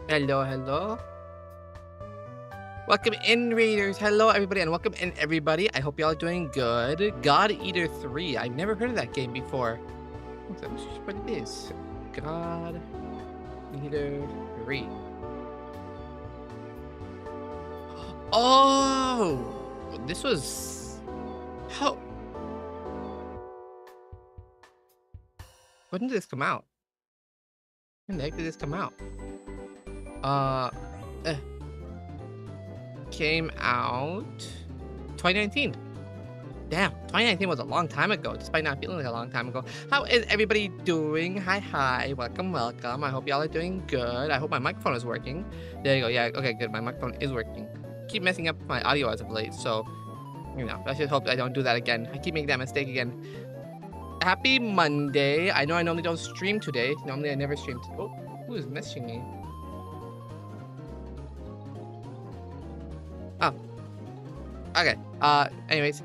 Hello, hello. Welcome in, Raiders. Hello, everybody, and welcome in, everybody. I hope y'all are doing good. God Eater 3. I've never heard of that game before. Let me see what it is. God Eater 3. Oh! This was... How... When did this come out? When the heck did this come out? Came out 2019. Damn, 2019 was a long time ago, despite not feeling like a long time ago. How is everybody doing? Hi, welcome. I hope y'all are doing good. I hope my microphone is working. There you go. Yeah, okay, good. My microphone is working. Keep messing up my audio as of late, so I should hope I don't do that again. I keep making that mistake again. Happy Monday. I know I normally don't stream today. Normally I never stream. Oh, who is messaging me? Oh. Okay. Anyways.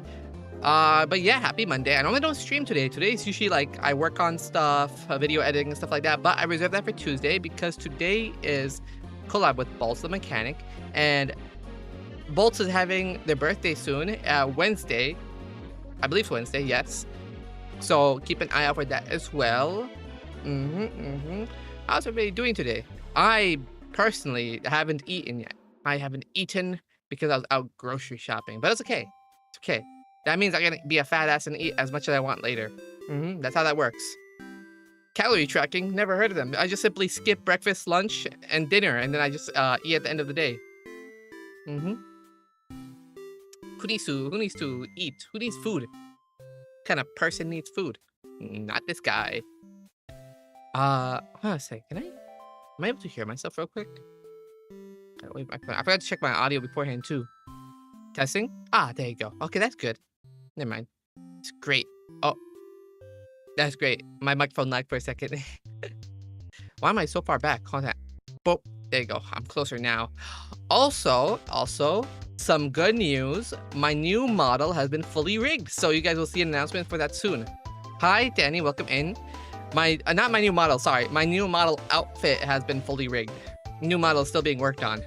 But yeah, happy Monday. I normally don't stream today. Today is usually like I work on stuff, video editing and stuff like that. But I reserved that for Tuesday because today is collab with Bolts the Mechanic. And Bolts is having their birthday soon, Wednesday. I believe it's Wednesday, yes. So keep an eye out for that as well. How's everybody doing today? I personally haven't eaten yet. I haven't eaten because I was out grocery shopping, but it's okay. It's okay. That means I can be a fat ass and eat as much as I want later. That's how that works. Calorie tracking, never heard of them. I just simply skip breakfast, lunch, and dinner, and then I just eat at the end of the day. Who needs to eat? Who needs food? What kind of person needs food? Not this guy. Hold on a sec. Am I able to hear myself real quick? Wait, I forgot to check my audio beforehand too. Testing? Ah, there you go. Okay, that's good. Never mind. It's great. Oh, that's great. My microphone lagged for a second. Why am I so far back? Hold on. Boop. There you go. I'm closer now. Also, some good news. My new model has been fully rigged, so you guys will see an announcement for that soon. Hi, Danny. Welcome in. Not my new model. Sorry, my new model outfit has been fully rigged. New model is still being worked on,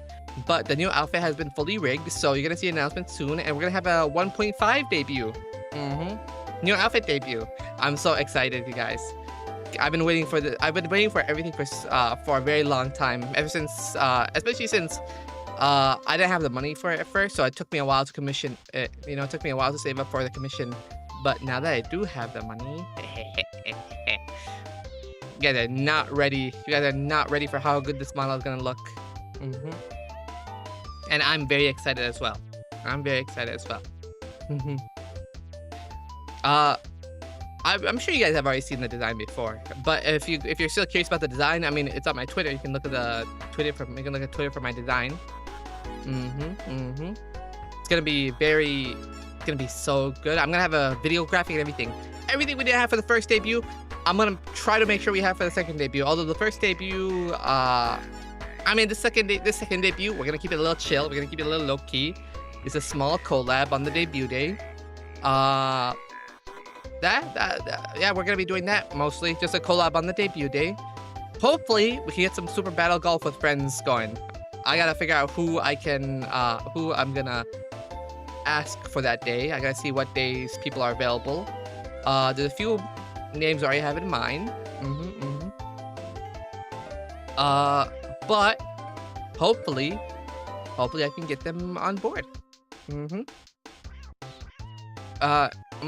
but the new outfit has been fully rigged, so you're gonna see an announcement soon, and we're gonna have a 1.5 debut. New outfit debut. I'm so excited, you guys. I've been waiting for everything for a very long time, ever since, especially since I didn't have the money for it at first, so it took me a while to commission it. It took me a while to save up for the commission, but now that I do have the money, you guys are not ready. You guys are not ready for how good this model is gonna look. And I'm very excited as well. I'm sure you guys have already seen the design before, but if you're still curious about the design, I mean, it's on my Twitter. You can look at the Twitter for my design. It's gonna be so good. I'm gonna have a video graphic and everything we didn't have for the first debut. I'm gonna try to make sure we have for the second debut. Although the first debut, the second debut, we're gonna keep it a little chill. We're gonna keep it a little low key. It's a small collab on the debut day. Yeah, we're gonna be doing that mostly. Just a collab on the debut day. Hopefully, we can get some Super Battle Golf with friends going. I gotta figure out who I'm gonna ask for that day. I gotta see what days people are available. There's a few names I already have in mind. But hopefully I can get them on board. I'm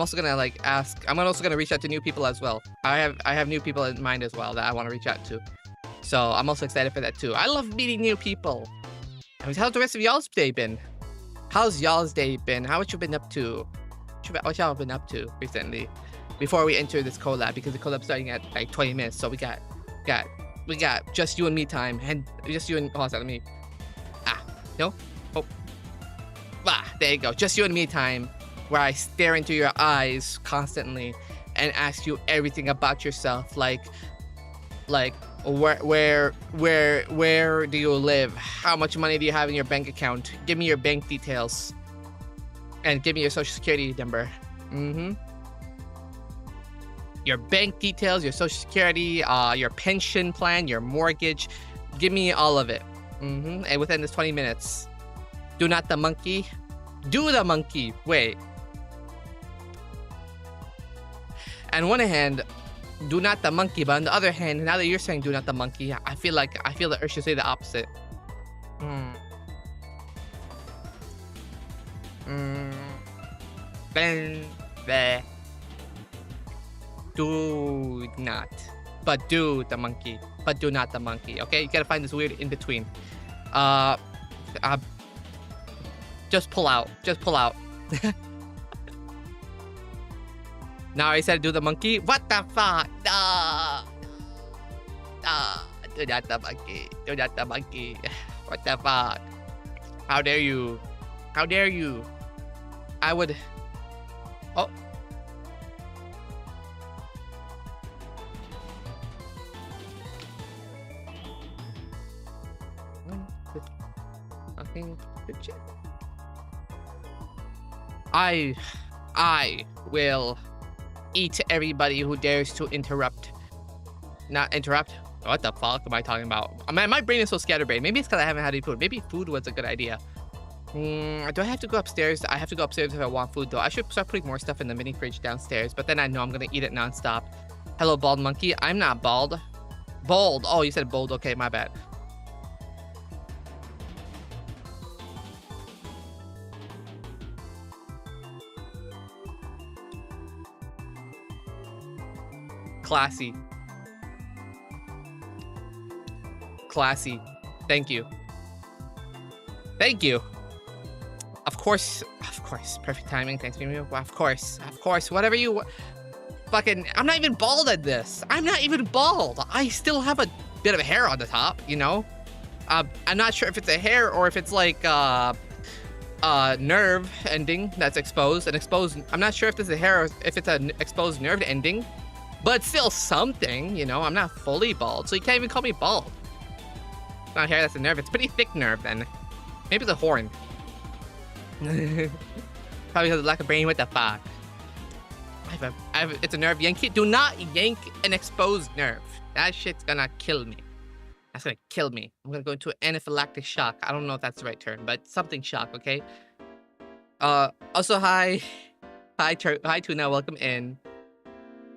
also gonna I'm also gonna reach out to new people as well. I have new people in mind as well that I want to reach out to. So I'm also excited for that too. I love meeting new people. I mean, how's the rest of y'all's day been? How's y'all's day been? What you been up to? What y'all been up to recently? Before we enter this collab, because the collab's starting at like 20 minutes, so we got just you and me time, and just you and let me. No. Oh. There you go. Just you and me time, where I stare into your eyes constantly and ask you everything about yourself, like where do you live? How much money do you have in your bank account? Give me your bank details, and give me your social security number. Your bank details, your social security, your pension plan, your mortgage. Give me all of it. And within this 20 minutes. Do not the monkey. Do the monkey. Wait. And on one hand, do not the monkey, but on the other hand, now that you're saying do not the monkey, I feel that I should say the opposite. Do not. But do the monkey. But do not the monkey. Okay? You gotta find this weird in between. Just pull out. Just pull out. Now I said do the monkey. What the fuck? Do not the monkey. Do not the monkey. What the fuck? How dare you? How dare you? I would... Oh. Nothing legit. I will eat everybody who dares to interrupt. Not interrupt? What the fuck am I talking about? My brain is so scatterbrained. Maybe it's because I haven't had any food. Maybe food was a good idea. Do I have to go upstairs? I have to go upstairs if I want food, though. I should start putting more stuff in the mini fridge downstairs, but then I know I'm going to eat it nonstop. Hello, bald monkey. I'm not bald. Bold. Oh, you said bold. Okay, my bad. Classy. Classy. Thank you. Thank you. Of course. Perfect timing. Thanks, Mimi. Of course. Whatever you... Fucking... I'm not even bald at this. I'm not even bald. I still have a bit of hair on the top, you know? I'm not sure if it's a hair or if it's like, nerve ending that's exposed. I'm not sure if this is a hair or if it's an exposed nerve ending. But still something, you know? I'm not fully bald, so you can't even call me bald. It's not hair, that's a nerve. It's pretty thick nerve, then. Maybe it's a horn. Probably because of lack of brain. What the fuck? It's a nerve yanky. Do not yank an exposed nerve. That shit's gonna kill me. That's gonna kill me. I'm gonna go into an anaphylactic shock. I don't know if that's the right term, but something shock, okay? Also, hi, Tuna. Welcome in.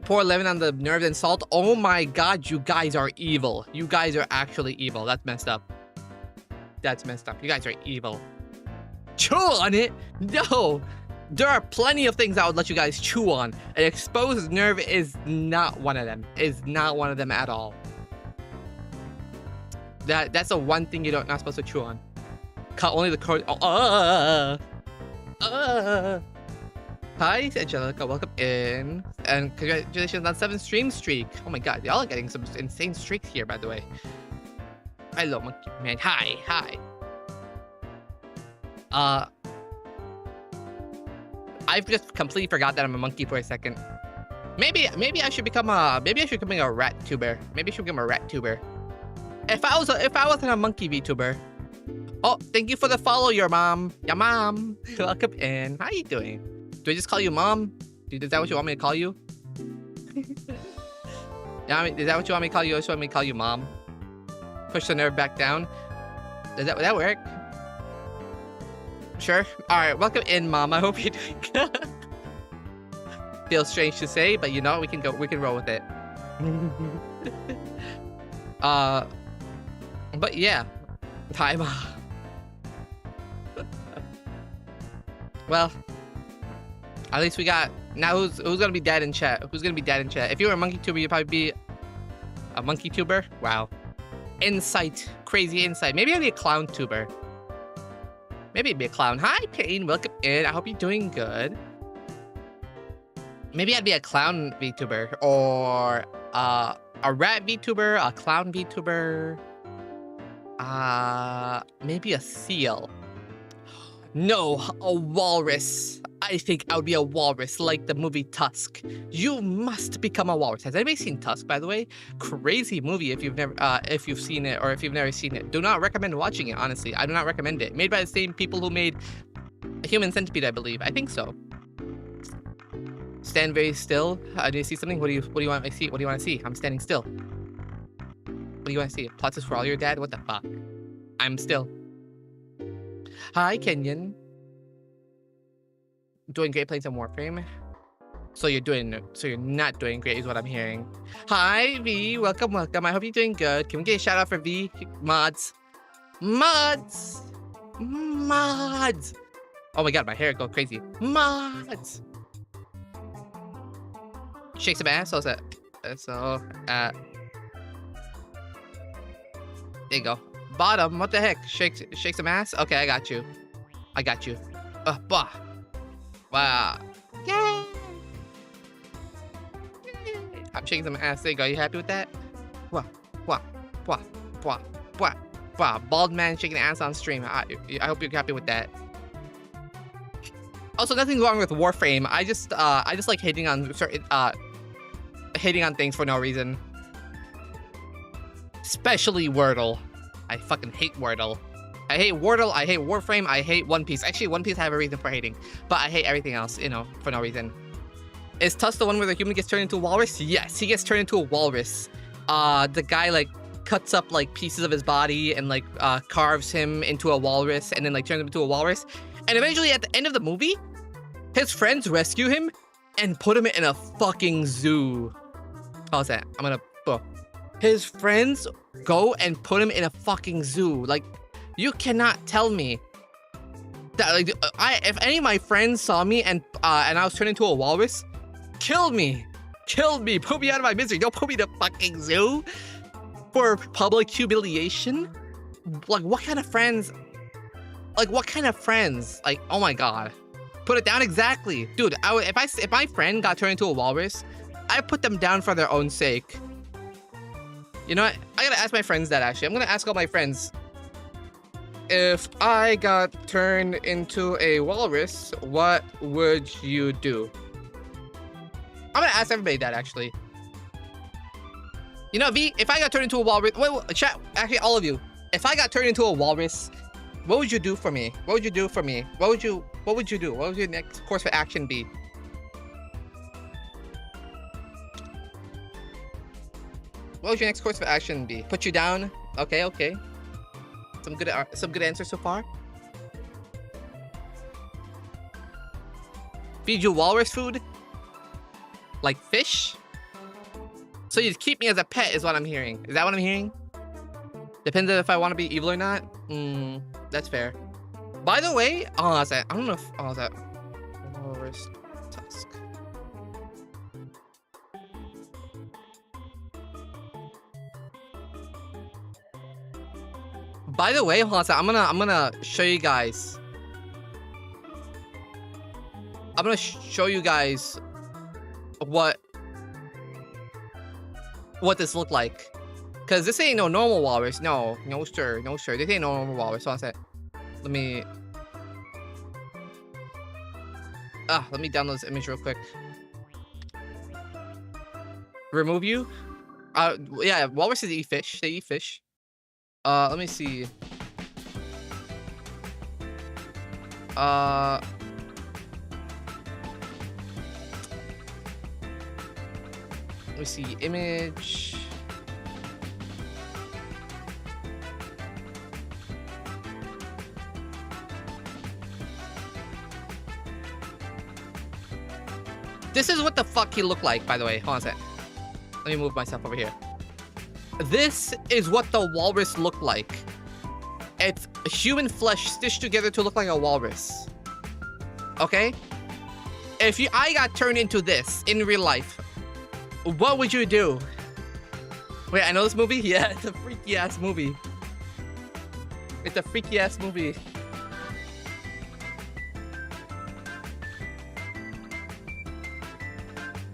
Pour lemon on the nerve and salt. Oh my god, you guys are evil. You guys are actually evil. That's messed up. That's messed up. You guys are evil. Chew on it? No. There are plenty of things I would let you guys chew on. An exposed nerve is not one of them. Is not one of them at all. That's the one thing you're not supposed to chew on. Cut only the cord. Hi, Angelica. Welcome in. And congratulations on 7 stream streak. Oh my god, y'all are getting some insane streaks here, by the way. Hello, monkey man. Hi. I've just completely forgot that I'm a monkey for a second. Maybe I should become a rat tuber. Maybe I should become a rat tuber. If I wasn't a monkey VTuber. Oh, thank you for the follow, your mom. Your mom. Welcome in. How you doing? Do I just call you mom? Dude, is that what you want me to call you? Yeah, is that what you want me to call you? I just want me to call you mom. Push the nerve back down. Would that work? Sure. All right. Welcome in, mom. I hope you're doing good. Feels strange to say, but you know we can roll with it. But yeah, hi, mom. Well. At least we got... Now who's gonna be dead in chat? Who's gonna be dead in chat? If you were a monkey tuber, you'd probably be... A monkey tuber? Wow. Insight. Crazy insight. Maybe I'd be a clown tuber. Maybe I'd be a clown. Hi, Payne. Welcome in. I hope you're doing good. Maybe I'd be a clown VTuber. Or... a rat VTuber. A clown VTuber. Maybe a seal. No, a walrus. I think I would be a walrus, like the movie Tusk. You must become a walrus. Has anybody seen Tusk, by the way? Crazy movie if you've seen it or if you've never seen it. Do not recommend watching it, honestly. I do not recommend it. Made by the same people who made Human Centipede, I believe. I think so. Stand very still. Do you see something? What do you want to see? What do you want to see? I'm standing still. What do you want to see? Plots is for all your dad? What the fuck? I'm still. Hi, Kenyan. Doing great playing some Warframe. So you're not doing great is what I'm hearing. Hi, V. Welcome. I hope you're doing good. Can we get a shout out for V? Mods. Mods. Oh my god, my hair go crazy. Mods. Shake some ass. How's that? So, there you go. Bottom. What the heck? Shake some ass. Okay, I got you. Bah. Wow. Yay. I'm shaking some ass. There you go. You happy with that? Wah. Bald man shaking ass on stream. I hope you're happy with that. Also, nothing wrong with Warframe. I just like hating on certain things for no reason. Especially Wordle. I fucking hate Wordle. I hate Wordle. I hate Warframe. I hate One Piece. Actually, One Piece I have a reason for hating, but I hate everything else. You know, for no reason. Is Tusk the one where the human gets turned into a walrus? Yes, he gets turned into a walrus. The guy like cuts up like pieces of his body and like carves him into a walrus and then like turns him into a walrus. And eventually at the end of the movie, his friends rescue him and put him in a fucking zoo. How's that? His friends go and put him in a fucking zoo. Like, you cannot tell me that like if any of my friends saw me and I was turned into a walrus, kill me, put me out of my misery. Don't put me in a fucking zoo for public humiliation. Like, what kind of friends? Like, oh my god, put it down. Exactly, dude. If my friend got turned into a walrus, I put them down for their own sake. You know what? I gotta ask my friends that, actually. I'm gonna ask all my friends. If I got turned into a walrus, what would you do? I'm gonna ask everybody that, actually. You know, V, if I got turned into a walrus... Wait, chat, actually, all of you. If I got turned into a walrus, what would you do for me? What would you do? What would you do? What would your next course of action be? What would your next course of action be? Put you down? Okay. Some good answers so far. Feed you walrus food? Like fish? So you'd keep me as a pet is what I'm hearing. Is that what I'm hearing? Depends on if I want to be evil or not. That's fair. By the way, I don't know if that walrus tusk. By the way, hold on, I'm gonna show you guys. I'm gonna show you guys what this looked like. Cause this ain't no normal walrus. No sir. This ain't no normal walrus. Hold on, let me download this image real quick. Remove you? Yeah, walruses eat fish. They eat fish. Let me see. Let me see. Image. This is what the fuck he looked like, by the way. Hold on a sec. Let me move myself over here. This is what the walrus looked like. It's human flesh stitched together to look like a walrus. Okay? If I got turned into this in real life, what would you do? Wait, I know this movie? Yeah, it's a freaky ass movie. It's a freaky ass movie.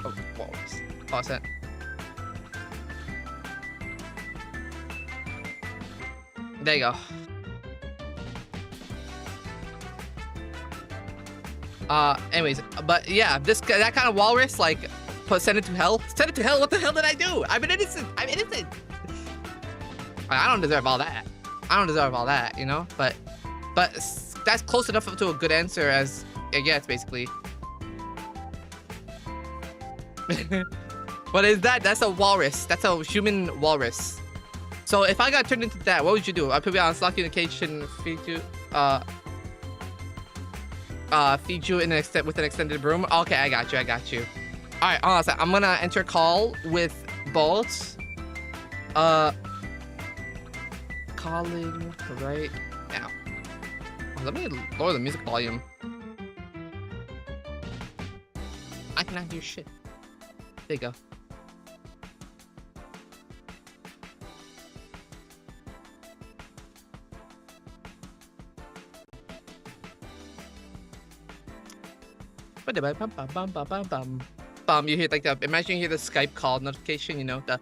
Oh, walrus. Pause that. There you go. Anyways, but yeah, that kind of walrus, like, send it to hell. Send it to hell. What the hell did I do? I'm innocent. I don't deserve all that. You know. But that's close enough to a good answer as I guess, basically. What is that? That's a walrus. That's a human walrus. So if I got turned into that, what would you do? I'd put me on slot communication, feed you in with an extended room. Okay, I got you. All right, honestly, I'm gonna enter call with bolts. Calling right now. Let me lower the music volume. I cannot hear shit. There you go. You hear like the, imagine you hear the Skype call notification, you know, the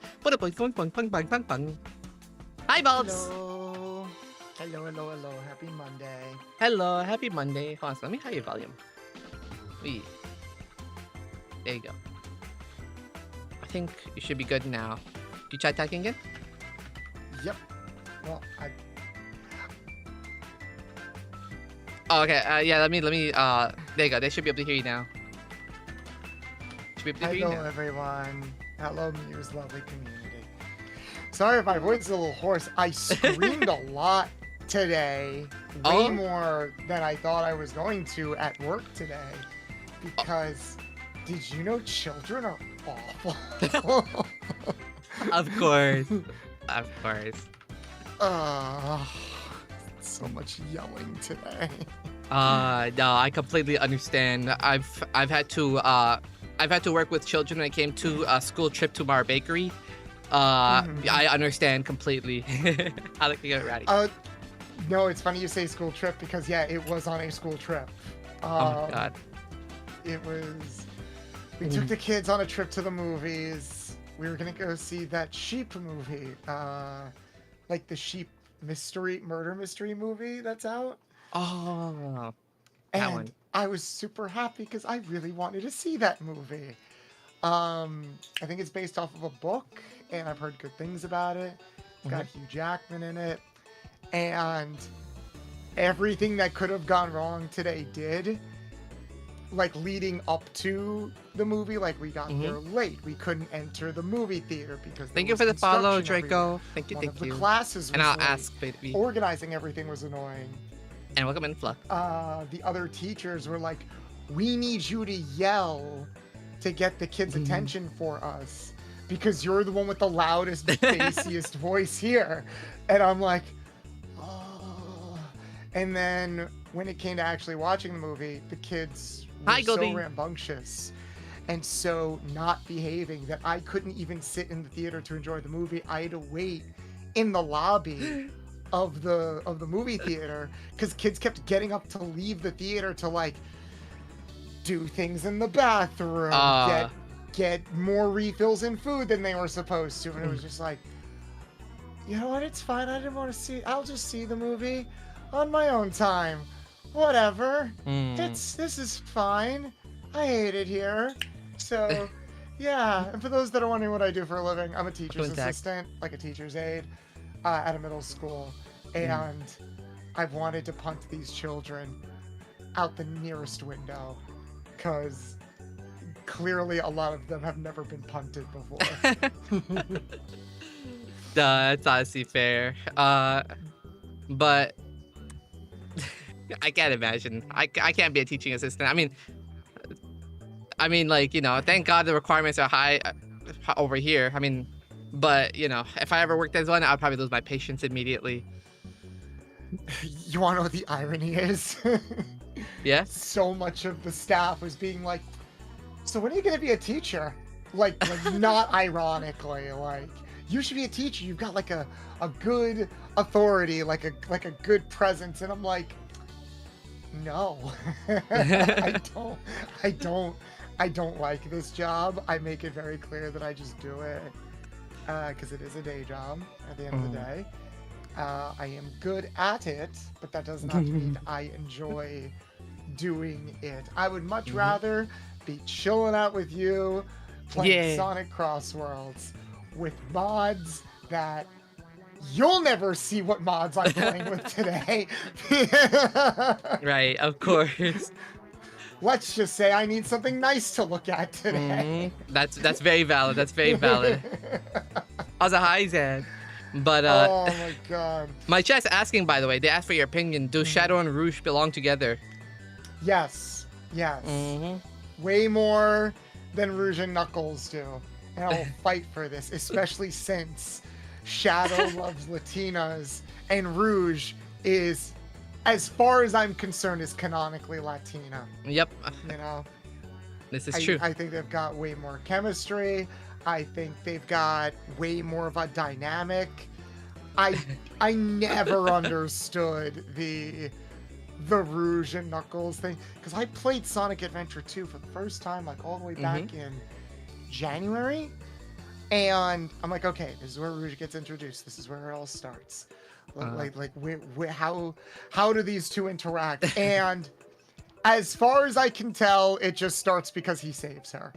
hi Bobs. Hello. Happy Monday. Hello, happy Monday. Hold on, let me high your volume. Wee. There you go. I think you should be good now. You try talking again? Yep. Well, Oh, okay. Yeah. Let me. There you go. They should be able to hear you now. Should be able to hear you hello now. everyone. Hello, Muse lovely community. Sorry if my voice is a little hoarse. I screamed a lot today, way more than I thought I was going to at work today, because did you know children are awful? Of course. Of course. So much yelling today. No, I completely understand. I've had to work with children when I came to a school trip to Mar Bakery. I understand completely. How they can get ready. No, it's funny you say school trip because yeah, it was on a school trip. Oh my god. It was. We took the kids on a trip to the movies. We were gonna go see that sheep movie, like the sheep murder mystery movie that's out. Oh. And one. I was super happy because I really wanted to see that movie. I think it's based off of a book, and I've heard good things about it. It's got Hugh Jackman in it, and everything that could have gone wrong today did. Like leading up to the movie, like we got there late. We couldn't enter the movie theater because Thank you for the follow, Draco. Thank you, One thank of the you. classes was And I'll late. ask, baby. Organizing everything was annoying. And welcome in, Fluff. The other teachers were like, "We need you to yell to get the kids' attention for us because you're the one with the loudest, bassiest voice here." And I'm like, oh. And then when it came to actually watching the movie, the kids were so rambunctious and so not behaving that I couldn't even sit in the theater to enjoy the movie. I had to wait in the lobby of the movie theater because kids kept getting up to leave the theater to like do things in the bathroom, get more refills and food than they were supposed to, and it was just like, you know what, it's fine. I didn't want to see. I'll just see the movie on my own time. Whatever. This is fine. I hate it here. So, yeah. And for those that are wondering what I do for a living, I'm a teacher's assistant, like a teacher's aide, at a middle school, and I've wanted to punt these children out the nearest window, because clearly a lot of them have never been punted before. That's honestly fair. But I can't imagine. I can't be a teaching assistant. I mean, like, you know, thank God the requirements are high over here. I mean, but, you know, if I ever worked as one, I'd probably lose my patience immediately. You want to know what the irony is? Yeah? So much of the staff was being like, so when are you going to be a teacher? Like not ironically, like, you should be a teacher. You've got like a good authority, like a good presence. And I'm like, no, I don't like this job. I make it very clear that I just do it because it is a day job at the end of the day. I am good at it, but that does not mean I enjoy doing it. I would much rather be chilling out with you, playing Sonic Crossworlds with mods that you'll never see what mods I'm playing with today. Right, of course. Let's just say I need something nice to look at today. That's very valid. That's very valid. How's a high, Zed? But Oh my god. my chat's asking, by the way, they asked for your opinion. Do Shadow and Rouge belong together? Yes. Yes. Mm-hmm. Way more than Rouge and Knuckles do. And I will fight for this, especially since Shadow loves Latinas and Rouge is, as far as I'm concerned, is canonically Latina. Yep. You know? This is true. I think they've got way more chemistry. I think they've got way more of a dynamic. I never understood the Rouge and Knuckles thing, because I played Sonic Adventure 2 for the first time, like all the way back in January, and I'm like, okay, this is where Rouge gets introduced. This is where it all starts. How do these two interact? And as far as I can tell, it just starts because he saves her,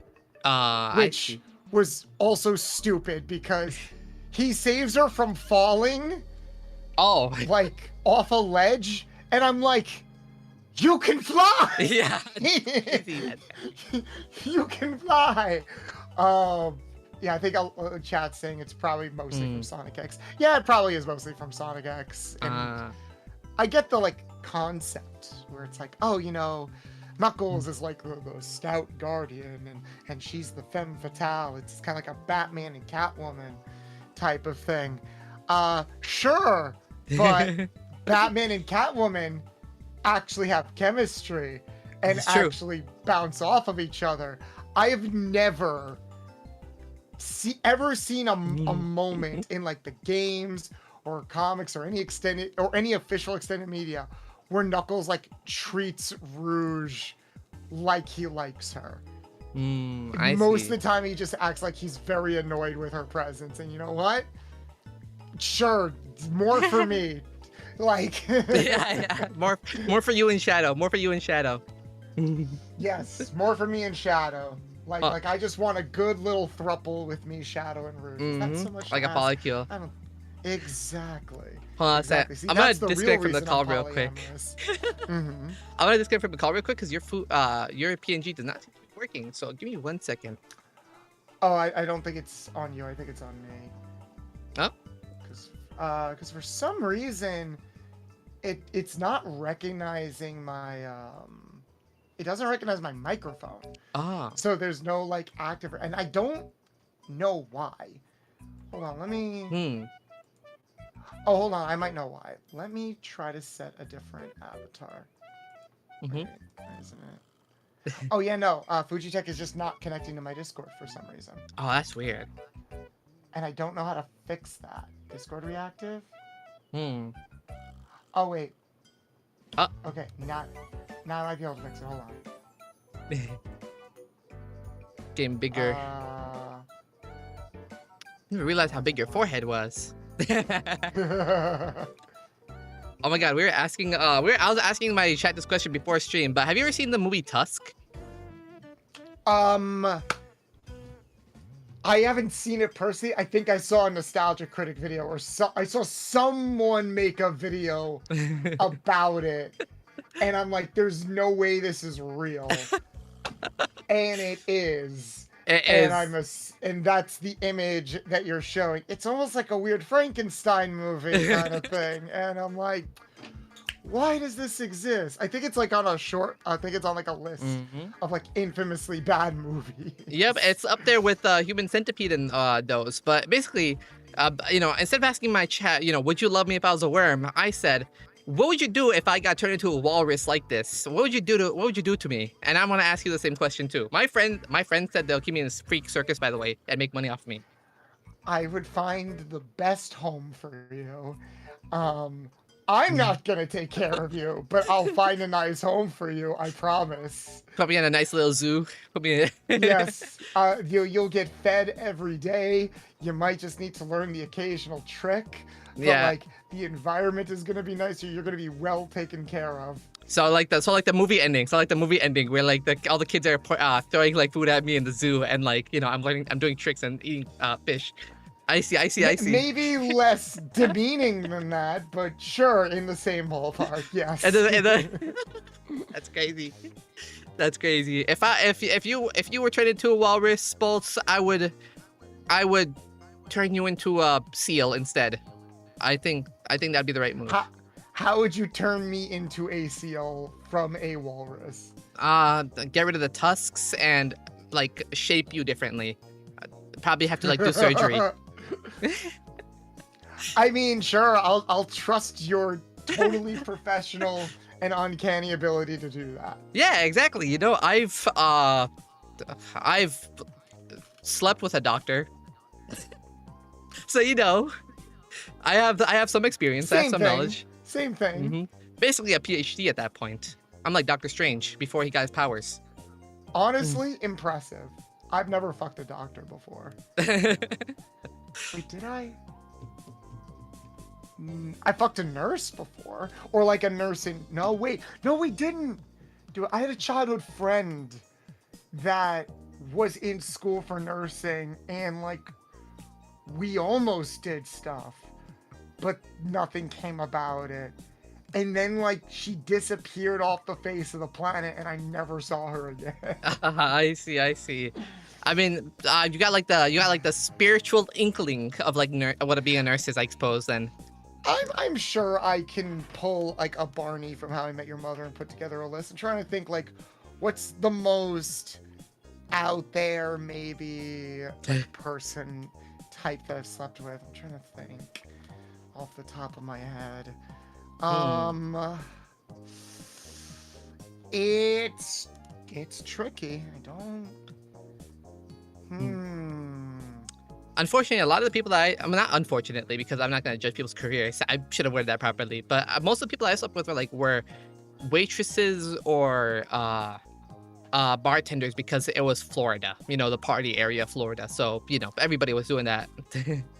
which was also stupid because he saves her from falling, like off a ledge, and I'm like, you can fly. Yeah. You can fly. Yeah, I think chat's saying it's probably mostly from Sonic X. Yeah, it probably is mostly from Sonic X. And I get the like concept where it's like, oh, you know, Knuckles is like the stout guardian, and she's the femme fatale. It's kind of like a Batman and Catwoman type of thing. Sure, but Batman and Catwoman actually have chemistry and actually bounce off of each other. I have never ever seen a moment in like the games or comics or any extended or any official extended media where Knuckles like treats Rouge like he likes her. Most of the time he just acts like he's very annoyed with her presence, and you know what? Sure, more for me. Like yeah. More for you and Shadow. More for you and Shadow. Yes, more for me and Shadow. Like I just want a good little thruple with me, Shadow and Rouge. That's so much like a polycule. I don't exactly. Hold on, exactly. See, I'm gonna disconnect from the call real quick. I'm gonna disconnect from the call real quick because your PNG does not seem to be working. So give me 1 second. Oh, I don't think it's on you. I think it's on me. Oh. Because for some reason, it's not recognizing my it doesn't recognize my microphone. So there's no like active, and I don't know why. Hold on, let me. Oh, hold on, I might know why. Let me try to set a different avatar. Wait, isn't it? Oh yeah, no. Fujitech is just not connecting to my Discord for some reason. Oh, that's weird. And I don't know how to fix that. Discord reactive? Oh wait. Okay, now I might be able to fix it. Hold on. Getting bigger. I didn't realize how big your forehead was. Oh my god, we were asking I was asking my chat this question before stream, but have you ever seen the movie Tusk? I haven't seen it personally. I think I saw a Nostalgia Critic video, or I saw someone make a video about it, and I'm like, there's no way this is real. And it is. And that's the image that you're showing. It's almost like a weird Frankenstein movie kind of thing. And I'm like, why does this exist? I think it's like on a short, I think it's on like a list of like infamously bad movies. Yep, it's up there with Human Centipede and those. But basically, you know, instead of asking my chat, you know, would you love me if I was a worm? I said, what would you do if I got turned into a walrus like this? What would you do to me? And I want to ask you the same question too. My friend said they'll keep me in this freak circus, by the way, and make money off me. I would find the best home for you. I'm not gonna take care of you, but I'll find a nice home for you. I promise. Put me in a nice little zoo. Put me in. Yes. You'll get fed every day. You might just need to learn the occasional trick. But like the environment is gonna be nice. You're gonna be well taken care of. So like the movie ending. Where like all the kids are throwing like food at me in the zoo, and like, you know, I'm doing tricks and eating fish. I see. Maybe less demeaning than that, but sure, in the same ballpark, yes. That's crazy. That's crazy. If you were turned into a walrus, Bolts, I would turn you into a seal instead. I think that'd be the right move. How would you turn me into a seal from a walrus? Get rid of the tusks and like shape you differently. Probably have to like do surgery. I mean, sure, I'll trust your totally professional and uncanny ability to do that. Yeah, exactly. You know, I've slept with a doctor. So, you know, I have some experience, I have some knowledge. Same thing. Basically a PhD at that point. I'm like Doctor Strange before he got his powers. Honestly, impressive. I've never fucked a doctor before. Wait, did I? I fucked a nurse before. Or like a nurse in... No, wait. No, we didn't. Dude, I had a childhood friend that was in school for nursing and like we almost did stuff, but nothing came about it. And then like she disappeared off the face of the planet and I never saw her again. I see. I mean, you got like the spiritual inkling of like what being a nurse is, I suppose. Then I'm sure I can pull like a Barney from How I Met Your Mother and put together a list. I'm trying to think like what's the most out there maybe like, person type that I've slept with. I'm trying to think off the top of my head. It's tricky. I don't. Unfortunately, a lot of the people that I'm not unfortunately because I'm not going to judge people's careers. I should have worded that properly. But most of the people I slept with were waitresses or bartenders because it was Florida, you know, the party area of Florida. So, you know, everybody was doing that.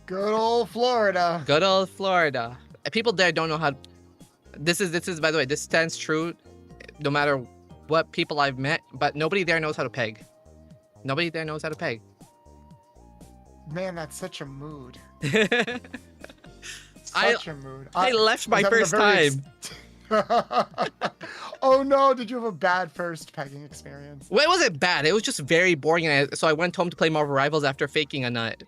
Good old Florida. Good old Florida. People there don't know how. This is by the way, this stands true no matter what people I've met, but nobody there knows how to peg. Nobody there knows how to peg. Man, that's such a mood. Such a mood. I left my first time. Oh no, did you have a bad first pegging experience? Well, it wasn't bad. It was just very boring. So I went home to play Marvel Rivals after faking a nut.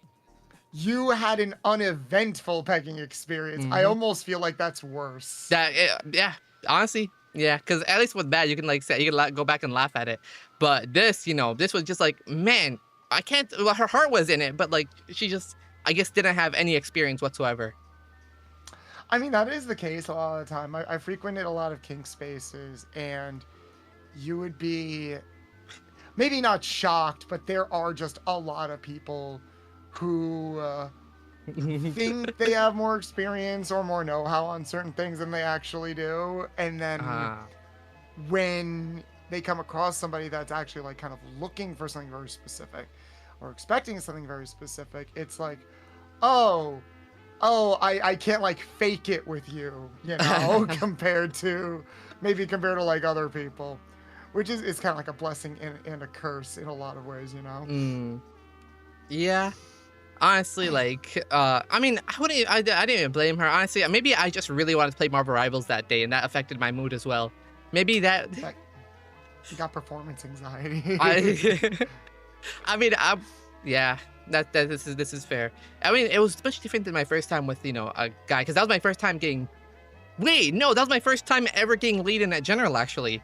You had an uneventful pegging experience. I almost feel like that's worse. Yeah, honestly, yeah. Because at least with that, you can like say you can go back and laugh at it. But this, you know, this was just like, man, I can't. Well, her heart was in it, but like she just, I guess, didn't have any experience whatsoever. I mean, that is the case a lot of the time. I frequented a lot of kink spaces, and you would be maybe not shocked, but there are just a lot of people who think they have more experience or more know-how on certain things than they actually do. And then when they come across somebody that's actually like kind of looking for something very specific or expecting something very specific, it's like, I can't like fake it with you, you know, compared to like other people, which is kind of like a blessing and a curse in a lot of ways, you know? Yeah. Honestly, like, I mean, I didn't even blame her. Honestly, maybe I just really wanted to play Marvel Rivals that day, and that affected my mood as well. Maybe that. You got performance anxiety. I mean, yeah, this is fair. I mean, it was much different than my first time with, you know, a guy, because that was my first time getting. Wait, no, that was my first time ever getting lead in that general, actually.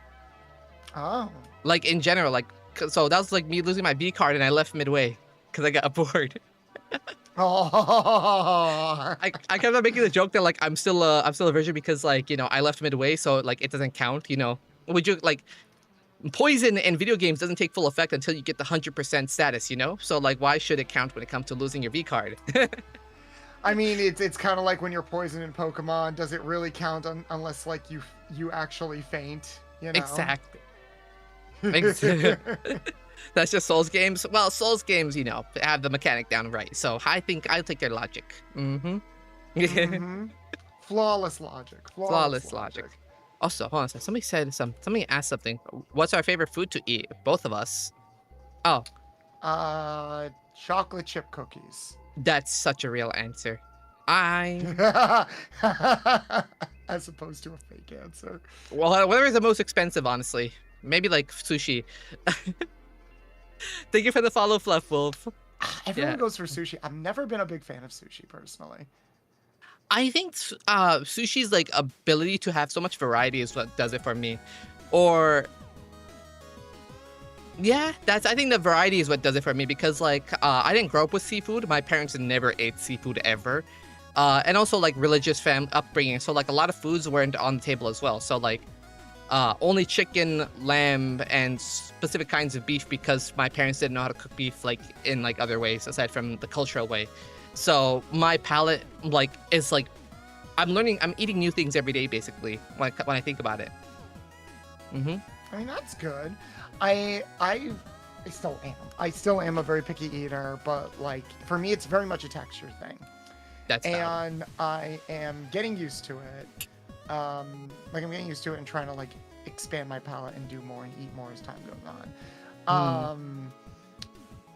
Oh. Like in general, like, so that was like me losing my V card, and I left midway because I got bored. I kept on making the joke that like I'm still a virgin because like, you know, I left midway, so like it doesn't count, you know. Would you like poison in video games doesn't take full effect until you get the 100% status, you know? So like why should it count when it comes to losing your V card? I mean, it's kind of like when you're poisoned in Pokemon. Does it really count unless like you actually faint, you know? Exactly. That's just Souls games. Well, Souls games, you know, have the mechanic down right. So I think I'll take their logic. Flawless logic. Flawless logic. Also, hold on a second. Somebody asked something. What's our favorite food to eat? Both of us. Oh. Chocolate chip cookies. That's such a real answer. As opposed to a fake answer. Well, whatever is the most expensive, honestly. Maybe like sushi. Thank you for the follow, Fluff Wolf. Everyone Yeah. goes for sushi. I've never been a big fan of sushi personally. I think sushi's like ability to have so much variety is what does it for me. Or yeah, that's I think the variety is what does it for me because like I didn't grow up with seafood. My parents never ate seafood ever. And also like religious upbringing. So like a lot of foods weren't on the table as well. So like only chicken, lamb, and specific kinds of beef because my parents didn't know how to cook beef like in like other ways aside from the cultural way. So my palate like is like I'm eating new things every day basically when I think about it. Hmm. I mean, that's good. I still am. I still am a very picky eater, but like for me, it's very much a texture thing, That's valid. and I am getting used to it. Like I'm getting used to it and trying to like expand my palate and do more and eat more as time goes Mm. on.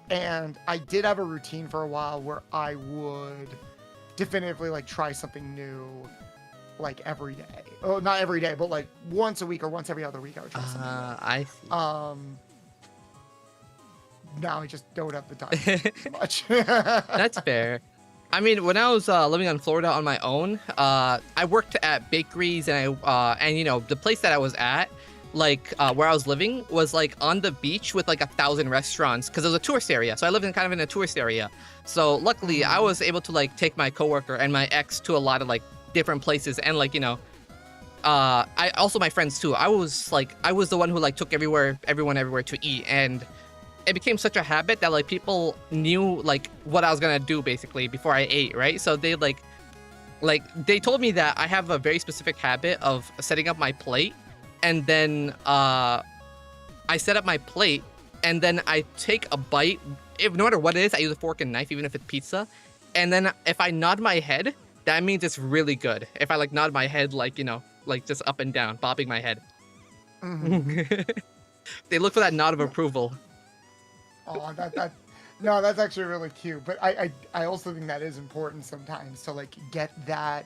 And I did have a routine for a while where I would definitively like try something new like every day. Oh, not every day, but like once a week or once every other week I would try something I new. see. Now I just don't have the time as much. That's fair. I mean, when I was living in Florida on my own, I worked at bakeries, and and you know, the place that I was at, like where I was living, was like on the beach with like 1,000 restaurants, because it was a tourist area. So I lived in kind of in a tourist area. So luckily, I was able to like take my coworker and my ex to a lot of like different places, and like you know, I also my friends too. I was the one who like took everyone everywhere to eat, and it became such a habit that like people knew like what I was gonna do basically before I ate, right? So they like they told me that I have a very specific habit of setting up my plate, and then I set up my plate, and then I take a bite. If no matter what it is, I use a fork and knife, even if it's pizza. And then if I nod my head, that means it's really good. If I like nod my head, like you know, like just up and down, bobbing my head. Mhm. They look for that nod of approval. Oh, no, that's actually really cute. But I also think that is important sometimes to like get that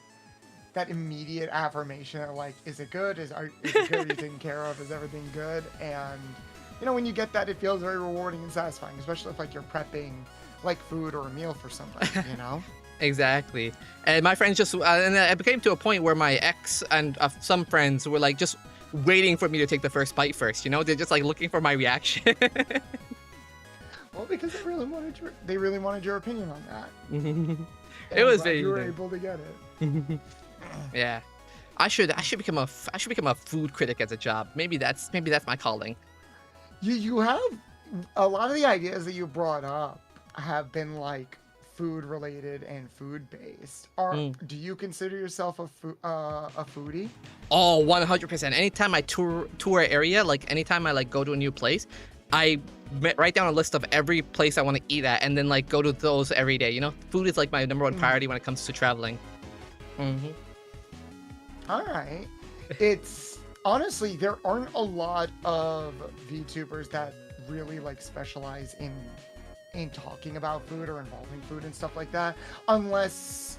immediate affirmation of like, is it good? Is it good? Are you taken care of? Is everything good? And you know, when you get that, it feels very rewarding and satisfying, especially if like you're prepping like food or a meal for somebody, you know? Exactly. And my friends just, and it became to a point where my ex and some friends were like just waiting for me to take the first bite first. You know, they're just like looking for my reaction. Well, because they really wanted your opinion on that. It And I'm was glad very you were nice. able to get it. Yeah. I should become a food critic as a job. Maybe that's my calling. You have a lot of the ideas that you brought up have been like food related and food based. Mm. Do you consider yourself a foodie? Oh, 100%. Anytime I tour an area, like anytime I like go to a new place, I write down a list of every place I want to eat at, and then like go to those every day. You know, food is like my number one priority when it comes to traveling. Hmm. All right. It's honestly, there aren't a lot of VTubers that really like specialize in talking about food or involving food and stuff like that, unless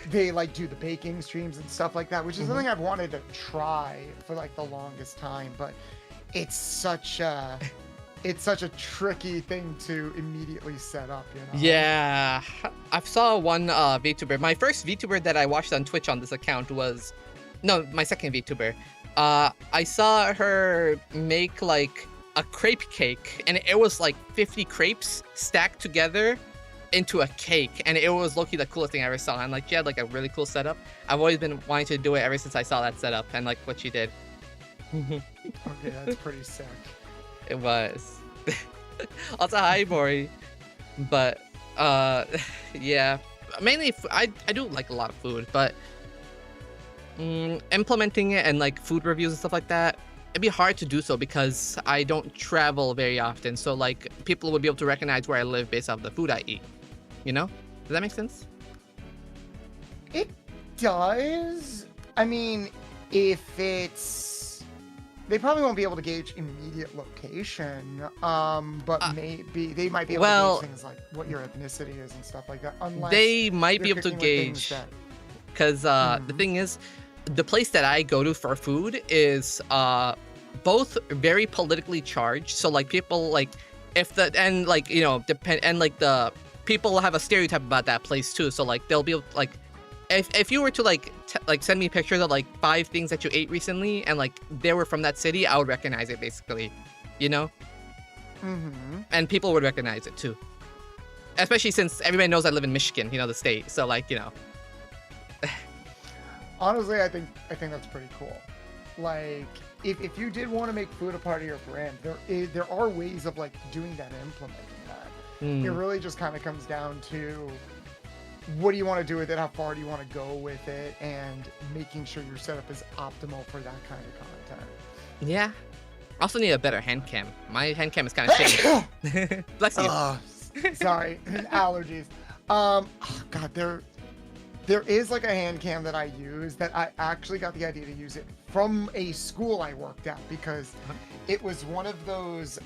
they like do the baking streams and stuff like that, which is something I've wanted to try for like the longest time, but it's such a tricky thing to immediately set up, you know? Yeah, I saw one VTuber. My first VTuber that I watched on Twitch on this account was, no, my second VTuber. I saw her make like a crepe cake, and it was like 50 crepes stacked together into a cake, and it was low-key the coolest thing I ever saw. And like she had like a really cool setup. I've always been wanting to do it ever since I saw that setup and like what she did. Okay, that's pretty sick. It was. Also, hi, Mori. But, yeah. Mainly, I do like a lot of food, but implementing it and like food reviews and stuff like that, it'd be hard to do so because I don't travel very often. So, like, people would be able to recognize where I live based off the food I eat. You know? Does that make sense? It does. I mean, if it's, they probably won't be able to gauge immediate location, but maybe they might be able to gauge things like what your ethnicity is and stuff like that. Unless they might be you're able to cooking with things gauge, that, because the thing is, the place that I go to for food is both very politically charged. So like people like if the and like you know depend and like the people have a stereotype about that place too. So like they'll be like, if you were to like like send me pictures of like 5 things that you ate recently and like they were from that city, I would recognize it basically, you know. And people would recognize it too, especially since everybody knows I live in Michigan, you know, the state. So like you know. Honestly, I think that's pretty cool. Like, if you did want to make food a part of your brand, there are ways of like doing that and implementing that. It really just kind of comes down to what do you want to do with it, how far do you want to go with it, and making sure your setup is optimal for that kind of content. Yeah. Also need a better hand cam. My hand cam is kind of shitty. Bless you. Sorry, allergies. Oh God, there is like a hand cam that I use that I actually got the idea to use it from a school I worked at because it was one of those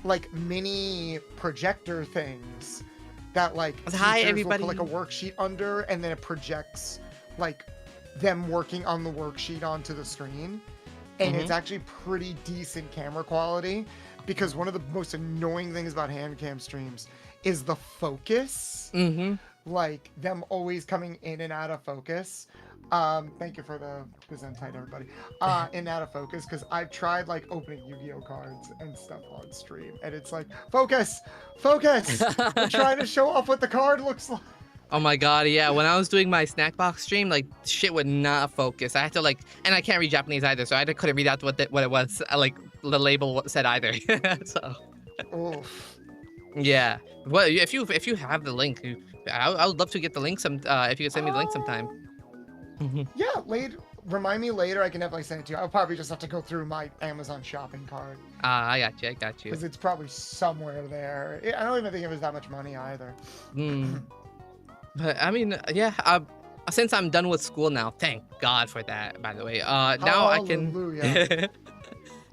like mini projector things that like Hi, teachers everybody. will put like a worksheet under and then it projects like them working on the worksheet onto the screen. And it's actually pretty decent camera quality because one of the most annoying things about hand cam streams is the focus. Like them always coming in and out of focus. Thank you for the Gesundheit, everybody. In and out of focus because I've tried like opening Yu-Gi-Oh cards and stuff on stream, and it's like focus. We're trying to show off what the card looks like. Oh my god, yeah. When I was doing my snack box stream, like shit would not focus. I had to like, and I can't read Japanese either, so couldn't read out what it was. Like the label said either. So. Oof. Yeah. Well, if you have the link, I would love to get the link. If you could send me the link sometime. Yeah, remind me later. I can definitely send it to you. I'll probably just have to go through my Amazon shopping cart. I got you. Because it's probably somewhere there. I don't even think it was that much money either. But I mean, yeah. Since I'm done with school now, thank God for that. By the way, now I can.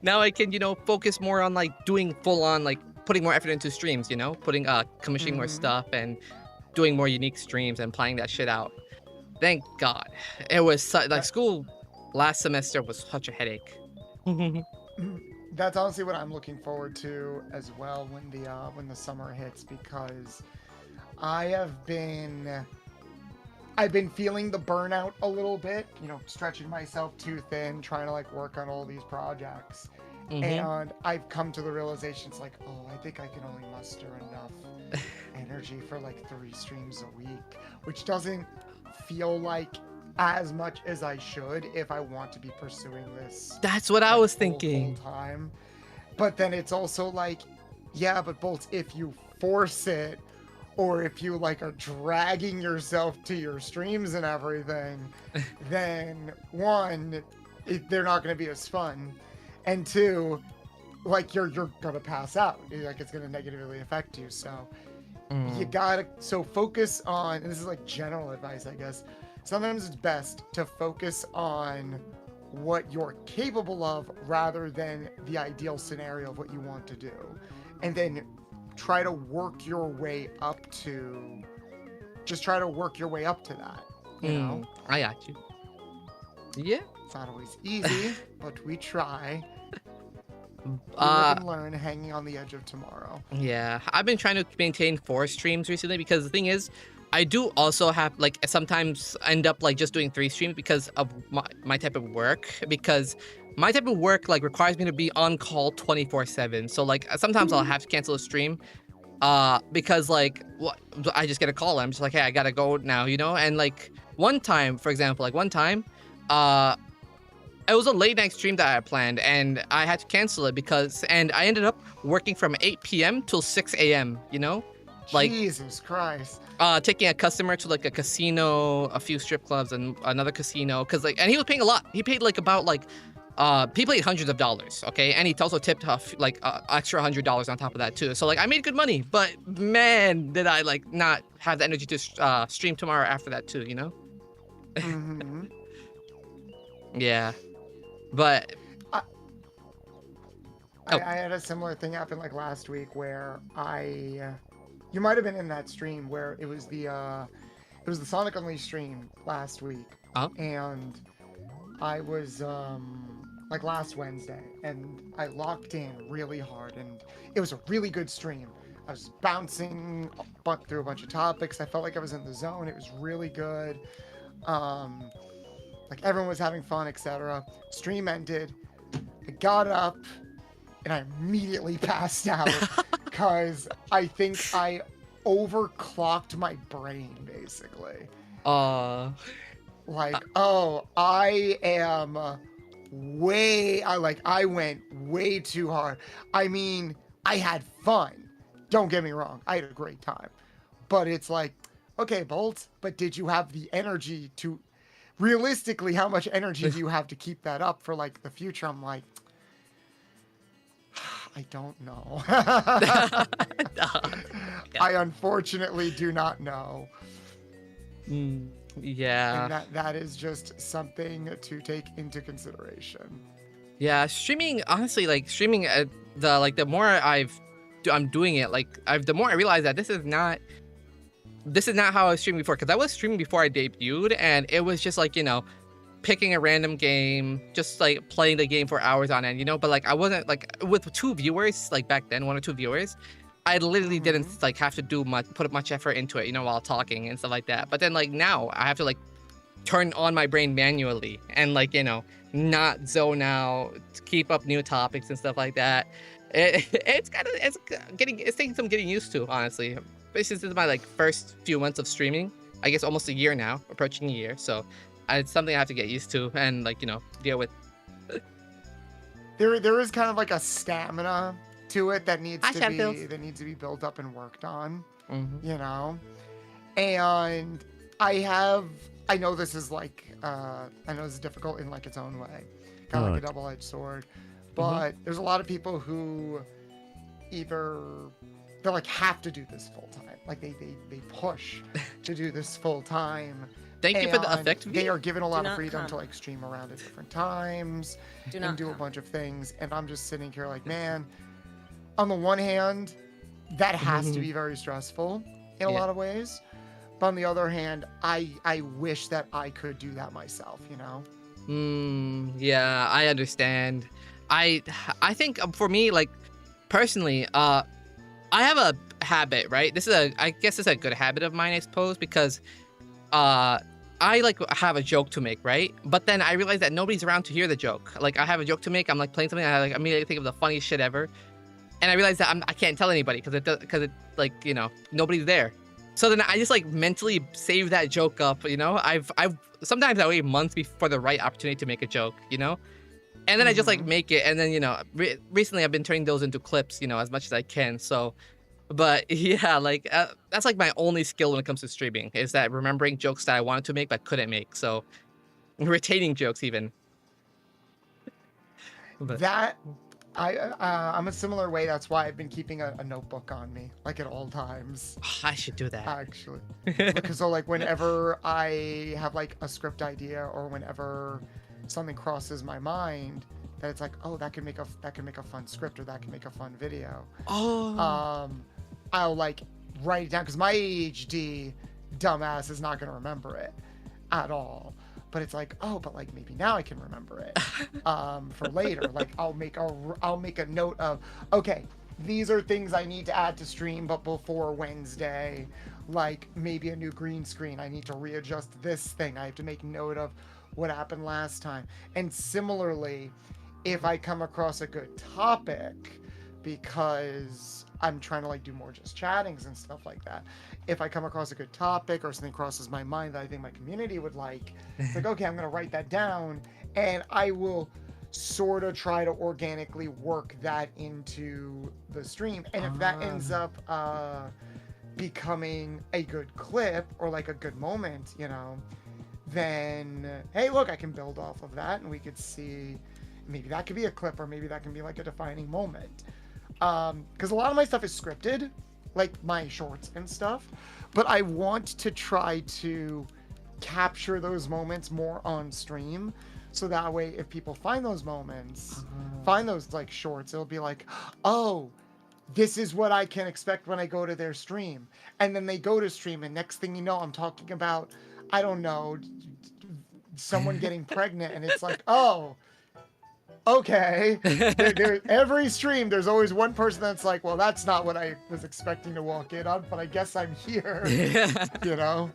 Now I can, you know, focus more on like doing full on like putting more effort into streams. You know, commissioning more stuff and doing more unique streams and planning that shit out. Thank God. It was like school last semester was such a headache. That's honestly what I'm looking forward to as well when the summer hits because I've been feeling the burnout a little bit, you know, stretching myself too thin, trying to like work on all these projects. And I've come to the realization it's like, oh, I think I can only muster enough energy for like 3 streams a week, which doesn't feel like as much as I should if I want to be pursuing this. That's what I was thinking. Full time. But then it's also like, yeah, but both if you force it or if you like are dragging yourself to your streams and everything, then 1, they're not going to be as fun. And 2, like you're going to pass out. Like it's going to negatively affect you. So you gotta focus on, and this is like general advice, I guess. Sometimes it's best to focus on what you're capable of rather than the ideal scenario of what you want to do. And then try to work your way up to that, you know? I got you. Yeah. It's not always easy, but we try. We live and learn, hanging on the edge of tomorrow. Yeah, I've been trying to maintain 4 streams recently because the thing is, I do also have like sometimes end up like just doing 3 streams because of my type of work. Because my type of work like requires me to be on call 24/7. So like sometimes I'll have to cancel a stream, because like I just get a call. I'm just like, hey, I gotta go now, you know. And like one time, for example, it was a late night stream that I had planned and I had to cancel it and I ended up working from 8 p.m. till 6 a.m., you know? Like Jesus Christ. Taking a customer to like a casino, a few strip clubs and another casino. And he was paying a lot. He paid like about like, he paid hundreds of dollars, okay? And he also tipped like extra $100 on top of that too. So like I made good money, but man, did I like not have the energy to stream tomorrow after that too, you know? Yeah. But I had a similar thing happen like last week where you might have been in that stream where it was the Sonic Unleashed stream last week. And I was like last Wednesday, and I locked in really hard, and it was a really good stream. I was bouncing through a bunch of topics. I felt like I was in the zone. It was really good. Um, like everyone was having fun, etc. Stream ended. I got up and I immediately passed out because I think I overclocked my brain basically. Uh, Like, oh, I am I went way too hard. I mean, I had fun. Don't get me wrong. I had a great time. But it's like, okay, Bolt, but did you have the energy to realistically, how much energy do you have to keep that up for like the future? I'm like, I don't know. I unfortunately do not know. Yeah. And that is just something to take into consideration. Yeah, streaming, honestly, like streaming, the more I'm doing it, like the more I realize that this is not how I was streaming before, because I was streaming before I debuted, and it was just like, picking a random game, just like playing the game for hours on end, but like I wasn't like with 2 viewers, like back then, 1 or 2 viewers, I literally didn't like have to put much effort into it, while talking and stuff like that. But then like now I have to like turn on my brain manually and like, not zone out, keep up new topics and stuff like that. It's taking some getting used to, honestly. This is my like first few months of streaming. I guess almost a year now, approaching a year. So it's something I have to get used to and like, deal with. There is kind of like a stamina to it that needs to be built up and worked on. Mm-hmm. And I know this is like I know this is difficult in like its own way, kind of like a double-edged sword, but there's a lot of people who either they like have to do this full time, like they push to do this full time. Thank you for the effect. They are given a lot of freedom to like stream around at different times and do a bunch of things, and I'm just sitting here like, man, on the one hand, that has to be very stressful in a lot of ways. But on the other hand, I wish that I could do that myself, Yeah, I understand. I think for me, like personally, I have a habit, right? I guess it's a good habit of mine, I suppose, because I like have a joke to make, right? But then I realize that nobody's around to hear the joke. Like I have a joke to make, I'm like playing something, I like immediately think of the funniest shit ever, and I realize that I can't tell anybody because it like nobody's there. So then I just like mentally save that joke up, I've sometimes I wait months before the right opportunity to make a joke, and then I just like make it, and then recently I've been turning those into clips, as much as I can. So, but yeah, like that's like my only skill when it comes to streaming, is that remembering jokes that I wanted to make but couldn't make. So retaining jokes even. But I'm a similar way. That's why I've been keeping a notebook on me, like at all times. I should do that, actually. Because so like whenever I have like a script idea, or whenever something crosses my mind, that it's like, oh, that could make a fun script, or that could make a fun video. I'll like write it down, because my ADHD dumbass is not gonna remember it at all. But it's like, oh, but like maybe now I can remember it for later. Like I'll make a note of, okay, these are things I need to add to stream, but before Wednesday. Like maybe a new green screen. I need to readjust this thing. I have to make note of what happened last time. And similarly, if I come across a good topic, because I'm trying to like do more just chattings and stuff like that. If I come across a good topic or something crosses my mind that I think my community would like, it's like, okay, I'm going to write that down, and I will sort of try to organically work that into the stream. And if that ends up becoming a good clip or like a good moment, then hey, look, I can build off of that, and we could see maybe that could be a clip, or maybe that can be like a defining moment. Because a lot of my stuff is scripted, like my shorts and stuff, but I want to try to capture those moments more on stream, so that way if people find those moments, find those like shorts, it'll be like, oh, this is what I can expect when I go to their stream. And then they go to stream, and next thing you know, I'm talking about, I don't know, someone getting pregnant, and it's like, oh, okay. Every stream, there's always one person that's like, well, that's not what I was expecting to walk in on, but I guess I'm here. You know?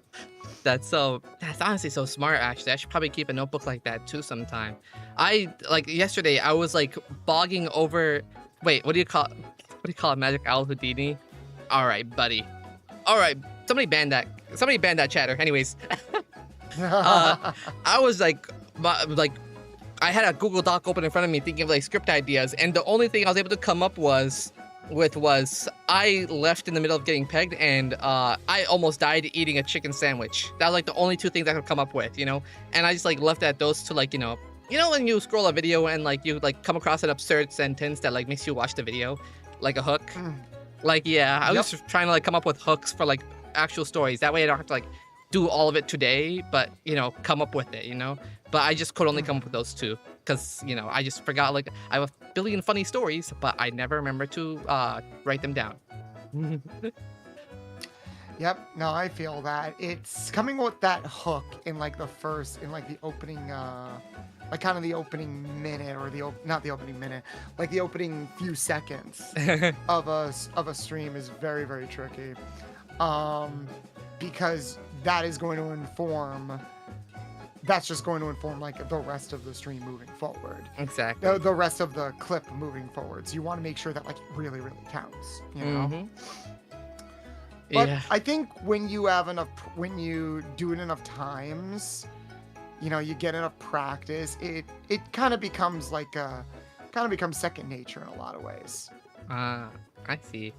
That's honestly so smart, actually. I should probably keep a notebook like that too sometime. Like yesterday, I was like bogging over. Wait, what do you call it? Magic Owl Houdini? All right, buddy. All right, somebody ban that. Somebody ban that chatter. Anyways, I was like, I had a Google Doc open in front of me thinking of like script ideas, and the only thing I was able to come up was I left in the middle of getting pegged, and I almost died eating a chicken sandwich. That was like the only two things I could come up with, you know? And I just like left at those two, like, you know when you scroll a video and like you like come across an absurd sentence that like makes you watch the video, like a hook. Like, yeah, I was just trying to like come up with hooks for like actual stories. That way I don't have to like do all of it today, but you know, come up with it, you know? But I just could only come up with those two because, you know, I just forgot, like, I have a billion funny stories, but I never remember to write them down. Yep, no, I feel that. It's coming with that hook in like the opening, like kind of the opening minute, or not the opening minute, like the opening few seconds of a stream is very, very tricky. Because that's just going to inform like the rest of the stream moving forward. Exactly. The rest of the clip moving forward. So you want to make sure that like it really, really counts, you know? But yeah. I think when you do it enough times, you know, you get enough practice, it kind of becomes second nature in a lot of ways. I see.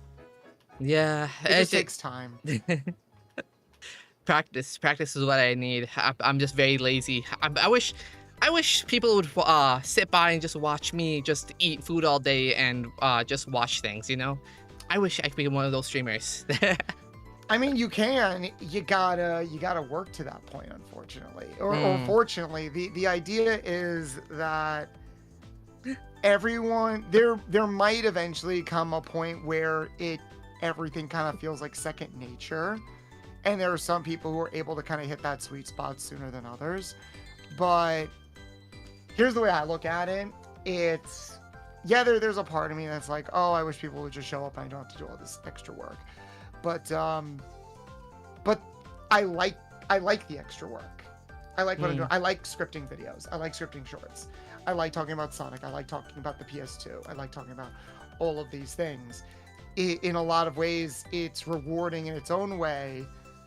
Yeah. It just takes time. Practice is what I need. I'm just very lazy. I wish people would sit by and just watch me just eat food all day and just watch things, you know? I wish I could be one of those streamers. I mean, you can. You gotta work to that point, unfortunately, or fortunately. The idea is that everyone there might eventually come a point where everything kind of feels like second nature. And there are some people who are able to kind of hit that sweet spot sooner than others. But here's the way I look at it. It's, yeah, there's a part of me that's like, oh, I wish people would just show up and I don't have to do all this extra work. But I like the extra work. I like what I'm doing. I like scripting videos. I like scripting shorts. I like talking about Sonic. I like talking about the PS2. I like talking about all of these things. In a lot of ways, it's rewarding in its own way,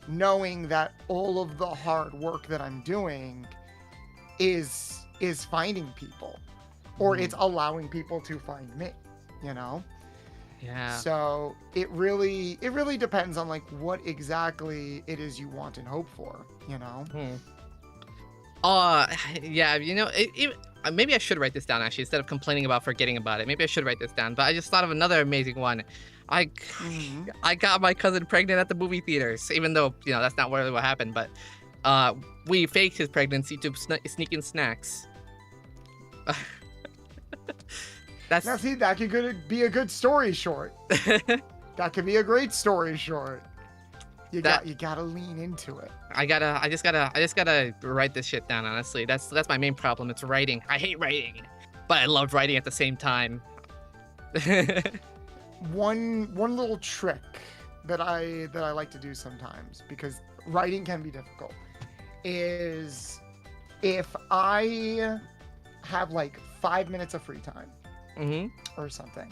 knowing that all of the hard work that I'm doing is finding people, or it's allowing people to find me, you know? Yeah. So it really depends on like what exactly it is you want and hope for, you know? Yeah, you know, maybe I should write this down actually, instead of complaining about forgetting about it. Maybe I should write this down, but I just thought of another amazing one. I got my cousin pregnant at the movie theaters, even though, you know, that's not really what happened, but we faked his pregnancy to sneak in snacks. Now see, that could be a good story short. That could be a great story short. You gotta lean into it. I just gotta write this shit down, honestly. That's my main problem. It's writing. I hate writing, but I love writing at the same time. One little trick that I like to do sometimes, because writing can be difficult, is if I have like 5 minutes of free time or something,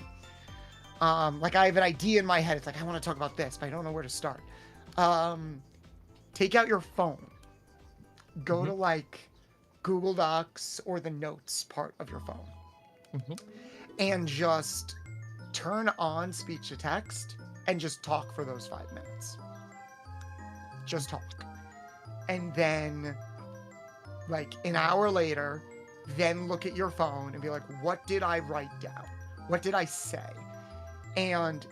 like I have an idea in my head, it's like I want to talk about this but I don't know where to start. Take out your phone, go to like Google Docs or the notes part of your phone, and just turn on speech to text and just talk for those 5 minutes. Just talk. And then like an hour later, then look at your phone and be like, what did I write down? What did I say? And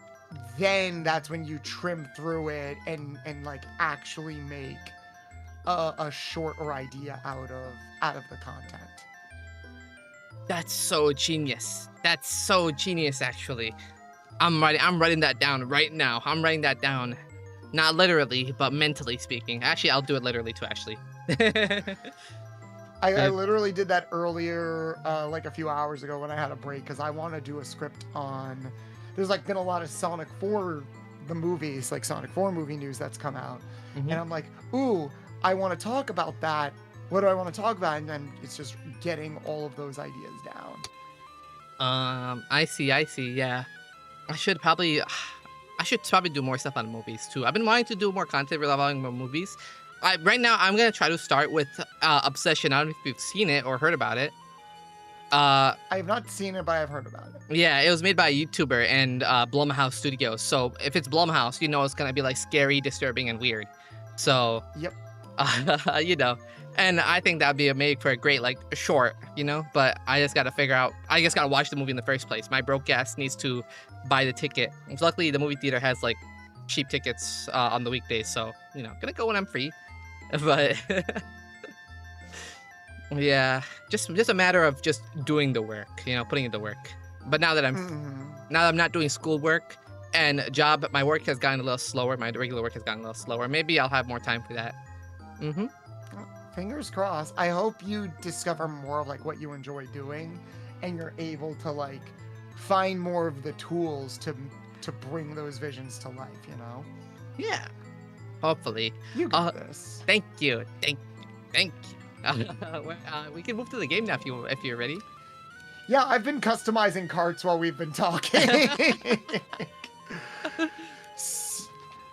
then that's when you trim through it and like actually make a short or idea out of the content. That's so genius. That's so genius, actually. I'm writing that down right now. I'm writing that down. Not literally, but mentally speaking. Actually, I'll do it literally too, actually. I literally did that earlier, like a few hours ago when I had a break, because I want to do a script on. There's like been a lot of Sonic 4, the movies, like Sonic 4 movie news that's come out, Mhm. and I'm like, ooh, I want to talk about that. What do I want to talk about? And then it's just getting all of those ideas down. I see. I see. Yeah, I should probably. I should probably do more stuff on movies too. I've been wanting to do more content revolving around movies. Right now, I'm gonna try to start with Obsession. I don't know if you've seen it or heard about it. Uh, I have not seen it, but I've heard about it. yeah, it was made by a YouTuber and Blumhouse Studios. So if it's Blumhouse, you know it's gonna be like scary, disturbing, and weird. So Yep. you know, and I think that'd be a make for a great like short, you know. But I just gotta figure out. I just gotta watch the movie in the first place. My broke ass needs to buy the ticket. Luckily, the movie theater has like cheap tickets on the weekdays, so you know, gonna go when I'm free. But yeah, just a matter of just doing the work, you know, putting in the work. But now that Mhm. I'm not doing schoolwork and job, my work has gotten a little slower. My regular work has gotten a little slower. Maybe I'll have more time for that. Mm-hmm. Fingers crossed. I hope you discover more of like what you enjoy doing, and you're able to like find more of the tools to bring those visions to life. You know, Yeah. Hopefully. you got this. Thank you. Thank you. We can move to the game now if you're ready. Yeah, I've been customizing carts while we've been talking.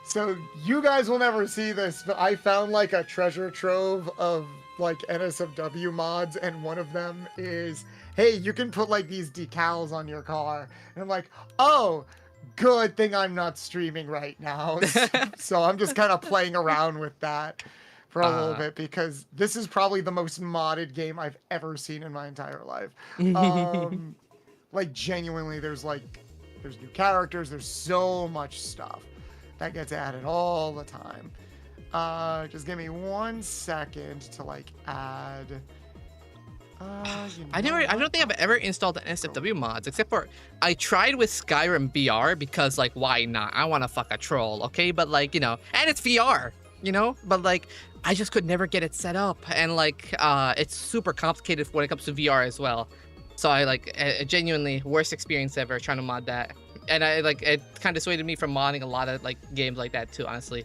So you guys will never see this, but I found like a treasure trove of like NSFW mods, and one of them is, hey, you can put like these decals on your car. And I'm like, oh, good thing I'm not streaming right now. So I'm just kind of playing around with that for a little bit, because this is probably the most modded game I've ever seen in my entire life. Like genuinely, there's new characters, there's so much stuff that gets added all the time. Just give me 1 second to like add. I don't think I've ever installed NSFW mods, except for I tried with Skyrim VR because like why not? I want to fuck a troll, okay? But like, you know, and it's VR, you know? But like I just could never get it set up, and like it's super complicated when it comes to VR as well. So I like genuinely worst experience ever trying to mod that. And I like it kind of dissuaded me from modding a lot of like games like that too, honestly.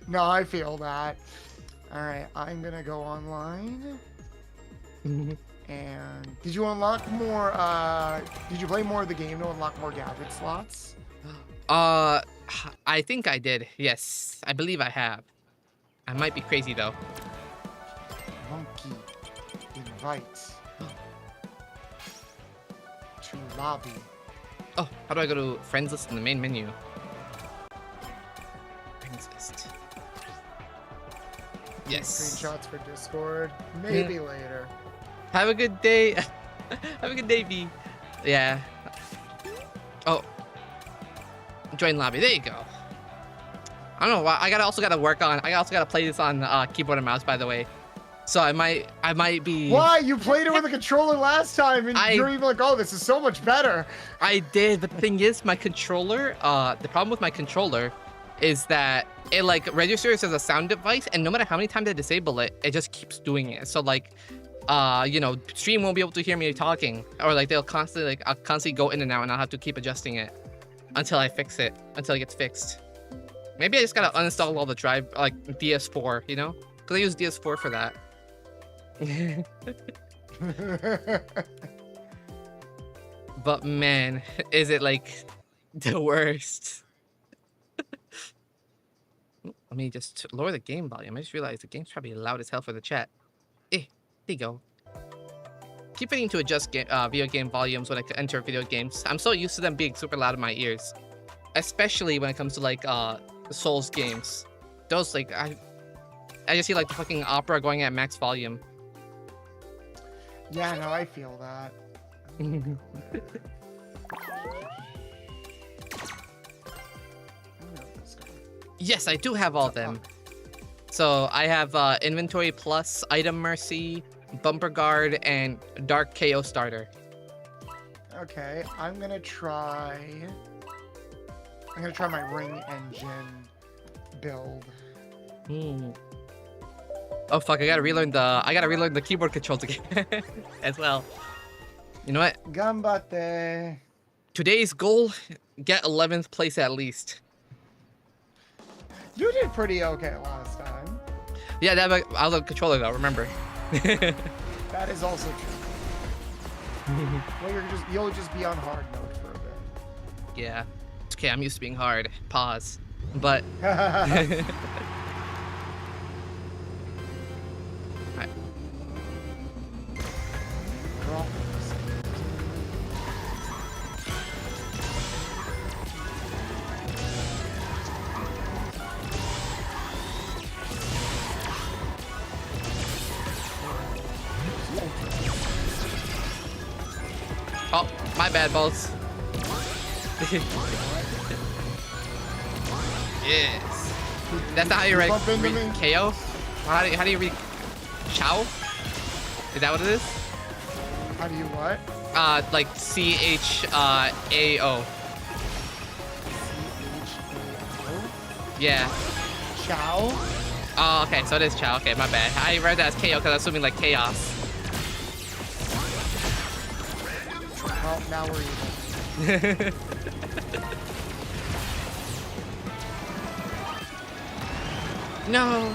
No, I feel that. All right, I'm gonna go online. And did you unlock more? Did you play more of the game to unlock more gadget slots? I think I did. Yes, I believe I have. I might be crazy though. Monkey invite to lobby. Oh, how do I go to friends list in the main menu? Friends list. Yes. Screenshots for Discord. Maybe later. Have a good day. Have a good day, V. Yeah. Oh. Join lobby. There you go. I don't know why. I also gotta work on. I also gotta play this on keyboard and mouse, by the way. So I might be. Why? You played it with a controller last time, and you're even like, oh, this is so much better. I did, but the thing is, my controller. The problem with my controller is that it like registers as a sound device, and no matter how many times I disable it, it just keeps doing it. So like, you know, stream won't be able to hear me talking, or like they'll constantly like I'll constantly go in and out, and I'll have to keep adjusting it until I fix it, until it gets fixed. Maybe I just gotta uninstall all the drive, like DS4, you know, because I use DS4 for that. But man, is it like the worst? Let me just lower the game volume. I just realized the game's probably loud as hell for the chat. There you go. Keep forgetting to adjust video game volumes when I enter video games. I'm so used to them being super loud in my ears, especially when it comes to like Souls games. Those like I just see like the fucking opera going at max volume. Yeah, no, I feel that. Yes, I do have all of them. So I have Inventory Plus, Item Mercy, Bumper Guard, and Dark KO Starter. Okay, I'm gonna try my Ring Engine build. Oh fuck! I gotta relearn the keyboard controls again as well. You know what? Gambate. Today's goal: get 11th place at least. You did pretty okay last time. Yeah, I was on controller though. Remember? That is also true. Well, you'll just be on hard mode for a bit. Yeah. It's okay. I'm used to being hard. Pause. But. Alright. Oh, my bad, balls. Yes. That's not how you read KO? How do you read Chow? Is that what it is? How do you what? Like CHAO. Yeah. Chow? Oh, okay, so it is Chow. Okay, my bad. I read that as KO because I was assuming like chaos. Well, now we're even. No.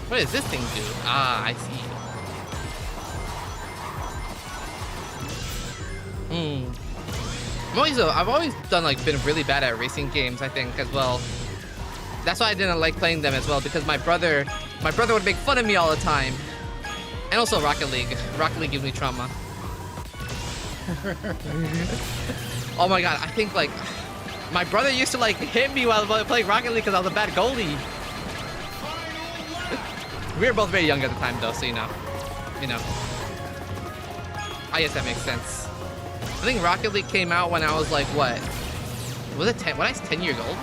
What does this thing do? Ah, I see. I've always done like been really bad at racing games, I think, as well. That's why I didn't like playing them as well, because my brother would make fun of me all the time. And also Rocket League. Rocket League gives me trauma. Oh my god, I think like my brother used to like hit me while playing Rocket League because I was a bad goalie. We were both very young at the time though, so you know. I guess that makes sense. I think Rocket League came out when I was like what? Was it 10? When I was 10 years old?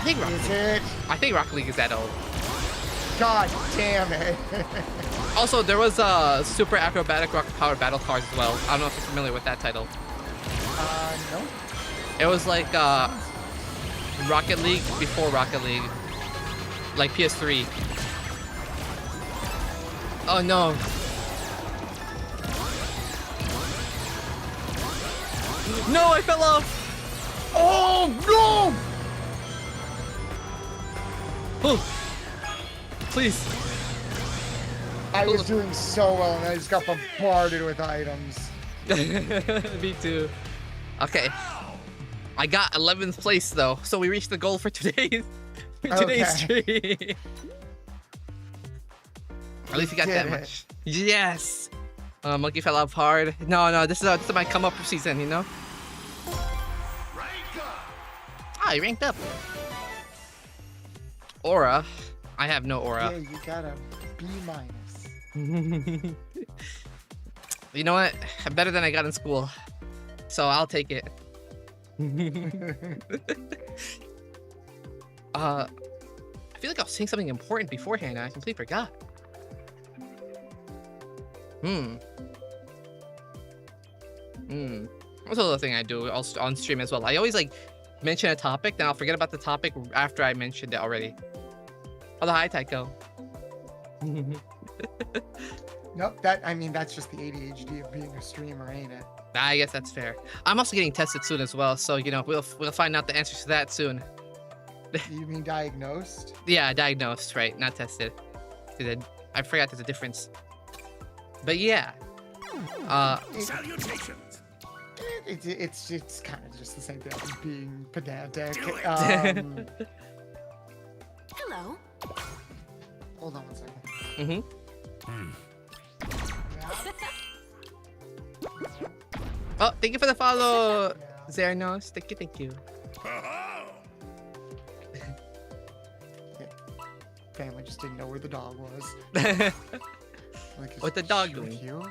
I think Rocket League is that old. God damn it. Also, there was Super Acrobatic Rocket Power Battle Cars as well. I don't know if you're familiar with that title. No. It was like Rocket League before Rocket League. Like PS3. Oh no. No, I fell off! Oh no! Oh. Please. I was doing so well and I just got bombarded with items. Me too. Okay. I got 11th place though, so we reached the goal for today's stream. At least we got that much. Yes. Monkey fell off hard. No, this is my come up season, you know? Ah, you ranked up. Aura. I have no aura. Yeah, you got a B-. You know what? Better than I got in school. So I'll take it. I feel like I was saying something important beforehand and I completely forgot. What's the other thing I do on stream as well? I always like mention a topic, then I'll forget about the topic after I mentioned it already. Oh, hi, Tycho. Nope, that's just the ADHD of being a streamer, ain't it? I guess that's fair. I'm also getting tested soon as well, so you know we'll find out the answers to that soon. You mean diagnosed? Yeah, diagnosed, right? Not tested. I forgot there's a difference. But yeah. Salutations. It's kind of just the same thing as being pedantic. Hello. Hold on 1 second. Oh, thank you for the follow, Zernos. Thank you. Family just didn't know where the dog was. Like, What the dog doing? Cute?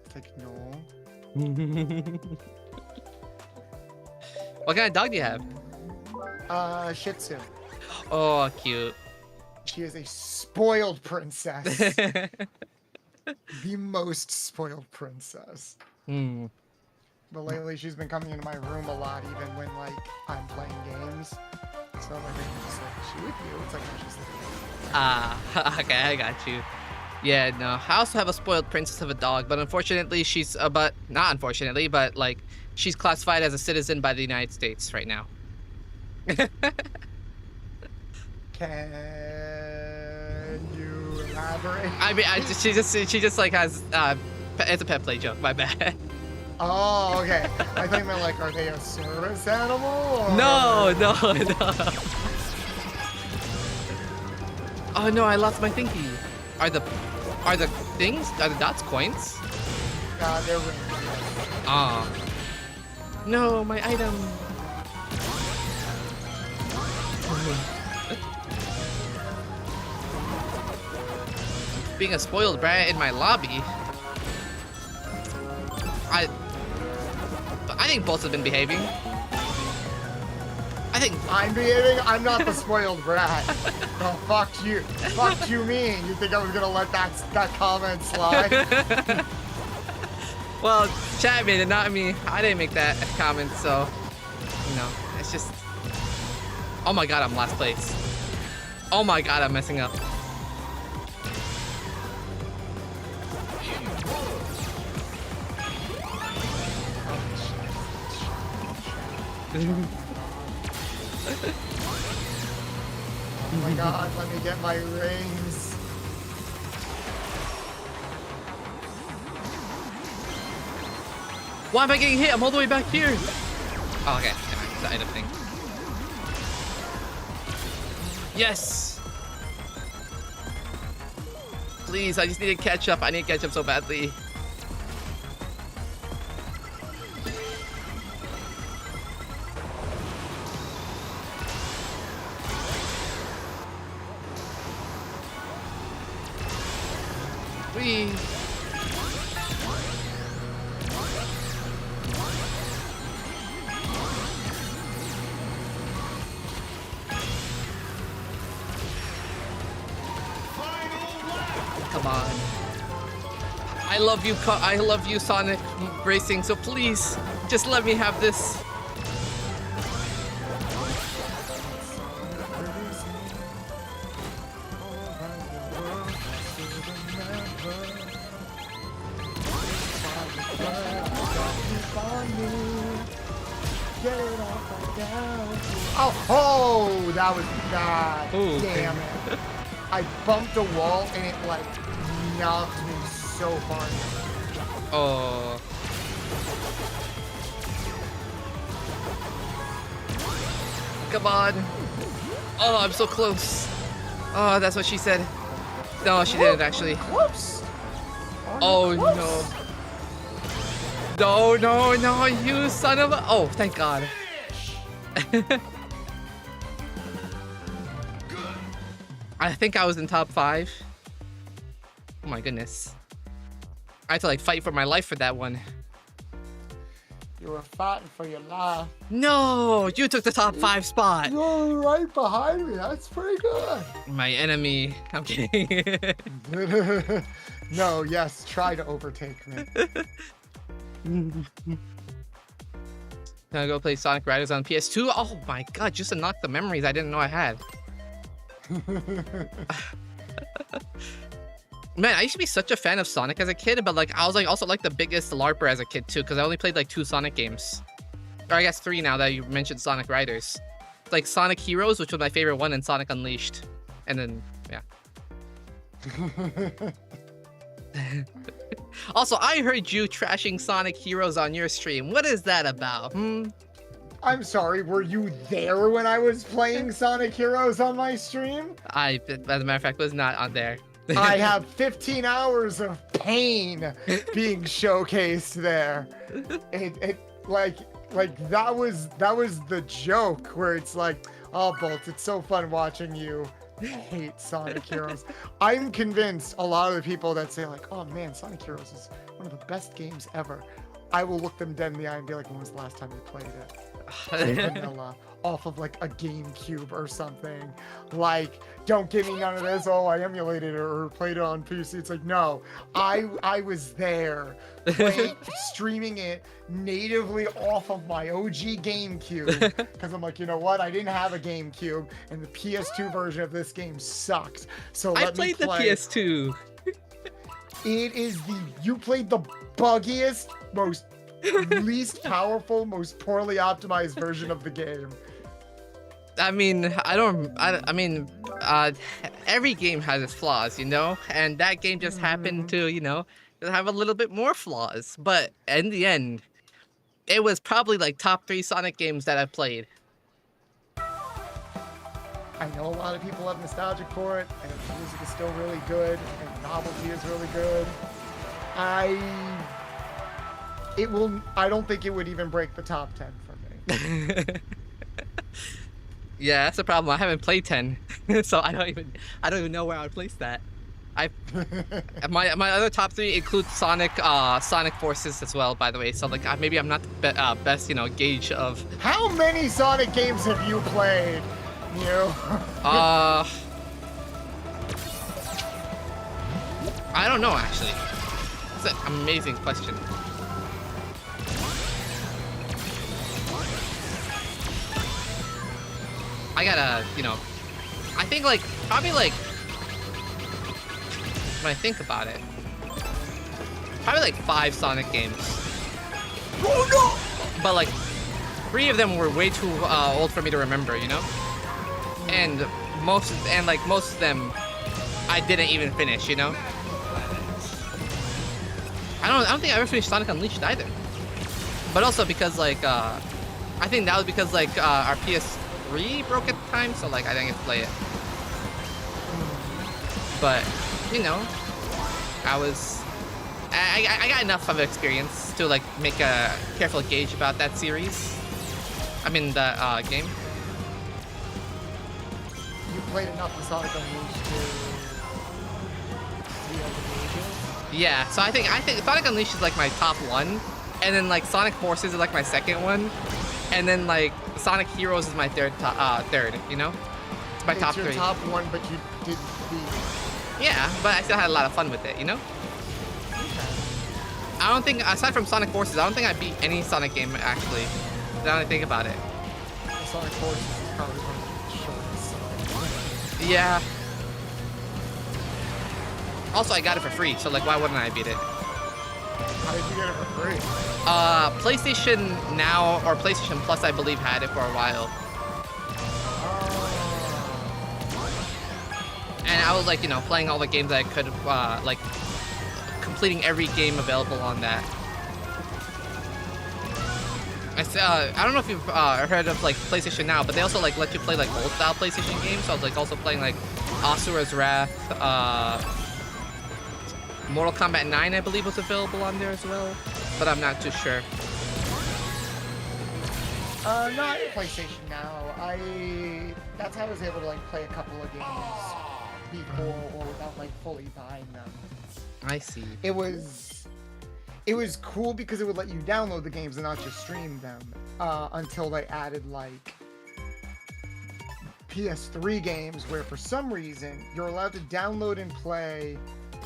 It's like, no. What kind of dog do you have? Shih Tzu. Oh, cute. She is a spoiled princess. The most spoiled princess. But lately she's been coming into my room a lot, even when like I'm playing games. So like I can just like shoot with you. It's like I'm just like, Okay, I got you. Yeah, no. I also have a spoiled princess of a dog, but unfortunately she's but not unfortunately, but like she's classified as a citizen by the United States right now. can you elaborate? I mean, she just like has it's a pet play joke. My bad. Oh, okay. I think they're like, are they a service animal? Or... No. Oh no, I lost my thingy. Are the things? Are the dots coins? They're rings. Ah. No, my item. Being a spoiled brat in my lobby. I think both have been behaving. I think I'm behaving. I'm not the spoiled brat. Oh, fuck you. Fuck you mean? You think I was gonna let that comment slide? well, chat made it, not me. I didn't make that comment, so you know, it's just. Oh my god, I'm last place. Oh my god, I'm messing up. Oh my god, let me get my rings. Why am I getting hit? I'm all the way back here. Oh, okay. Never mind. It's the item thing. Yes. Please, I just need to catch up. I need to catch up so badly. Whee. Come on. I love you, Sonic Racing, so please, just let me have this. Oh, that was bad. Ooh. Damn it. I bumped a wall and it like knocked me so far. Oh. Come on. Oh, I'm so close. Oh, that's what she said. No, she didn't actually. Whoops. Oh no. No, you son of a. Oh, thank God. I think I was in top 5. Oh my goodness. I had to like fight for my life for that one. You were fighting for your life. No, you took the top 5 spot. You're right behind me. That's pretty good. My enemy. I'm kidding. No, yes, try to overtake me. Gonna go play Sonic Riders on PS2. Oh my god, just unlocked the memories I didn't know I had. Man, I used to be such a fan of Sonic as a kid, but like I was like also like the biggest LARPer as a kid too, because I only played like 2 Sonic games. Or I guess 3 now that you mentioned Sonic Riders. Like Sonic Heroes, which was my favorite one, and Sonic Unleashed. And then yeah. Also, I heard you trashing Sonic Heroes on your stream. What is that about? I'm sorry, were you there when I was playing Sonic Heroes on my stream? As a matter of fact, was not on there. I have 15 hours of pain being showcased there. It like that was the joke where it's like, oh Bolt, it's so fun watching you hate Sonic Heroes. I'm convinced a lot of the people that say like, oh man, Sonic Heroes is one of the best games ever, I will look them dead in the eye and be like, when was the last time you played it? vanilla off of like a GameCube or something. Like, don't give me none of this. Oh, I emulated it or played it on PC. It's like, no, I was there streaming it natively off of my OG GameCube because I'm like, you know what? I didn't have a GameCube and the PS2 version of this game sucked. So I let me played the play. PS2. It is you played the buggiest, most least powerful, most poorly optimized version of the game. I mean, every game has its flaws, you know, and that game just happened to, you know, have a little bit more flaws. But in the end, it was probably like top 3 Sonic games that I've played. I know a lot of people have nostalgic for it, and the music is still really good, and the novelty is really good. I don't think it would even break the top 10 for me. Yeah, that's the problem. I haven't played 10, so I don't even know where I would place that. My other top 3 include Sonic Forces as well, by the way. So like maybe I'm not the best, you know, gauge of. How many Sonic games have you played? I don't know actually. It's an amazing question. I gotta, you know, I think like probably like when I think about it, probably like 5 Sonic games. Oh no! But like 3 of them were way too old for me to remember, you know. And most of them I didn't even finish, you know. I don't think I ever finished Sonic Unleashed either. But also because like I think that was because like our PS3 broke at the time, so like I didn't get to play it. But you know, I got enough of experience to like make a careful gauge about that series. I mean the game. You played enough of Sonic Unleashed to see all the gauges? Yeah, so I think Sonic Unleashed is like my top 1, and then like Sonic Forces is like my second one, and then like Sonic Heroes is my third, you know? It's my top 3. It's your top 1, but you didn't beat. Yeah, but I still had a lot of fun with it, you know? I don't think, aside from Sonic Forces, I don't think I beat any Sonic game actually, now that I think about it. Sonic Forces is probably one of the shortest Sonic. Yeah. Also, I got it for free, so like, why wouldn't I beat it? How did you get it for free? PlayStation Now or PlayStation Plus, I believe, had it for a while. And I was like, you know, playing all the games that I could, like, completing every game available on that. I don't know if you've heard of like PlayStation Now, but they also like let you play like old style PlayStation games. So I was like also playing like Asura's Wrath, Mortal Kombat 9, I believe, was available on there as well, but I'm not too sure. Not PlayStation Now. That's how I was able to like play a couple of games before or without like fully buying them. I see. It was cool because it would let you download the games and not just stream them until they added like PS3 games where for some reason you're allowed to download and play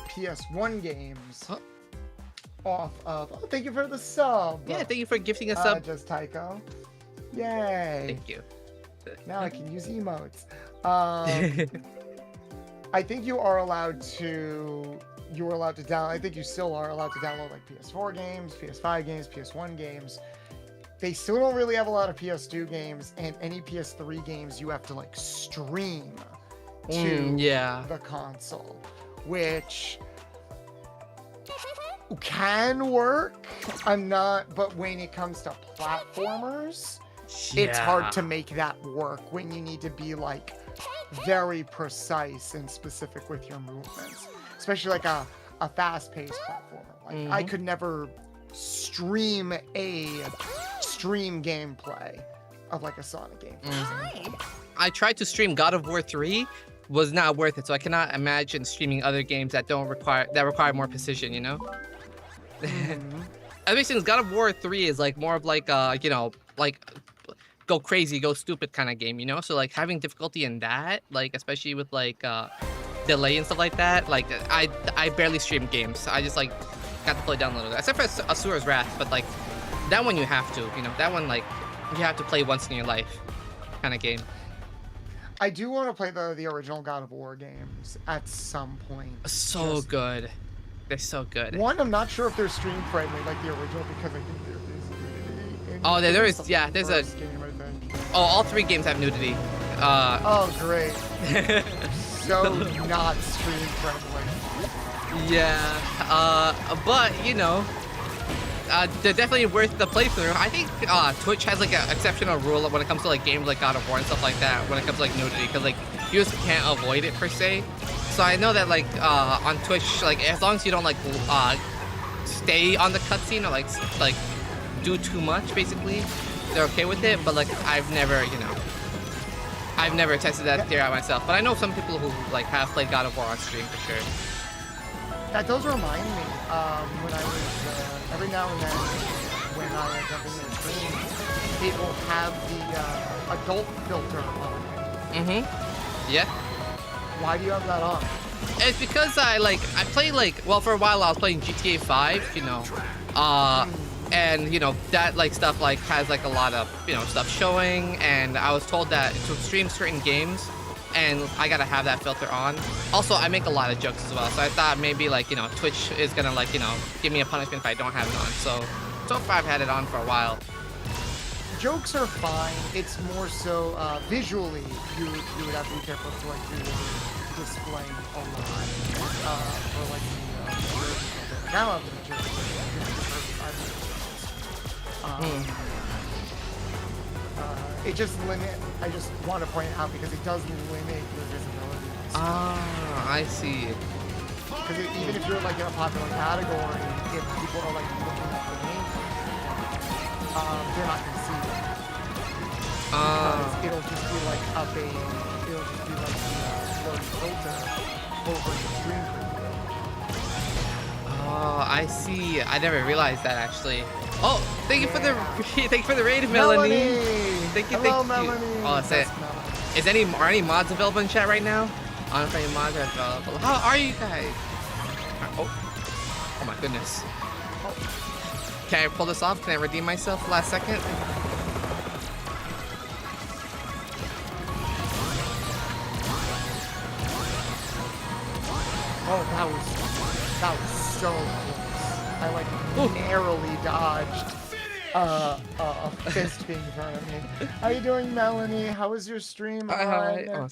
PS1 games off of. Oh, thank you for the sub. Yeah, thank you for gifting a sub. Just Tycho. Yay. Thank you. Now I can use emotes. I think you are allowed to. You were allowed to download. I think you still are allowed to download like PS4 games, PS5 games, PS1 games. They still don't really have a lot of PS2 games, and any PS3 games you have to like stream to the console, which can work. But when it comes to platformers, it's hard to make that work when you need to be like very precise and specific with your movements. Especially like a fast-paced platformer. Like I could never stream gameplay of like a Sonic game. I tried to stream God of War 3, was not worth it. So I cannot imagine streaming other games that require more precision. You know. I mean, since God of War 3 is like more of like you know, like go crazy, go stupid kind of game, you know? So like having difficulty in that, like especially with like delay and stuff like that, like I barely stream games. I just like got to play down a little bit, except for Asura's Wrath, but like that one you have to, you know, that one like you have to play once in your life kind of game. I do want to play the original God of War games at some point. So good. They're so good. One, I'm not sure if they're stream friendly like the original because I think there is nudity. Oh, there is. Yeah, there's a. Game, I think. Oh, all 3 games have nudity. Oh, great. So not stream friendly. Yeah. But you know, they're definitely worth the playthrough. I think Twitch has like an exceptional rule when it comes to like games like God of War and stuff like that. When it comes to like nudity, because like you just can't avoid it per se. So I know that like on Twitch, like as long as you don't like stay on the cutscene or like do too much, basically, they're okay with it. But like I've never, you know, I've never tested that theory out myself. But I know some people who like have played God of War on stream for sure. That does remind me when I was every now and then when I jump into the stream, it will have the adult filter on. Yeah. Why do you have that on? It's because I play like, well, for a while I was playing GTA 5, you know, and you know that like stuff like has like a lot of, you know, stuff showing, and I was told that to stream certain games, and I gotta have that filter on. Also, I make a lot of jokes as well, so I thought maybe like, you know, Twitch is gonna like, you know, give me a punishment if I don't have it on. So far I've had it on for a while. Jokes are fine. It's more so visually you would have to be careful to like do display a lot for like the jersey. Now I'm the jersey. It just limit. I just want to point out because it does limit your visibility. Ah, I see. Because even if you're like in a popular category, if people are like looking at the name, they're not gonna see it. Because it'll just be like a beige. It'll just be like the blurry filter over the screen preview. Oh, I see. I never realized that actually. Oh, thank you for the thank you for the raid, Melanie. Thank you, Hello, thank Melanie. you. Oh, are any mods available in chat right now? I don't know if any mods are available. How are you guys? Oh my goodness. Can I pull this off? Can I redeem myself last second? Oh, that was so close. I like narrowly dodged a fist being thrown at me. How you doing, Melanie? How was your stream? Oh,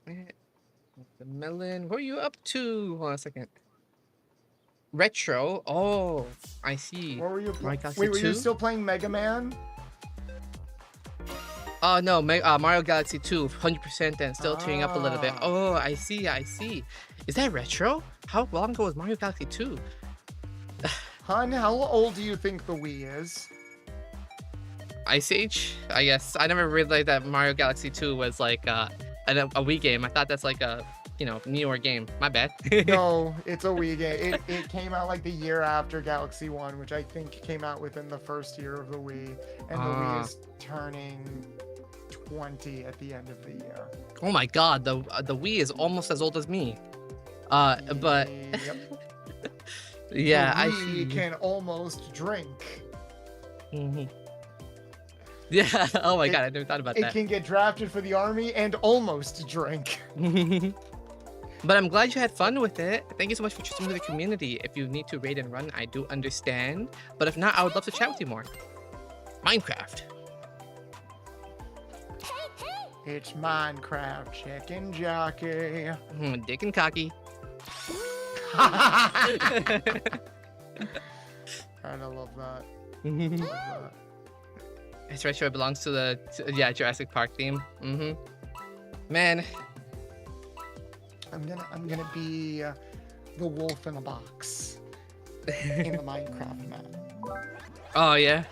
the melon. What are you up to? Hold on a second. Retro. Oh, I see. What were you playing? Wait, were you still playing Mega Man? Oh no, Mario Galaxy 2, 100% and still tuning up a little bit. Oh, I see, I see. Is that retro? How long ago was Mario Galaxy 2? Hun, how old do you think the Wii is? Ice Age? I guess. I never realized that Mario Galaxy 2 was like a Wii game. I thought that's like a, you know, newer game. My bad. No, it's a Wii game. It came out like the year after Galaxy 1, which I think came out within the first year of the Wii. And the Wii is turning 20 at the end of the year. Oh my god, the Wii is almost as old as me. But yep. yeah, the I Wii see. can almost drink. Yeah. Oh my god, I never thought about that. It can get drafted for the army and almost drink. But I'm glad you had fun with it. Thank you so much for choosing the community. If you need to raid and run, I do understand. But if not, I would love to chat with you more. Minecraft. It's Minecraft chicken jockey. Dick and cocky. I love that. Love that. It's retro. It belongs to the Jurassic Park theme. Man. I'm gonna be the wolf in a box in the Minecraft map. Oh yeah.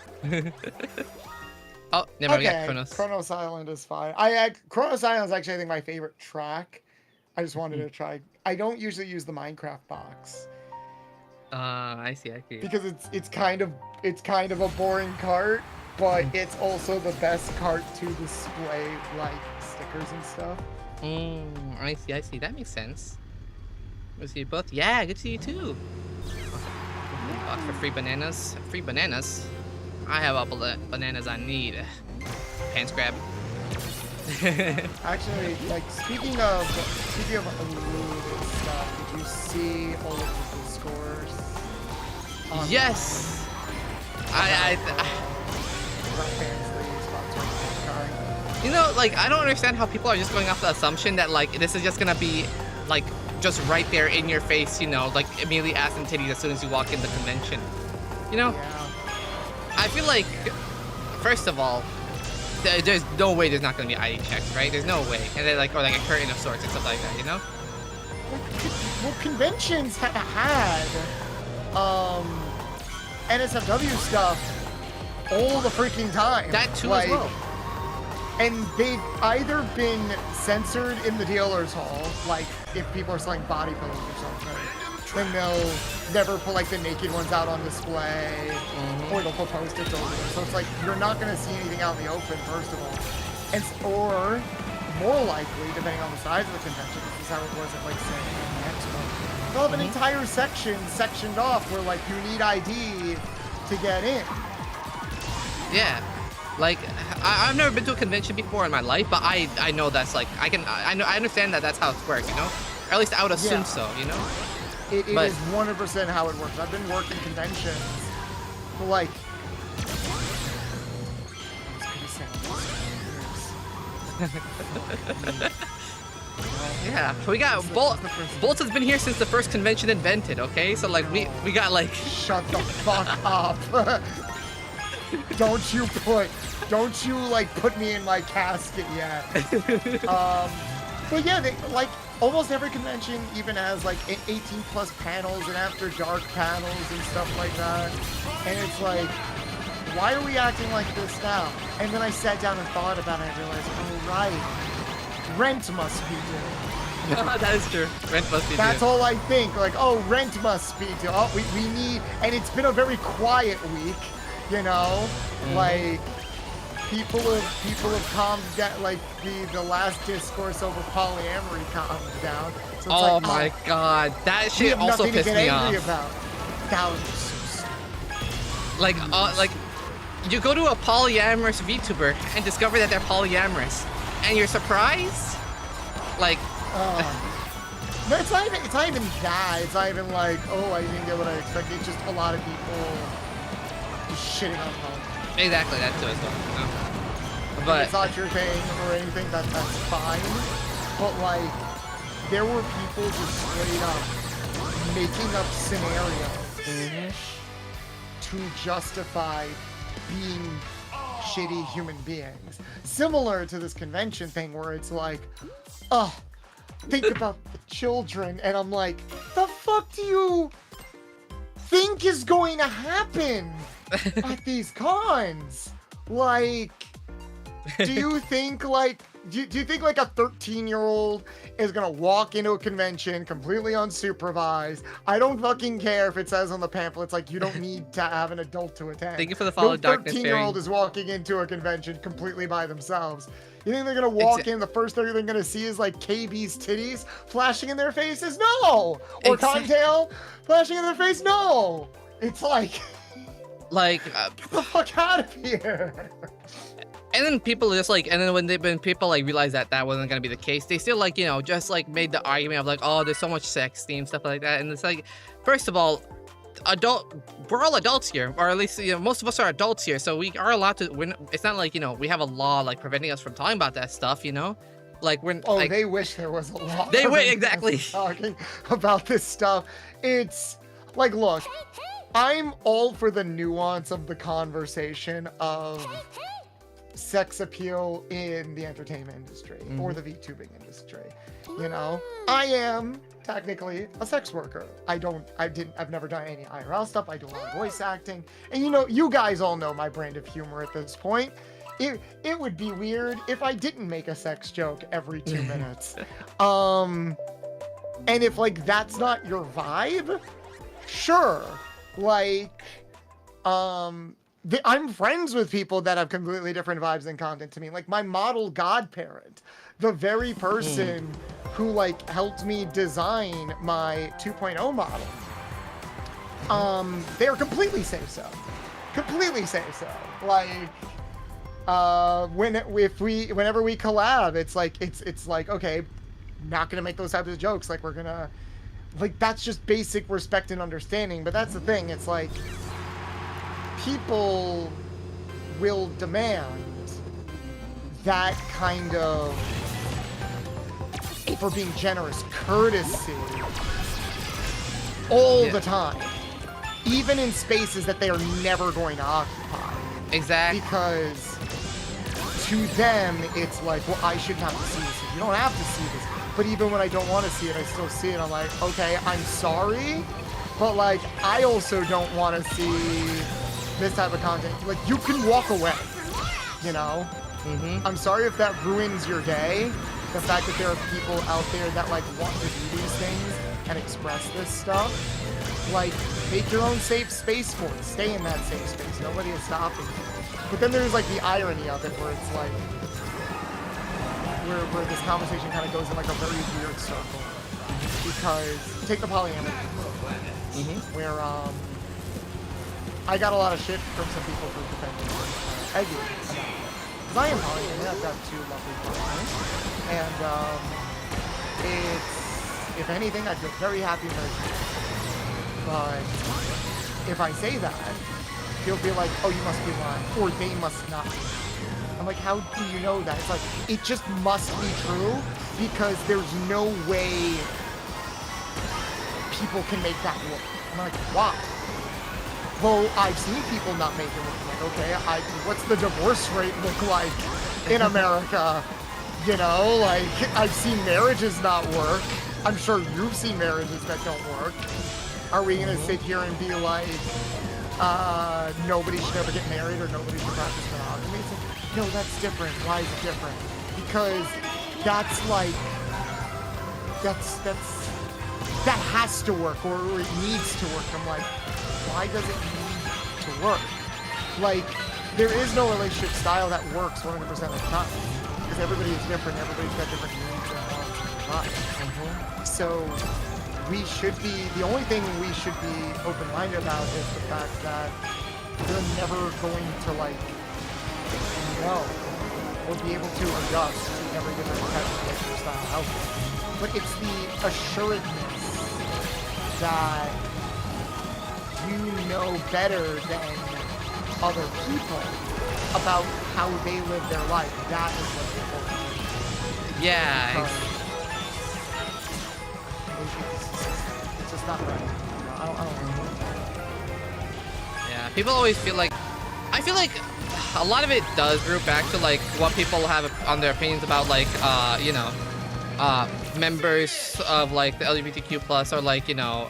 Oh, never got Kronos. Kronos Island is fine. Kronos Island is actually I think my favorite track. I just wanted to try. I don't usually use the Minecraft box. I see. Because it's kind of a boring cart. but it's also the best cart to display like stickers and stuff. I see, I see. That makes sense. Good to see you both. Yeah, good to see you too. Box for free bananas. Free bananas? I have all the bananas I need. Pants grab. Actually, like speaking of eluded stuff, did you see all of the scores? Yes! I You know, like, I don't understand how people are just going off the assumption that, like, this is just gonna be, like, just right there in your face, you know, like, immediately ass and titties as soon as you walk in the convention. You know? Yeah. I feel like, first of all, there's no way there's not gonna be ID checks, right? There's no way. And then, like, or like a curtain of sorts and stuff like that, you know? Well, conventions had NSFW stuff all the freaking time. That too like, as well. And they've either been censored in the dealer's hall, like if people are selling body pillows or something, then they'll never put like the naked ones out on display, or they'll put post-its over them. So it's like you're not going to see anything out in the open, first of all. And or more likely, depending on the size of the convention, this is how it was at like say Expo. They'll have an entire section sectioned off where like you need ID to get in. Yeah. Like, I've never been to a convention before in my life, but I know that's like, I understand that that's how it works, you know? Or at least I would assume so, you know? It is 100% how it works. I've been working conventions for like... Yeah, we got Bolts has been here since the first convention invented, okay? So like we got like shut the fuck up. Don't you like put me in my casket yet. But yeah, they like almost every convention even has like 18 plus panels and after dark panels and stuff like that. And it's like, why are we acting like this now? And then I sat down and thought about it and I realized, oh right, rent must be due. That is true. Rent must be due. That's all I think. Like, oh, rent must be due. Oh, we need, and it's been a very quiet week, you know? Like, people have calmed down, like, the last discourse over polyamory calmed down. So it's oh like, my god, that shit also pissed me off. About. That was so stupid. Like, you go to a polyamorous VTuber and discover that they're polyamorous, and you're surprised? Like... No, it's not even that. It's not even like, oh, I didn't get what I expected. It's just a lot of people just shitting on poly. Exactly, that too as well. You know? But if it's not your thing or anything, that's fine. But like, there were people just straight up making up scenarios to justify being shitty human beings. Similar to this convention thing where it's like, oh, think about the children, and I'm like, the fuck do you think is going to happen at these cons? Like, do you think like do you think like a 13-year-old is gonna walk into a convention completely unsupervised? I don't fucking care if it says on the pamphlets like you don't need to have an adult to attend. Thank you for the follow, Darkness Fairy. 13-year-old is walking into a convention completely by themselves. You think they're gonna walk in, the first thing they're gonna see is like KB's titties flashing in their faces? No! Or Cottontail flashing in their face? No! It's like... Like... get the fuck out of here! And then people just like, and then when people like realized that that wasn't gonna be the case, they still like, you know, just like made the argument of like, oh, there's so much sex theme, stuff like that. And it's like, first of all, we're all adults here, or at least, you know, most of us are adults here, so we are allowed to. It's not like, you know, we have a law like preventing us from talking about that stuff, you know, like we're. Oh, like, they wish there was a law. They wish exactly talking about this stuff. It's like, look, I'm all for the nuance of the conversation of sex appeal in the entertainment industry or the VTubing industry. You know, I am technically a sex worker. I've never done any IRL stuff. I do a lot of voice acting. And you know, you guys all know my brand of humor at this point. It would be weird if I didn't make a sex joke every 2 minutes. And if like that's not your vibe, sure. Like, I'm friends with people that have completely different vibes and content to me. Like my model godparent, the very person who like helped me design my 2.0 model. They are completely say so. Completely say so. Like whenever we collab, it's like okay, not gonna make those types of jokes. Like we're gonna like that's just basic respect and understanding. But that's the thing. It's like people will demand that kind of, for being generous, courtesy all the time, even in spaces that they are never going to occupy. Exactly. Because to them, it's like, well, I shouldn't have to see this. You don't have to see this. But even when I don't want to see it, I still see it. I'm like, okay, I'm sorry, but like, I also don't want to see this type of content. Like, you can walk away, you know? I'm sorry if that ruins your day. The fact that there are people out there that like want to do these things and express this stuff. Like, make your own safe space for it. Stay in that safe space. Nobody is stopping you. But then there's like the irony of it where it's like, where this conversation kind of goes in like a very weird circle. Because, take the polyamory, where I got a lot of shit from some people for defending Eggy. Because I am polyamorous. I've got 2 lovely partners. And it's, if anything, I feel very happy and very grateful. But if I say that, he'll be like, oh, you must be lying. Or they must not be. I'm like, how do you know that? It's like, it just must be true because there's no way people can make that work. I'm like, why? Well, I've seen people not make it work. I'm like, okay, what's the divorce rate look like in America? You know, like, I've seen marriages not work. I'm sure you've seen marriages that don't work. Are we gonna sit here and be like, nobody should ever get married or nobody should practice monogamy? It's like, no, that's different. Why is it different? Because that's like, that has to work or it needs to work. I'm like, why does it need to work? Like, there is no relationship style that works 100% of the time. Because everybody is different, everybody's got different needs and wants and lives. So we should be, the only thing we should be open-minded about is the fact that they're never going to like know or be able to adjust to every different type of relationship style out there. But it's the assuredness that you know better than other people about how they live their life. That is what's important. Yeah. It's just not right. I don't know. Yeah. People always feel like, I feel like a lot of it does root back to like what people have on their opinions about like, you know, members of like the LGBTQ plus or like, you know,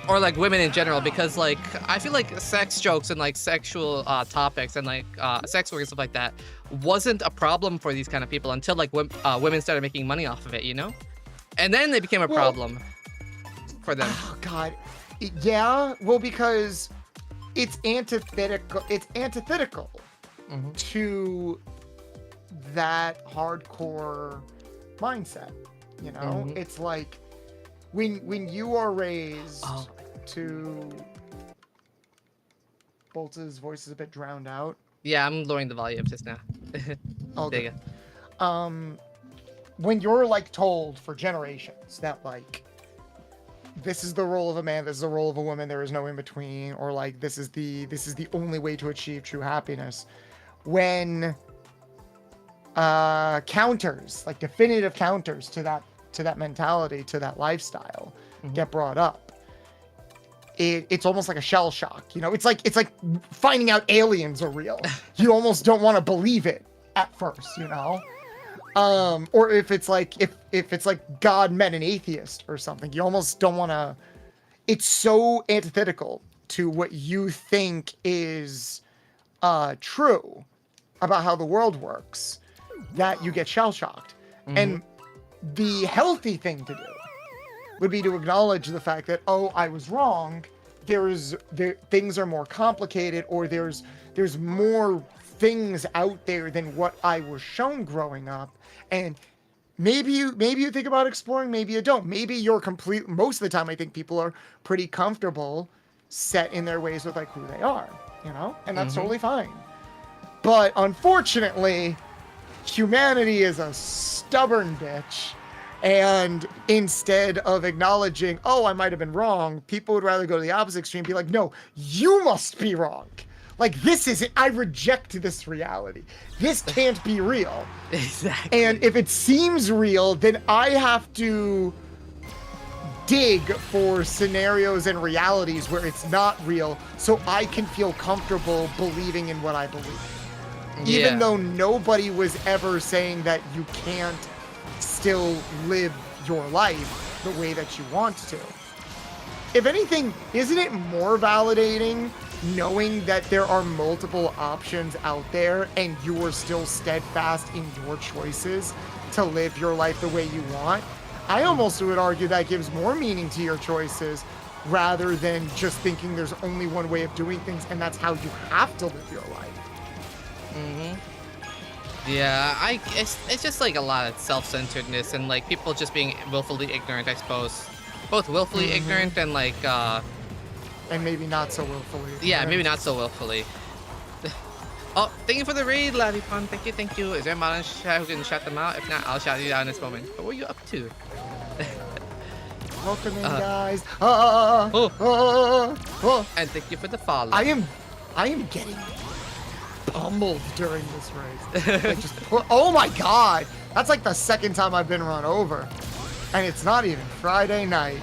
or like women in general, because like I feel like sex jokes and like sexual topics and like sex work and stuff like that wasn't a problem for these kind of people until like women started making money off of it, you know, and then they became a problem for them. Oh God, yeah. Well, because it's antithetical. It's antithetical to that hardcore mindset. You know, it's like when you are raised to. Boltz's voice is a bit drowned out. Yeah, I'm lowering the volume just now. Okay. When you're like told for generations that like this is the role of a man, this is the role of a woman, there is no in between, or like this is the only way to achieve true happiness. When counters, like definitive counters to that mentality, to that lifestyle get brought up, it's almost like a shell shock. You know, it's like finding out aliens are real. You almost don't want to believe it at first, you know. Or if it's like if it's like God met an atheist or something, you almost don't want to. It's so antithetical to what you think is true about how the world works that you get shell shocked. And the healthy thing to do would be to acknowledge the fact that, oh, I was wrong. things are more complicated, or there's more things out there than what I was shown growing up. And maybe you think about exploring, maybe you don't. Maybe you're most of the time I think people are pretty comfortable set in their ways with like who they are, you know? And that's totally fine. But unfortunately, humanity is a stubborn bitch. And instead of acknowledging, oh, I might have been wrong, people would rather go to the opposite extreme and be like, no, you must be wrong. Like, this isn't, I reject this reality. This can't be real. Exactly. And if it seems real, then I have to dig for scenarios and realities where it's not real so I can feel comfortable believing in what I believe. Even though nobody was ever saying that you can't still live your life the way that you want to. If anything, isn't it more validating knowing that there are multiple options out there and you are still steadfast in your choices to live your life the way you want? I almost would argue that gives more meaning to your choices rather than just thinking there's only one way of doing things and that's how you have to live your life. Yeah, it's just like a lot of self-centeredness and like people just being willfully ignorant, I suppose. Both willfully ignorant and like and maybe not so willfully. Yeah, maybe not so willfully. Oh, thank you for the raid, Larryfun. Thank you. Is there a mod in chat who can shout them out? If not, I'll shout you out in this moment. But what are you up to? Welcome in, guys. And thank you for the follow. I am getting pummeled during this race. Like oh my god, that's like the second time I've been run over, and it's not even Friday night.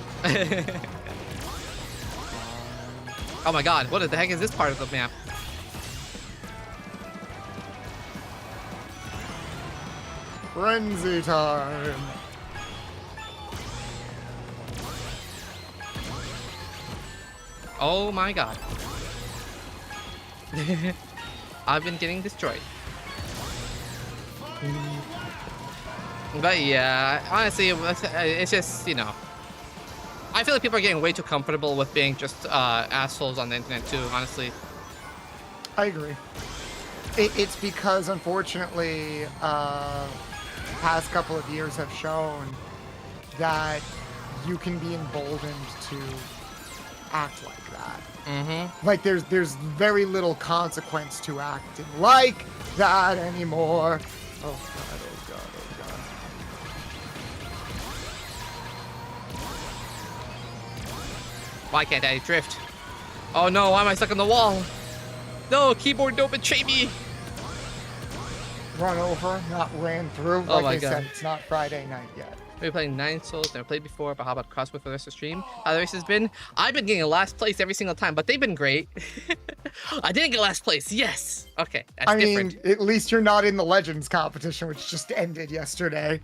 Oh my god, what the heck is this part of the map? Frenzy time. Oh my god. I've been getting destroyed. But yeah, honestly, it's just, you know, I feel like people are getting way too comfortable with being just assholes on the internet too, honestly. I agree. It's because, unfortunately, past couple of years have shown that you can be emboldened to act like that. Like there's very little consequence to acting like that anymore. Oh god, oh god, oh god. Why can't I drift? Oh no, why am I stuck on the wall? No, keyboard, don't betray me. Run over, not ran through. Oh like my I god. said, it's not Friday night yet. We're playing 9 Souls, never played before, but how about Crossword for the rest of the stream? How the race has been? I've been getting last place every single time, but they've been great. I didn't get last place, yes! Okay, that's different. I mean, at least you're not in the Legends competition, which just ended yesterday.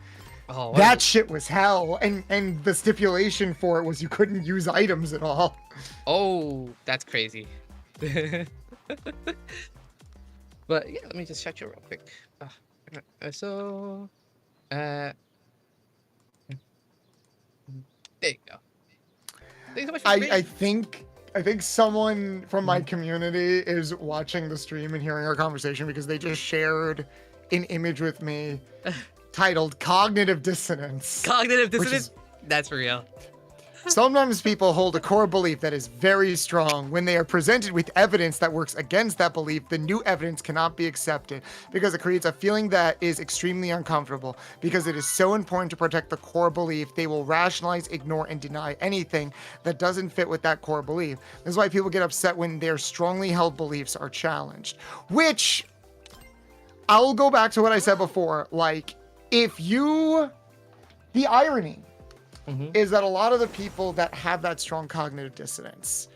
Oh, That shit was hell, and the stipulation for it was you couldn't use items at all. Oh, that's crazy. But yeah, let me just shut you real quick. There you go. Thanks so much for I think someone from my community is watching the stream and hearing our conversation because they just shared an image with me titled Cognitive Dissonance. Cognitive dissonance? That's real. Sometimes people hold a core belief that is very strong. When they are presented with evidence that works against that belief, the new evidence cannot be accepted because it creates a feeling that is extremely uncomfortable. Because it is so important to protect the core belief, they will rationalize, ignore, and deny anything that doesn't fit with that core belief. This is why people get upset when their strongly held beliefs are challenged. Which, I'll go back to what I said before. Like, the irony is that a lot of the people that have that strong cognitive dissonance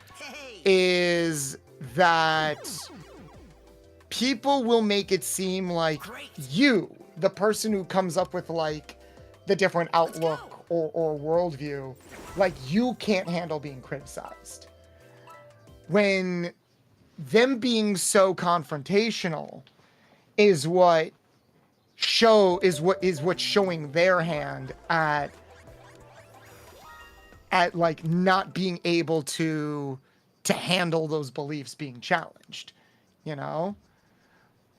is that people will make it seem like you, the person who comes up with like the different outlook or worldview, like you can't handle being criticized. When them being so confrontational is what's showing their hand at like not being able to to handle those beliefs being challenged, you know?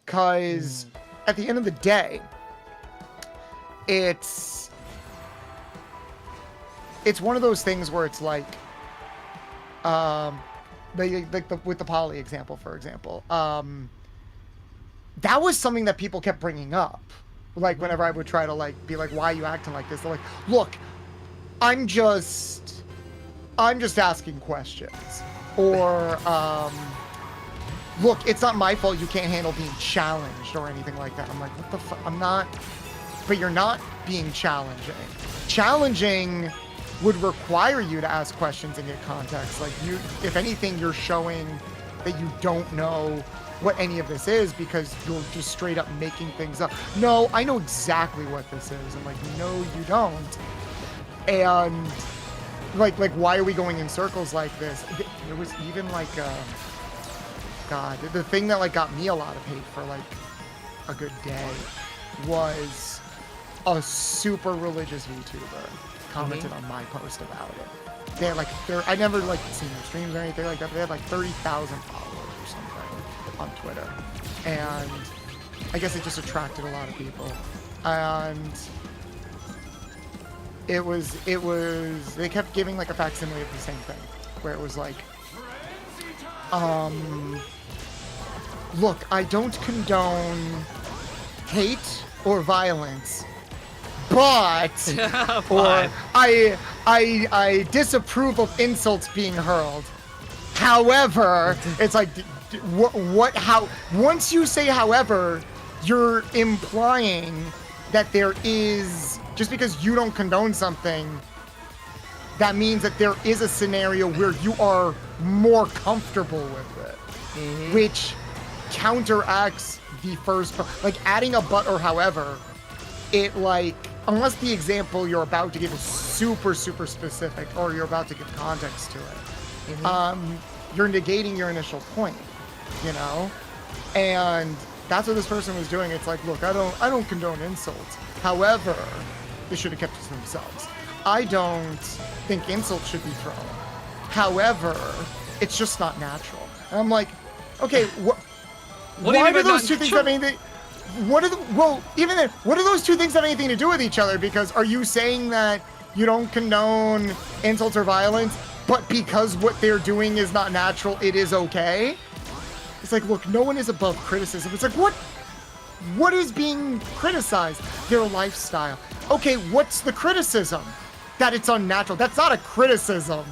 Because at the end of the day, it's one of those things where it's like, with the poly example, for example, that was something that people kept bringing up. Like, whenever I would try to, like, be like, why are you acting like this? They're like, look, I'm just asking questions. Or, look, it's not my fault you can't handle being challenged or anything like that. I'm like, what the fuck? I'm not, but you're not being challenging. Challenging would require you to ask questions and get context. Like, you, if anything, you're showing that you don't know what any of this is because you're just straight up making things up. No, I know exactly what this is. I'm like, no, you don't. And like, why are we going in circles like this? There was even like, God, the thing that like got me a lot of hate for like a good day was a super religious VTuber commented on my post about it. They had like, I never like seen their streams or anything like that. They had like 30,000 followers or something on Twitter, and I guess it just attracted a lot of people. And it was they kept giving like a facsimile of the same thing, where it was like, look, I don't condone hate or violence, but or I disapprove of insults being hurled. However, it's like, how once you say however, you're implying that there is, just because you don't condone something, that means that there is a scenario where you are more comfortable with it, which counteracts the first, like adding a but or however, it like, unless the example you're about to give is super, super specific or you're about to give context to it, you're negating your initial point, you know? And that's what this person was doing. It's like, look, I don't condone insults. However, they should have kept it to themselves. I don't think insults should be thrown. However, it's just not natural. And I'm like, okay, why do those two things have anything? What do those two things have anything to do with each other? Because are you saying that you don't condone insults or violence, but because what they're doing is not natural, it is okay? It's like, look, no one is above criticism. It's like, what is being criticized? Their lifestyle. Okay, what's the criticism? That it's unnatural. That's not a criticism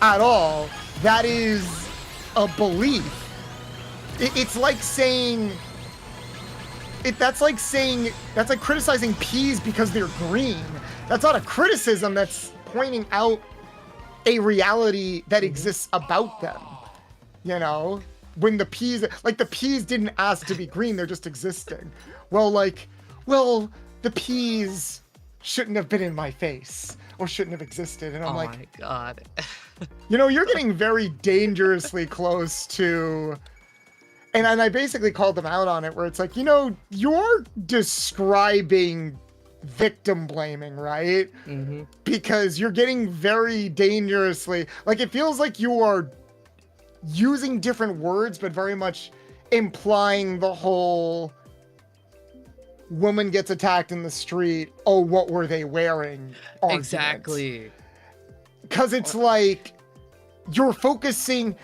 at all. That is a belief. It's like saying, that's like criticizing peas because they're green. That's not a criticism. That's pointing out a reality that exists about them. You know, when the peas didn't ask to be green, they're just existing. Well, the peas shouldn't have been in my face or shouldn't have existed. And I'm like, oh my God. You know, you're getting very dangerously close to, and I basically called them out on it, where it's like, you know, you're describing victim blaming, right? Because you're getting very dangerously, like, it feels like you are using different words, but very much implying the whole woman gets attacked in the street, oh, what were they wearing argument. Exactly. Because it's like, you're focusing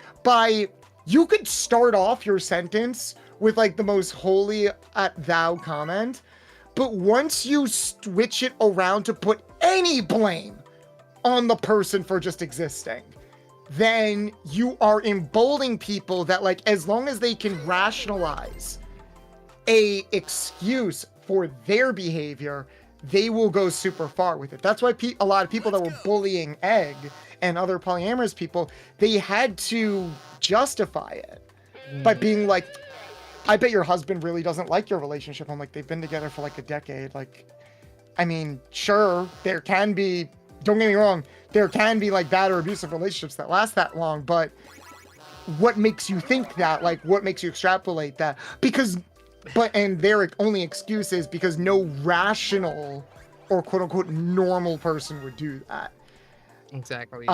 you could start off your sentence with like the most holy at thou comment, but once you switch it around to put any blame on the person for just existing, then you are emboldening people that, like, as long as they can rationalize a excuse for their behavior, they will go super far with it. That's why a lot of people that were bullying Egg and other polyamorous people, they had to justify it by being like, I bet your husband really doesn't like your relationship. I'm like, they've been together for like a decade. Like, I mean, sure, there can be, don't get me wrong, there can be like bad or abusive relationships that last that long, but what makes you think that? Like, what makes you extrapolate that? And their only excuse is because no rational or quote unquote normal person would do that. Exactly.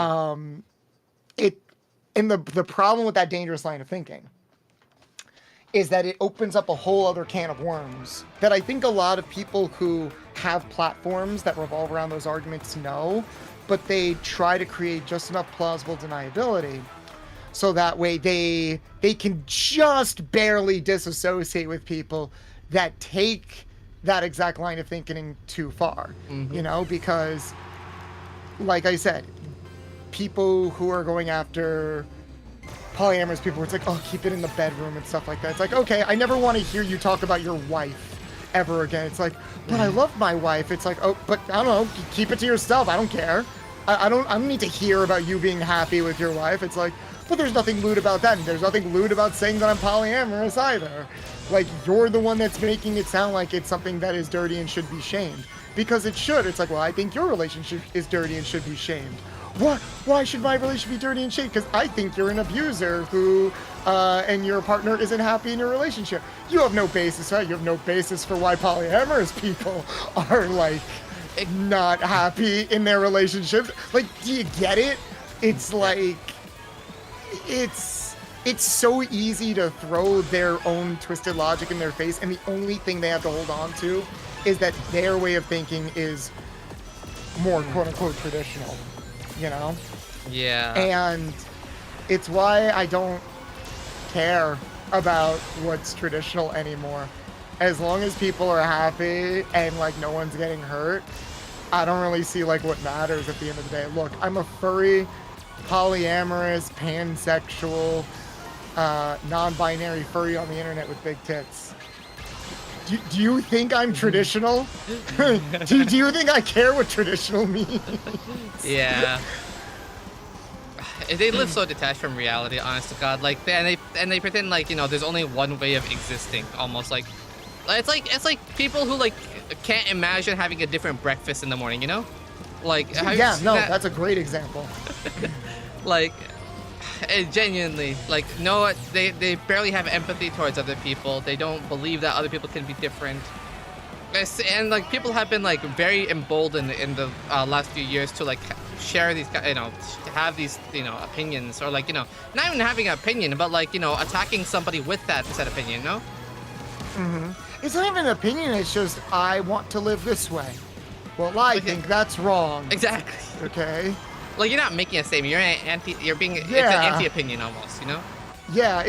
And the problem with that dangerous line of thinking is that it opens up a whole other can of worms that I think a lot of people who have platforms that revolve around those arguments know, but they try to create just enough plausible deniability so that way they can just barely disassociate with people that take that exact line of thinking too far. Mhm. You know, because like I said, people who are going after polyamorous people, it's like, oh, keep it in the bedroom and stuff like that. It's like, okay, I never want to hear you talk about your wife ever again. It's like, but I love my wife. It's like, oh, but I don't know, keep it to yourself. I don't care. I don't need to hear about you being happy with your wife. It's like, but there's nothing lewd about that, and there's nothing lewd about saying that I'm polyamorous either. Like, you're the one that's making it sound like it's something that is dirty and should be shamed. Because it should. It's like, well, I think your relationship is dirty and should be shamed. What? Why should my relationship be dirty and shamed? Because I think you're an abuser who, and your partner isn't happy in your relationship. You have no basis, right? You have no basis for why polyamorous people are, like, not happy in their relationships. Like, do you get it? It's like, it's so easy to throw their own twisted logic in their face, and the only thing they have to hold on to is that their way of thinking is more quote-unquote traditional, you know? Yeah. And it's why I don't care about what's traditional anymore. As long as people are happy and, like, no one's getting hurt, I don't really see, like, what matters at the end of the day. Look, I'm a furry, polyamorous, pansexual, non-binary furry on the internet with big tits. Do you think I'm traditional? do you think I care what traditional means? Yeah. They live so detached from reality, honest to God. Like, they pretend like, you know, there's only one way of existing. Almost like, it's like people who like can't imagine having a different breakfast in the morning. You know, like yeah, no, that's a great example. Like, genuinely, like, no, they barely have empathy towards other people. They don't believe that other people can be different. And like, people have been like very emboldened in the last few years to like share these, you know, have these, you know, opinions, or like, you know, not even having an opinion, but like, you know, attacking somebody with that said opinion, you know? It's not even an opinion, it's just, I want to live this way. Well, I think that's wrong. Exactly. Okay? Like, you're not making a statement, you're being, it's an anti-opinion almost, you know? Yeah,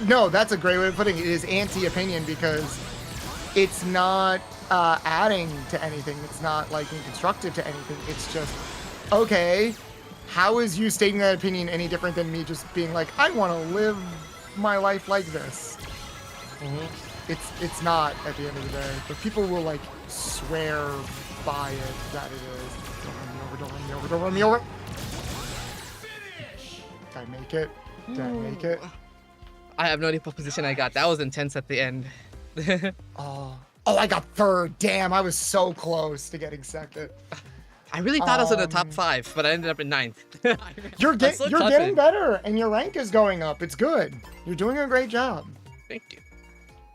no, that's a great way of putting it. It is anti-opinion because it's not adding to anything. It's not, like, being constructive to anything. It's just, okay, how is you stating that opinion any different than me just being like, I want to live my life like this? It's not at the end of the day. But people will, like, swear by it that it is. Don't run me over, don't run me over, don't run me over. Did I make it? Did I make it? I have no idea what position I got. That was intense at the end. Oh, I got third. Damn, I was so close to getting second. I really thought I was in the top 5, but I ended up in 9th. You're getting better, and your rank is going up. It's good. You're doing a great job. Thank you.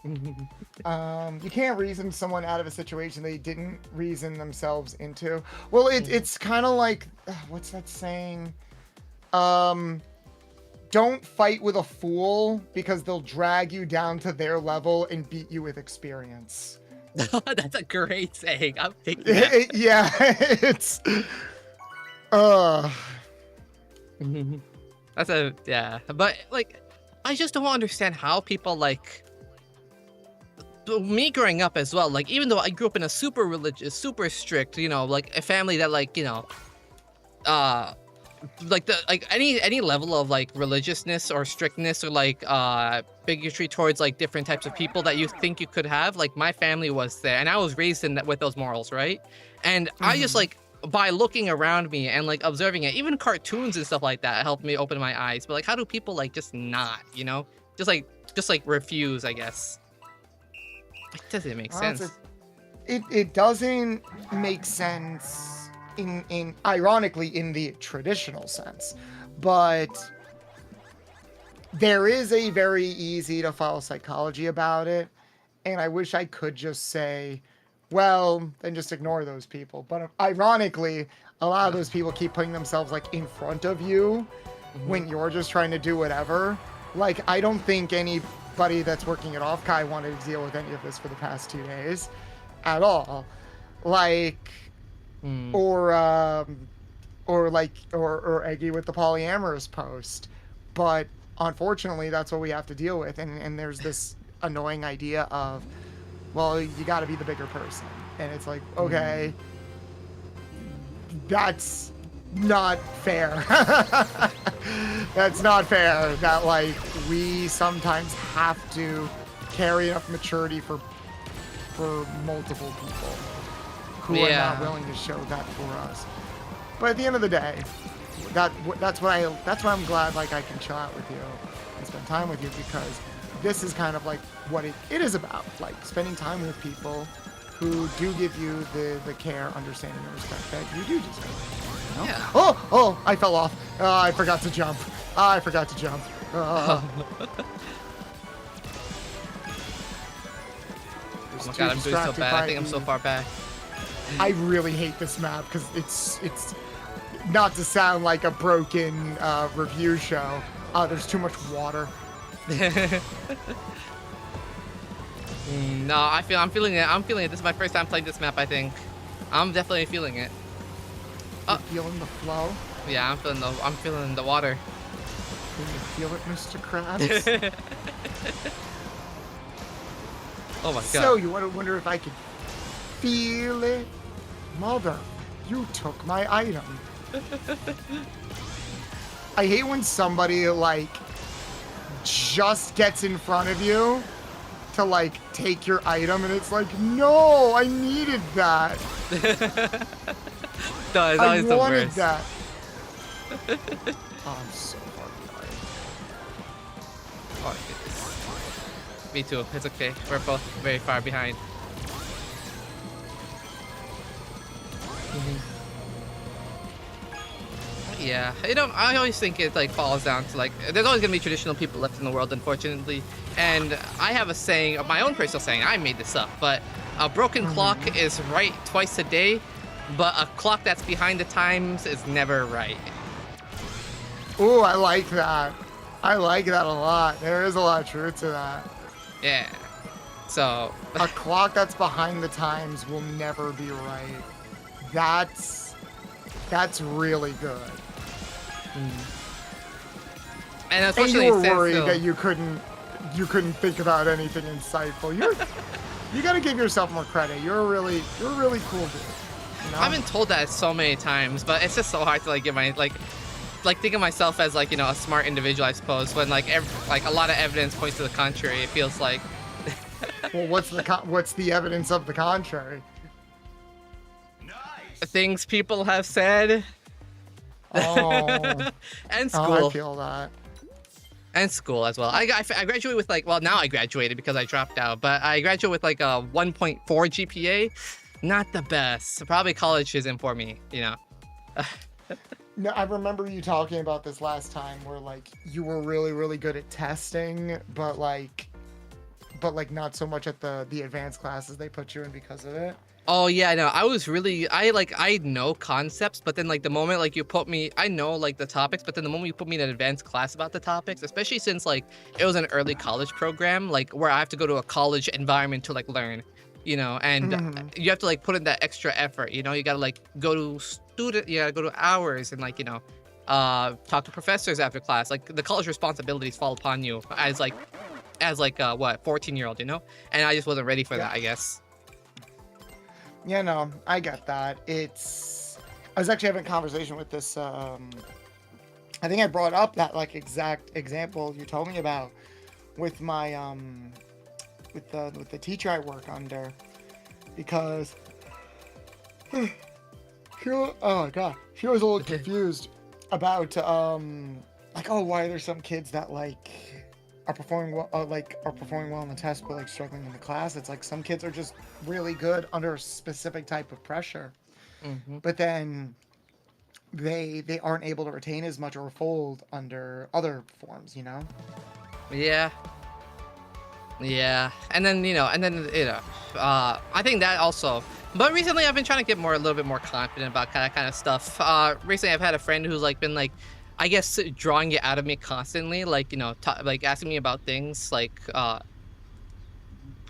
You can't reason someone out of a situation they didn't reason themselves into. Well, it's kind of like, what's that saying? Don't fight with a fool because they'll drag you down to their level and beat you with experience. That's a great saying. I'm taking that. Yeah, it's That's a, yeah. But like, I just don't understand how people like, me growing up as well, like, even though I grew up in a super religious, super strict, you know, like a family that, like, you know, like any level of like religiousness or strictness or like bigotry towards like different types of people that you think you could have, like my family was there, and I was raised in that with those morals, right? And I just like, by looking around me and like observing it, even cartoons and stuff like that helped me open my eyes. But like, how do people like just not, you know, just like refuse, I guess. It doesn't make sense. It doesn't make sense in ironically in the traditional sense, but there is a very easy to follow psychology about it, and I wish I could just say, well, then just ignore those people. But ironically, a lot of those people keep putting themselves like in front of you when you're just trying to do whatever. Like, I don't think anybody that's working at Offkai wanted to deal with any of this for the past 2 days at all. Like, Mm. or Eggy with the polyamorous post. But unfortunately, that's what we have to deal with. And there's this annoying idea of, well, you got to be the bigger person. And it's like, okay, that's not fair. That's not fair that, like, we sometimes have to carry enough maturity for multiple people who are not willing to show that for us. But at the end of the day, that's why I'm glad, like, I can chill out with you and spend time with you, because this is kind of like what it is about, like spending time with people who do give you the care, understanding, and respect that you do deserve. You know? Yeah. Oh, I fell off. I forgot to jump. Oh my god, I'm doing so bad. I think I'm so far back. I really hate this map because it's not to sound like a broken review show. There's too much water. No, I'm feeling it. This is my first time playing this map, I think. I'm definitely feeling it. You feeling the flow? Yeah, I'm feeling the water. Can you feel it, Mr. Krabs? Oh my god. So you want to wonder if I could feel it? Mother, you took my item. I hate when somebody, like, just gets in front of you to, like, take your item, and it's like, no, I needed that. No, it's I always the wanted worst. that. Oh, I'm so far behind. Oh, goodness. Me too. It's okay. We're both very far behind. Yeah, you know, I always think it like falls down to like there's always gonna be traditional people left in the world, unfortunately. And I have a saying, my own personal saying. I made this up, but a broken clock is right twice a day, but a clock that's behind the times is never right. Ooh, I like that. I like that a lot. There is a lot of truth to that. Yeah. So A clock that's behind the times will never be right. That's really good. and And especially you were since, worried so- that you couldn't think about anything insightful. You gotta give yourself more credit. You're a really cool dude. You know? I've been told that so many times, but it's just so hard to like get my like think of myself as like, you know, a smart individual, I suppose, when like a lot of evidence points to the contrary. It feels like Well, what's the evidence of the contrary? things people have said. Oh, And oh, school. I feel that. And school as well. I graduated with like, well, now I graduated because I dropped out, but I graduated with like a 1.4 GPA. Not the best. Probably college isn't for me, you know. No, I remember you talking about this last time, where like you were really good at testing, but like not so much at the advanced classes they put you in because of it. Oh yeah, no, I know concepts, but then like the moment like you put me, I know like the topics, but then the moment you put me in an advanced class about the topics, especially since like it was an early college program, like where I have to go to a college environment to like learn, you know, and you have to like put in that extra effort, you know, you gotta like go to hours and like, you know, talk to professors after class, like the college responsibilities fall upon you as like 14-year-old, you know, and I just wasn't ready for that, I guess. Yeah, no, I get that. I was actually having a conversation with this, I think I brought up that like exact example you told me about with my, with the teacher I work under, because, oh my god, she was a little confused about, like, oh, why are there some kids that like, are performing well in the test, but like struggling in the class. It's like some kids are just really good under a specific type of pressure, but then they aren't able to retain as much or fold under other forms, you know? Yeah. And then I think that also. But recently, I've been trying to get a little bit more confident about kind of stuff. Recently, I've had a friend who's like been like I guess drawing it out of me constantly, like, like asking me about things like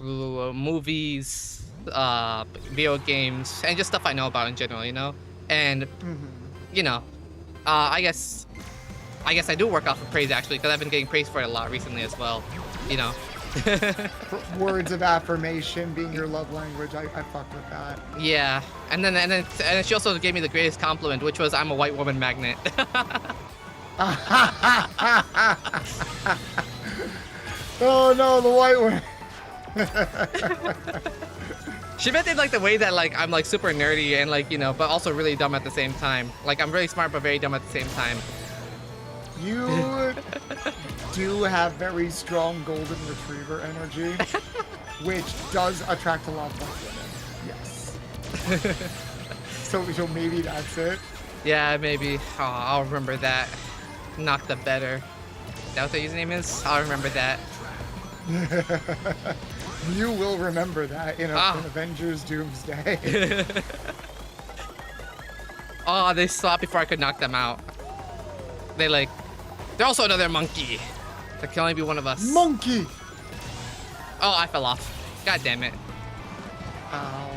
movies, video games, and just stuff I know about in general. And Hmm. you know, I guess I do work off of praise actually, because I've been getting praised for it a lot recently as well. You know. Words of affirmation being your love language. I fuck with that. Yeah, and then she also gave me the greatest compliment, which was I'm a white woman magnet. Oh no, the white one. She meant it like the way that like I'm like super nerdy and like but also really dumb at the same time. Like I'm really smart but very dumb at the same time. You do have very strong golden retriever energy, which does attract a lot of white women. Yes. So maybe that's it. Yeah, maybe. Oh, I'll remember that. Not the better. Is that what the username is? I'll remember that. You will remember that in Avengers Doomsday. Oh, they stopped before I could knock them out. They're also another monkey. There can only be one of us. Monkey! Oh, I fell off. God damn it. Ow.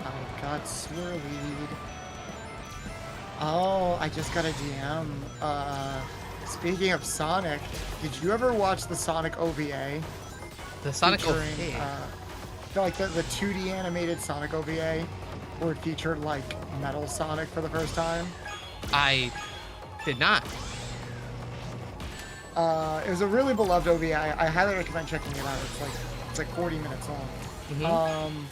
I got swirlied. Oh, I just got a DM. Speaking of Sonic, did you ever watch the Sonic OVA? The Sonic Featuring, OVA. the 2D animated Sonic OVA, where it featured like Metal Sonic for the first time. I did not. It was a really beloved OVA. I highly recommend checking it out. It's like 40 minutes long. Mhm.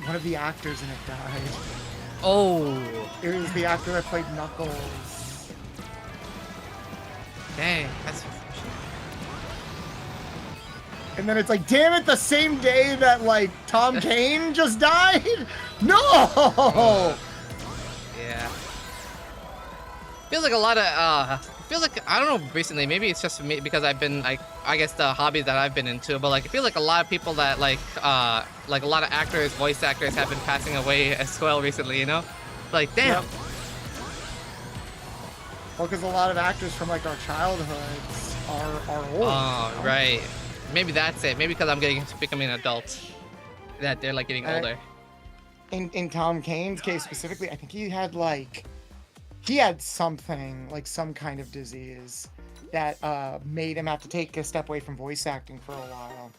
One of the actors in it died. Oh, It was the actor that played Knuckles. dang. That's And then it's like, damn it, the same day that like Tom Kane just died? No! yeah. Feels like a lot of feels like I don't know recently, maybe it's just me because I've been like I guess the hobbies that I've been into, but like it feels like a lot of people that like a lot of actors, voice actors have been passing away as well recently, Like damn. Yep. Well, because a lot of actors from like our childhoods are old. Oh, right. Maybe that's it. Maybe because I'm becoming an adult. That they're like getting older. In Tom Kane's case specifically, I think he had something like some kind of disease that made him have to take a step away from voice acting for a while.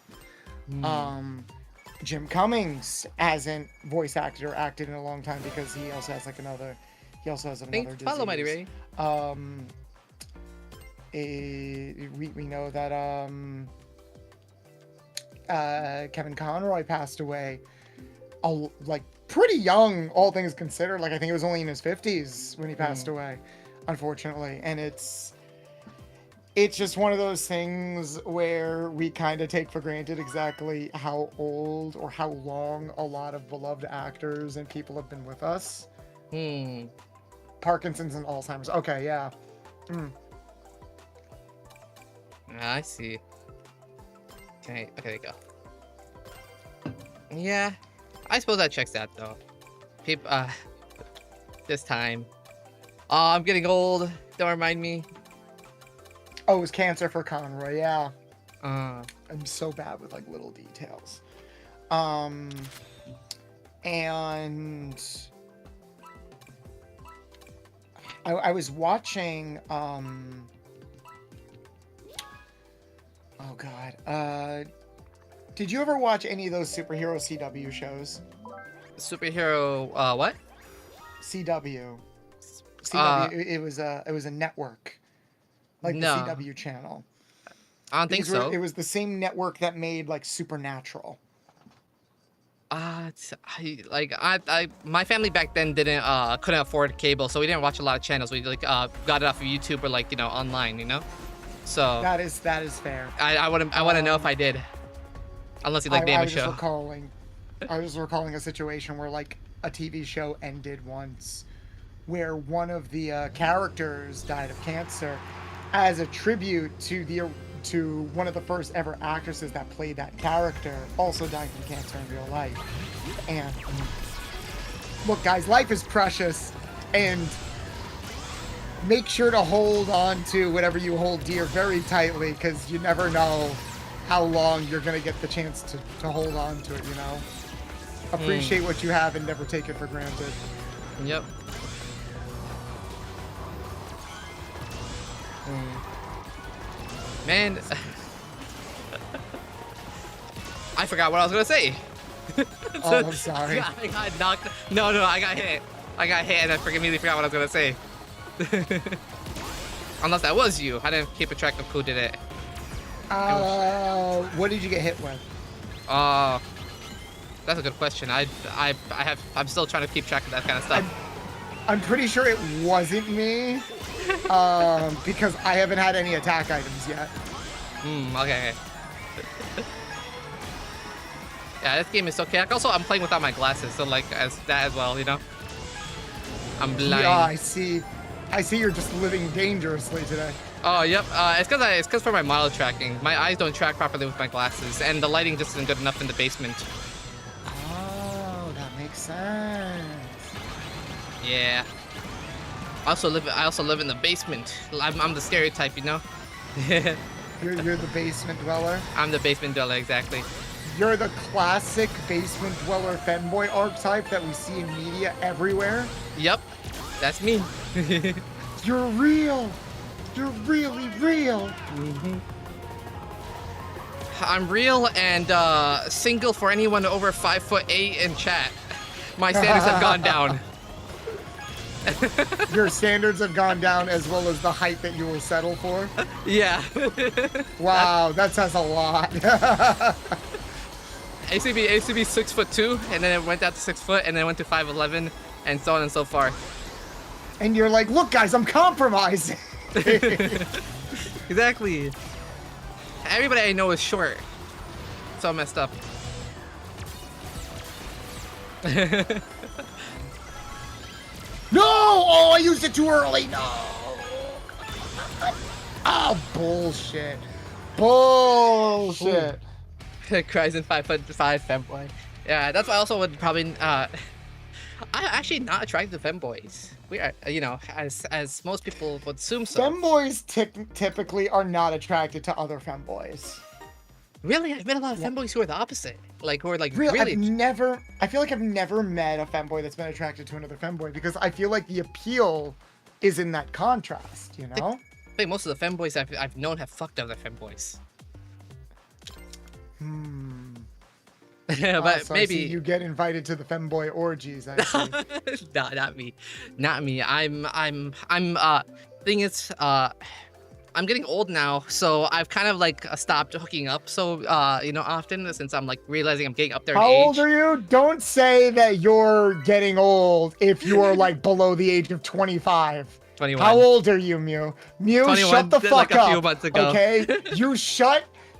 Jim Cummings hasn't voice acted or acted in a long time because he also has another disease. Follow Mighty Ray. We know that Kevin Conroy passed away pretty young, all things considered. I think it was only in his 50s when he passed away, unfortunately. And it's just one of those things where we kind of take for granted exactly how old or how long a lot of beloved actors and people have been with us. Parkinson's and Alzheimer's. Okay, yeah. I see. Okay, there you go. Yeah, I suppose that checks out though. People, this time. Oh, I'm getting old. Don't remind me. Oh, it was cancer for Conroy, yeah. Uh, I'm so bad with little details. And I was watching oh god. Did you ever watch any of those superhero CW shows? superhero, what? CW. Uh, it was a network. Like No. the CW channel. I don't think so. It was the same network that made Supernatural. My family back then couldn't afford cable, so we didn't watch a lot of channels. We got it off of YouTube or online, So That is fair. I want to know if I did, unless you name a show. I was recalling a situation where a TV show ended once, where one of the characters died of cancer, as a tribute to one of the first ever actresses that played that character, also dying from cancer in real life. And look, guys, life is precious, and make sure to hold on to whatever you hold dear very tightly, because you never know how long you're going to get the chance to hold on to it, you know? Appreciate what you have and never take it for granted. Yep. Man, I forgot what I was gonna say. Oh, I'm sorry. I got knocked. No, I got hit. I got hit, and I immediately forgot what I was gonna say. Unless that was you. I didn't keep a track of who did it. What did you get hit with? That's a good question. I'm still trying to keep track of that kind of stuff. I'm pretty sure it wasn't me, because I haven't had any attack items yet. Okay. Yeah, this game is so chaotic. Also, I'm playing without my glasses, so like as that as well, you know. I'm blind. Yeah, I see. You're just living dangerously today. Oh, yep. It's because for my model tracking. My eyes don't track properly with my glasses, and the lighting just isn't good enough in the basement. Oh, that makes sense. Yeah. I also live in the basement. I'm the stereotype, you know. You're the basement dweller. I'm the basement dweller, exactly. You're the classic basement dweller femboy archetype that we see in media everywhere. Yep, that's me. You're real. You're really real. I'm real and single for anyone over 5'8" in chat. My standards have gone down. Your standards have gone down as well as the height that you will settle for. Yeah. Wow, that says a lot. ACB 6'2", and then it went down to 6 foot, and then went to 5'11", and so on and so forth. And you're like, look, guys, I'm compromising. Exactly. Everybody I know is short. It's all messed up. No! Oh, I used it too early. No. Oh, bullshit. Bullshit. Cries 5'5" femboy. Yeah, that's why I also would probably I'm actually not attracted to femboys. We are, you know, as most people would assume so. Femboys typically are not attracted to other femboys. Really? I've met a lot of femboys who are the opposite. Like, who are like Really? really... I feel like I've never met a femboy that's been attracted to another femboy, because I feel like the appeal is in that contrast, you know? I think most of the femboys I've known have fucked other femboys. But So maybe I see you get invited to the femboy orgies. I see. No, not me. Thing is, I'm getting old now, so I've kind of like stopped hooking up so you know, often, since I'm like realizing I'm getting up there in How age. old are you? Don't say that you're getting old if you're like below the age of 25. 21. How old are you, Mew? Mew, 21, shut the fuck like a few up. months ago. Okay?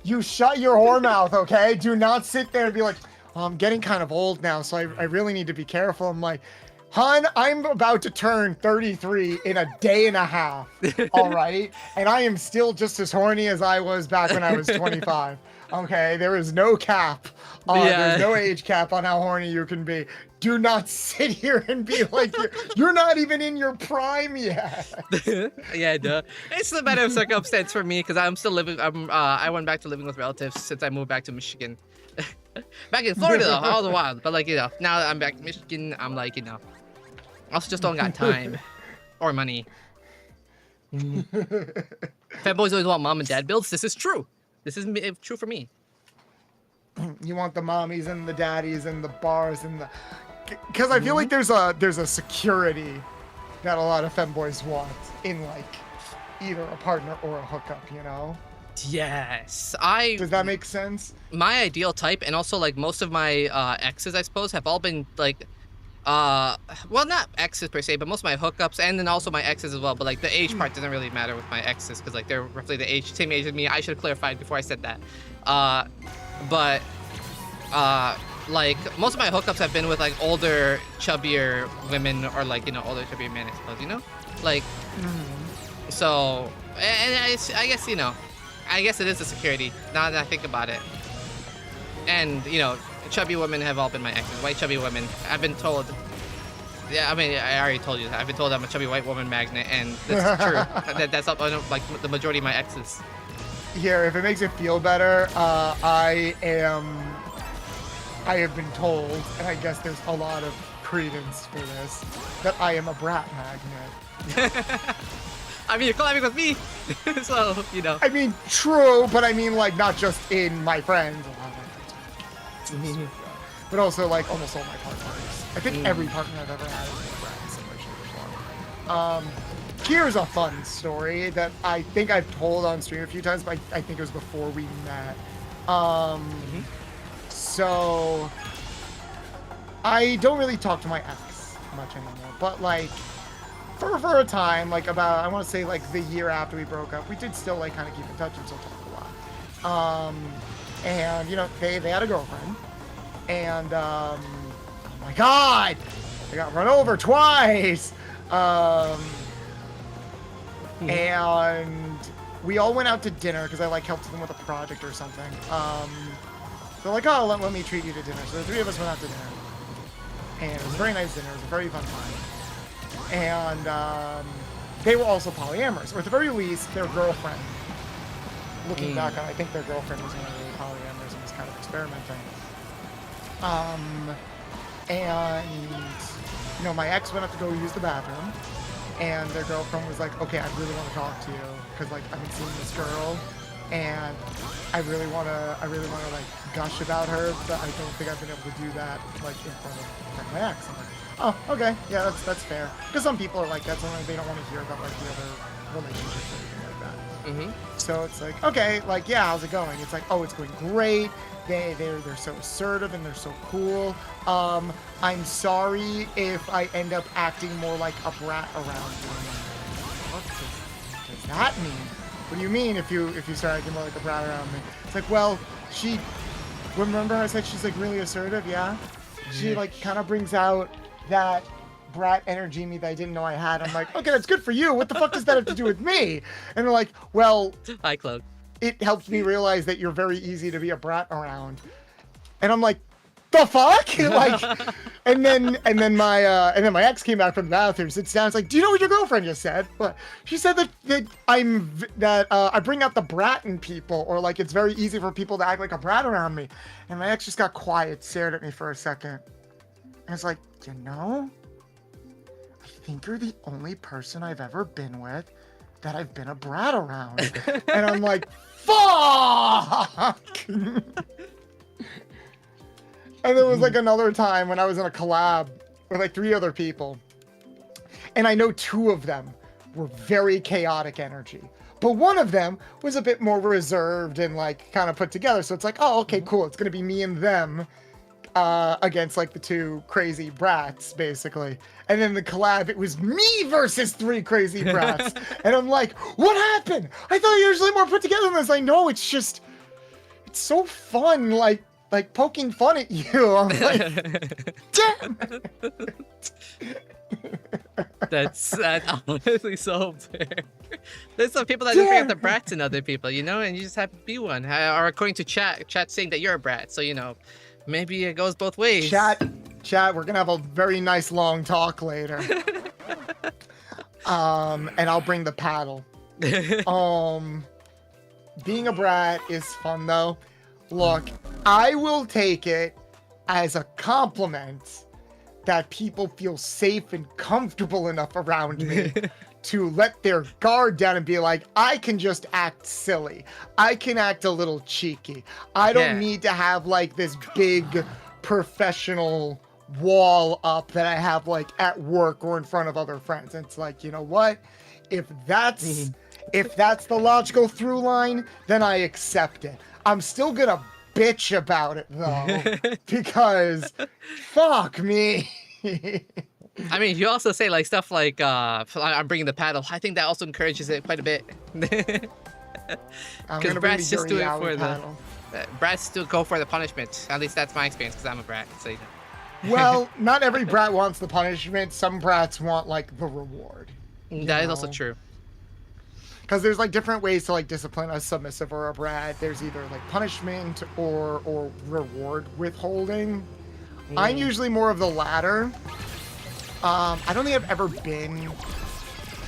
You shut your whore mouth, okay? Do not sit there and be like, oh, I'm getting kind of old now, so I really need to be careful. I'm like, hon, I'm about to turn 33 in a day and a half, all right? And I am still just as horny as I was back when I was 25, okay? There is no cap. There's no age cap on how horny you can be. Do not sit here and be like, you're not even in your prime yet. Yeah, duh. It's a matter of circumstance for me, because I'm still living. I went back to living with relatives since I moved back to Michigan. Back in Florida, though, all the while. But like, you know, now that I'm back to Michigan, I'm like, you know, also just don't got time or money. Fanboys always want mom and dad builds. This is true. This is true for me. You want the mommies and the daddies and the bars and the, because I feel like there's a security that a lot of femboys want in like either a partner or a hookup, you know? Yes, Does that make sense? My ideal type, and also like most of my exes, I suppose, have all been like, well, not exes per se, but most of my hookups, and then also my exes as well. But like the age part doesn't really matter with my exes, because like they're roughly the same age as me. I should have clarified before I said that. But like most of my hookups have been with like older, chubbier women, or like, you know, older, chubbier men, I suppose, you know, like. So, and I guess, you know, I guess it is a security now that I think about it. And, you know, chubby women have all been my exes. White chubby women, I've been told. Yeah, I mean, I already told you that. I've been told I'm a chubby white woman magnet, and that's true. That's up, like the majority of my exes. Here, if it makes it feel better, I have been told, and I guess there's a lot of credence for this, that I am a brat magnet. I mean, you're collabing with me, so you know. I mean, true, but I mean, like, not just in my friends, a lot of my friends, but also, like, almost all my partners. I think every partner I've ever had has been a brat in some way, shape, or form. Here's a fun story that I think I've told on stream a few times, but I think it was before we met. So I don't really talk to my ex much anymore, but like for a time, like about, I want to say like the year after we broke up, we did still like kind of keep in touch and still talk a lot. And you know, they had a girlfriend, and oh my god, they got run over twice. And we all went out to dinner because I like helped them with a project or something. They're like, oh, let me treat you to dinner. So the three of us went out to dinner, and it was a very nice dinner. It was a very fun time. And they were also polyamorous, or at the very least, their girlfriend. Looking back on, I think their girlfriend was only really polyamorous and was kind of experimenting. And you know, my ex went up to go use the bathroom. And their girlfriend was like, okay, I really want to talk to you because like I've been seeing this girl, and I really want to like gush about her, but I don't think I've been able to do that like in front of like, my ex. I'm like, oh, okay, yeah, that's fair. Because some people are like that, sometimes they don't want to hear about like the other relationships or anything like that. So it's like, okay, like yeah, how's it going? It's like, oh, it's going great. They're so assertive and they're so cool. I'm sorry if I end up acting more like a brat around you. What does that mean? What do you mean if you start acting more like a brat around me? It's like, well, remember I said she's like really assertive, yeah? She like kind of brings out that brat energy in me that I didn't know I had. I'm like, okay, that's good for you. What the fuck does that have to do with me? And they're like, well, hi, Cloak. It helped me realize that you're very easy to be a brat around. And I'm like, the fuck? Like, and then my ex came back from the bathroom, sits down, it's like, do you know what your girlfriend just said? But she said that I bring out the brat in people, or like it's very easy for people to act like a brat around me. And my ex just got quiet, stared at me for a second. And I was like, you know, I think you're the only person I've ever been with that I've been a brat around. And I'm like, fuck! And there was like another time when I was in a collab with like 3 other people, and I know 2 of them were very chaotic energy, but one of them was a bit more reserved and like kind of put together. So it's like, oh, okay, cool. It's gonna be me and them against like the 2 crazy brats, basically. And then the collab, it was me versus 3 crazy brats. And I'm like, what happened? I thought you were usually more put together than this. I know, it's just, it's so fun, like poking fun at you. I'm like, damn it. That's honestly so fair. There's some people that just bring up the brats in other people, you know, and you just have to be one. Or according to chat saying that you're a brat, so you know, maybe it goes both ways. Chat, we're gonna have a very nice long talk later. And I'll bring the paddle. Being a brat is fun though. Look, I will take it as a compliment that people feel safe and comfortable enough around me to let their guard down and be like, I can just act silly. I can act a little cheeky. I don't need to have like this big professional wall up that I have like at work or in front of other friends. And it's like, you know what? If that's the logical through line, then I accept it. I'm still gonna bitch about it though, because fuck me. I mean, you also say like stuff like, I'm bringing the paddle. I think that also encourages it quite a bit. Because brats just do it for brats still go for the punishment. At least that's my experience, because I'm a brat. So, you know. Well, not every brat wants the punishment. Some brats want like the reward. That is also true. Because there's like different ways to like discipline a submissive or a brat. There's either like punishment or reward withholding. I'm usually more of the latter. I don't think I've ever been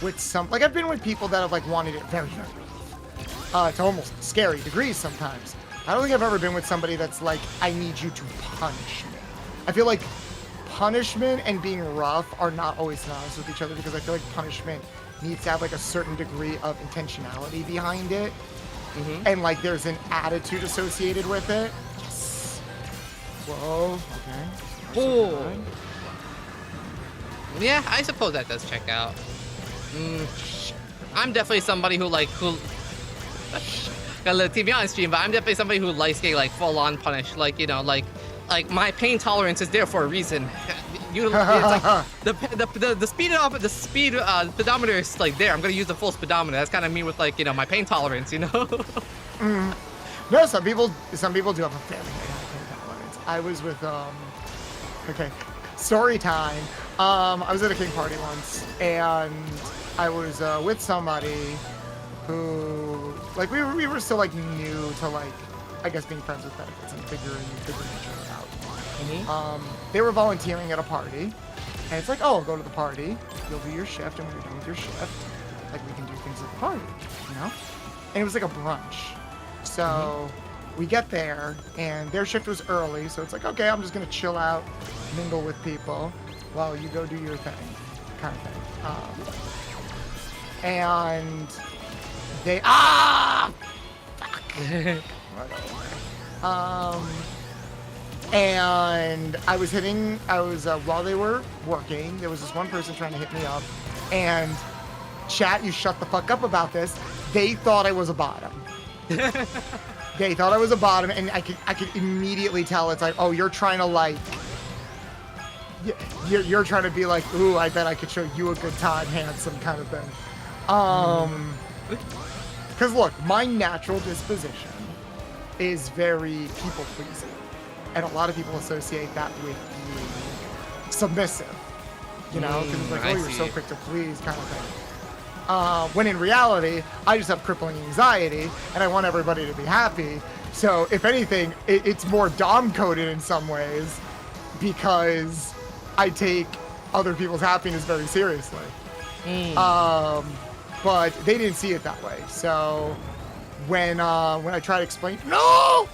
with some, like I've been with people that have like wanted it very, very rough. To almost scary degrees sometimes. I don't think I've ever been with somebody that's like, I need you to punish me. I feel like punishment and being rough are not always synonymous with each other, because I feel like punishment needs to have like a certain degree of intentionality behind it. And like there's an attitude associated with it. Yes. Whoa, okay. Oh. Yeah, I suppose that does check out. I'm definitely somebody who got a little TV on stream, but I'm definitely somebody who likes getting like full on punished. Like, you know, like my pain tolerance is there for a reason. It's like the speed speedometer is like there. I'm gonna use the full speedometer. That's kind of me with like, you know, my pain tolerance, you know. No, some people do have a fairly high pain tolerance. I was with okay, story time. I was at a king party once, and I was with somebody who, like, we were still like new to like, I guess, being friends with benefits and figuring each other out. They were volunteering at a party, and it's like, oh, go to the party, you'll do your shift, and when you're done with your shift, like, we can do things at the party, you know? And it was like a brunch. So we get there, and their shift was early, so it's like, okay, I'm just gonna chill out, mingle with people while you go do your thing, kind of thing. And they and I was while they were working, there was this one person trying to hit me up, and chat, you shut the fuck up about this. They thought I was a bottom. They thought I was a bottom, and I could immediately tell. It's like, oh, you're trying to like, you're trying to be like, ooh, I bet I could show you a good time, handsome, kind of thing. Because look, my natural disposition is very people pleasing, and a lot of people associate that with being submissive. You know, because it's like, oh, you're so quick to please, kind of thing. When in reality, I just have crippling anxiety, and I want everybody to be happy. So if anything, it's more dom-coded in some ways, because I take other people's happiness very seriously. But they didn't see it that way. So when I try to explain, no!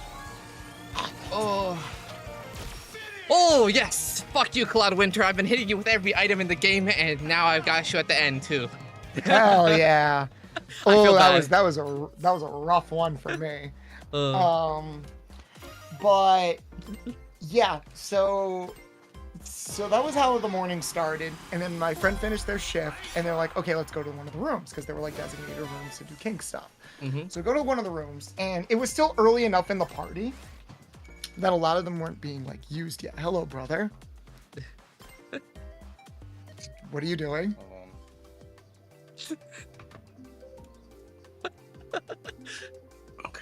Oh yes! Fuck you, Cloud Winter. I've been hitting you with every item in the game, and now I've got you at the end too. Hell yeah! Oh, that was a rough one for me. But yeah, so that was how the morning started, and then my friend finished their shift, and they're like, okay, let's go to one of the rooms, because they were like designated rooms to do kink stuff. So go to one of the rooms, and it was still early enough in the party that a lot of them weren't being like used yet. Hello, brother. What are you doing? Okay.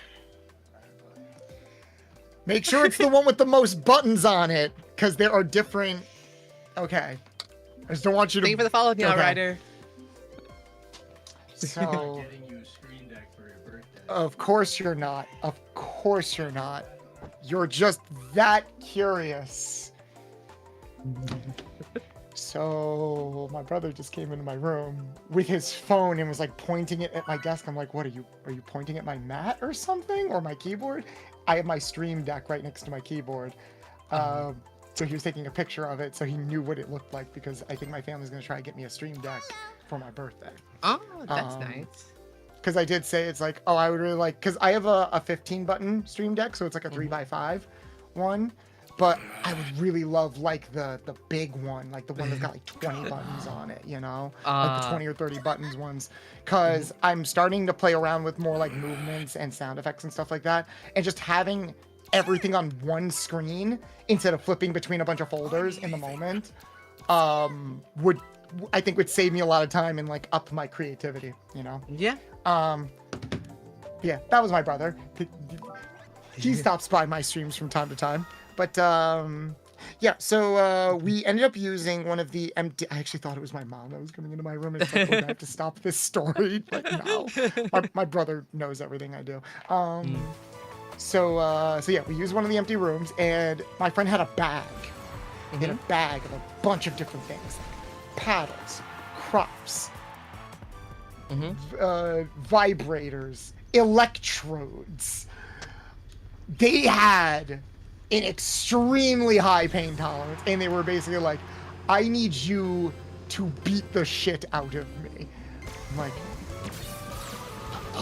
Make sure it's the one with the most buttons on it, because there are different. Okay. I just don't want you to. Thank you for the follow, Neil Ryder. So. Getting you a screen deck for your birthday. Of course you're not. Of course you're not. You're just that curious. So my brother just came into my room with his phone and was like pointing it at my desk. I'm like, what are you pointing at my mat or something, or my keyboard? I have my stream deck right next to my keyboard. So he was taking a picture of it, so he knew what it looked like, because I think my family's gonna try to get me a stream deck for my birthday. Oh, that's nice. Because I did say, it's like, oh, I would really like, because I have a 15 button stream deck, so it's like a 3x5 one, but I would really love like the big one, like the one that's got like 20 buttons on it, you know, like the 20 or 30 buttons ones, because I'm starting to play around with more like movements and sound effects and stuff like that, and just having everything on one screen instead of flipping between a bunch of folders in the moment would save me a lot of time and like up my creativity, you know? Yeah. Yeah, that was my brother. He stops by my streams from time to time. But yeah, so we ended up using one of the empty. I actually thought it was my mom that was coming into my room, and it's like, we're gonna have to stop this story. But no, my brother knows everything I do. So yeah, we used one of the empty rooms, and my friend had a bag. He had a bag of a bunch of different things, like paddles, crops, Mm-hmm. vibrators, electrodes. They had an extremely high pain tolerance, and they were basically like, I need you to beat the shit out of me. I'm like,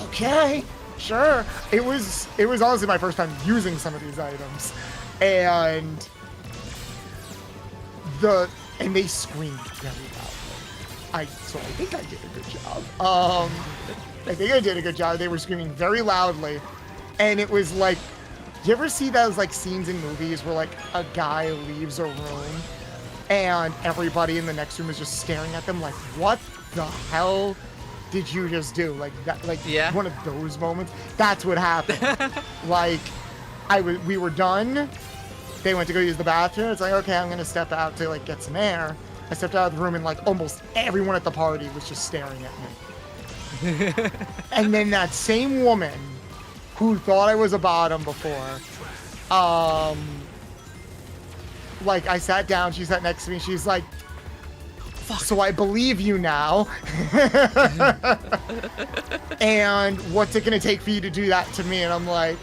okay, sure. It was honestly my first time using some of these items, and they screamed very loudly. So I think I did a good job. I think I did a good job. They were screaming very loudly, and it was like, you ever see those like scenes in movies where like a guy leaves a room and everybody in the next room is just staring at them like, what the hell did you just do? Like that, like Yeah. one of those moments. That's what happened. Like we were done. They went to go use the bathroom. It's like, okay, I'm gonna step out to like get some air. I stepped out of the room and like almost everyone at the party was just staring at me. And then that same woman who thought I was a bottom before, like I sat down, she sat next to me, she's like, so I believe you now. And what's it gonna take for you to do that to me? And I'm like,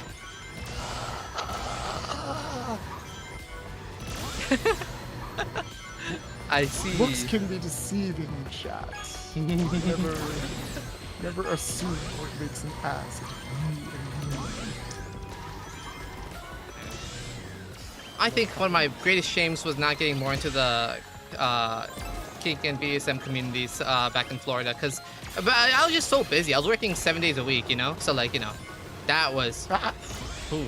I see. looks can be deceiving, chat. Never assume what makes an ass. I think one of my greatest shames was not getting more into the kink and BDSM communities back in Florida, because I was just so busy. I was working 7 days a week, you know? So, like, you know, that was... Ooh.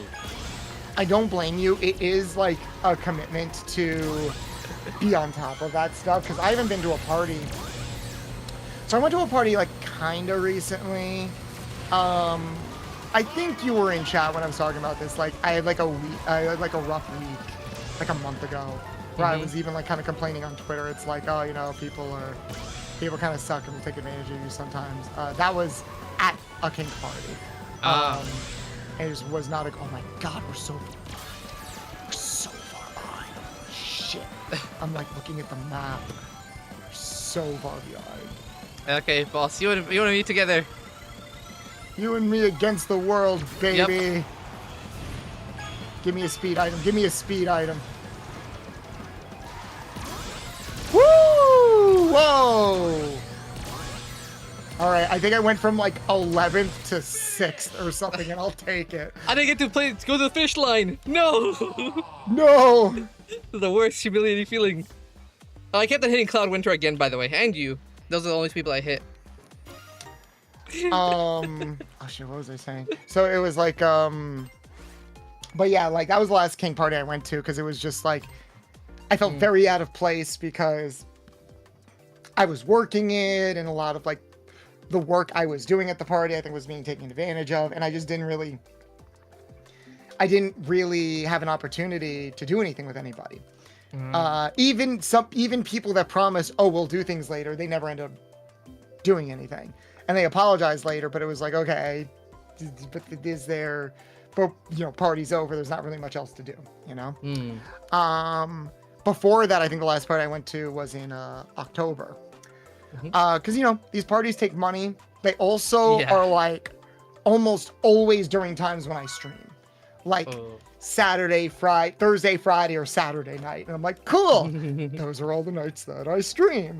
I don't blame you. It is like a commitment to be on top of that stuff, because I haven't been to a party. So I went to a party like kind of recently. I think you were in chat when I was talking about this. Like I had like a rough week, like a month ago, where I was even like kind of complaining on Twitter. It's like, oh, you know, people kind of suck and will take advantage of you sometimes. That was at a kink party. And it just was not a. Oh my God, we're so far behind. Holy shit. I'm like looking at the map. We're so far behind. Okay, boss, you and me together. You and me against the world, baby. Yep. Give me a speed item. Give me a speed item. Woo! Whoa! All right, I think I went from like 11th to 6th or something, and I'll take it. I didn't get to go to the finish line. No! No! The worst humiliating feeling. Oh, I kept on hitting Cloud Winter again, by the way, and you. Those are the only people I hit. Oh shit, what was I saying? So it was like, but yeah, like that was the last kink party I went to, because it was just like, I felt very out of place because I was working it, and a lot of like the work I was doing at the party I think was being taken advantage of, and I just didn't really have an opportunity to do anything with anybody. Even people that promise, oh, we'll do things later, they never end up doing anything, and they apologize later, but it was like, okay, but you know, party's over, there's not really much else to do, you know. Before that, I think the last party I went to was in October, because you know, these parties take money. They also are like almost always during times when I stream, like Thursday, Friday, or Saturday night, and I'm like, cool. Those are all the nights that I stream.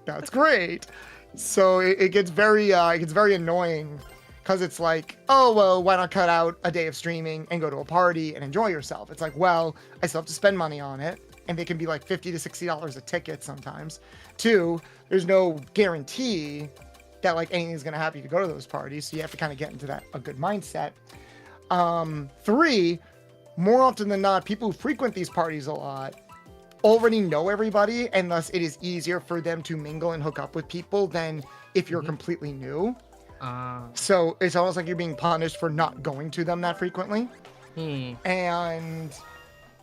That's great. So it gets very annoying, because it's like, oh well, why not cut out a day of streaming and go to a party and enjoy yourself? It's like, well, I still have to spend money on it, and they can be like $50 to $60 a ticket sometimes. 2, there's no guarantee that like anything's gonna happen to go to those parties, so you have to kind of get into a good mindset. 3, more often than not, people who frequent these parties a lot already know everybody, and thus it is easier for them to mingle and hook up with people than if you're completely new. So it's almost like you're being punished for not going to them that frequently. And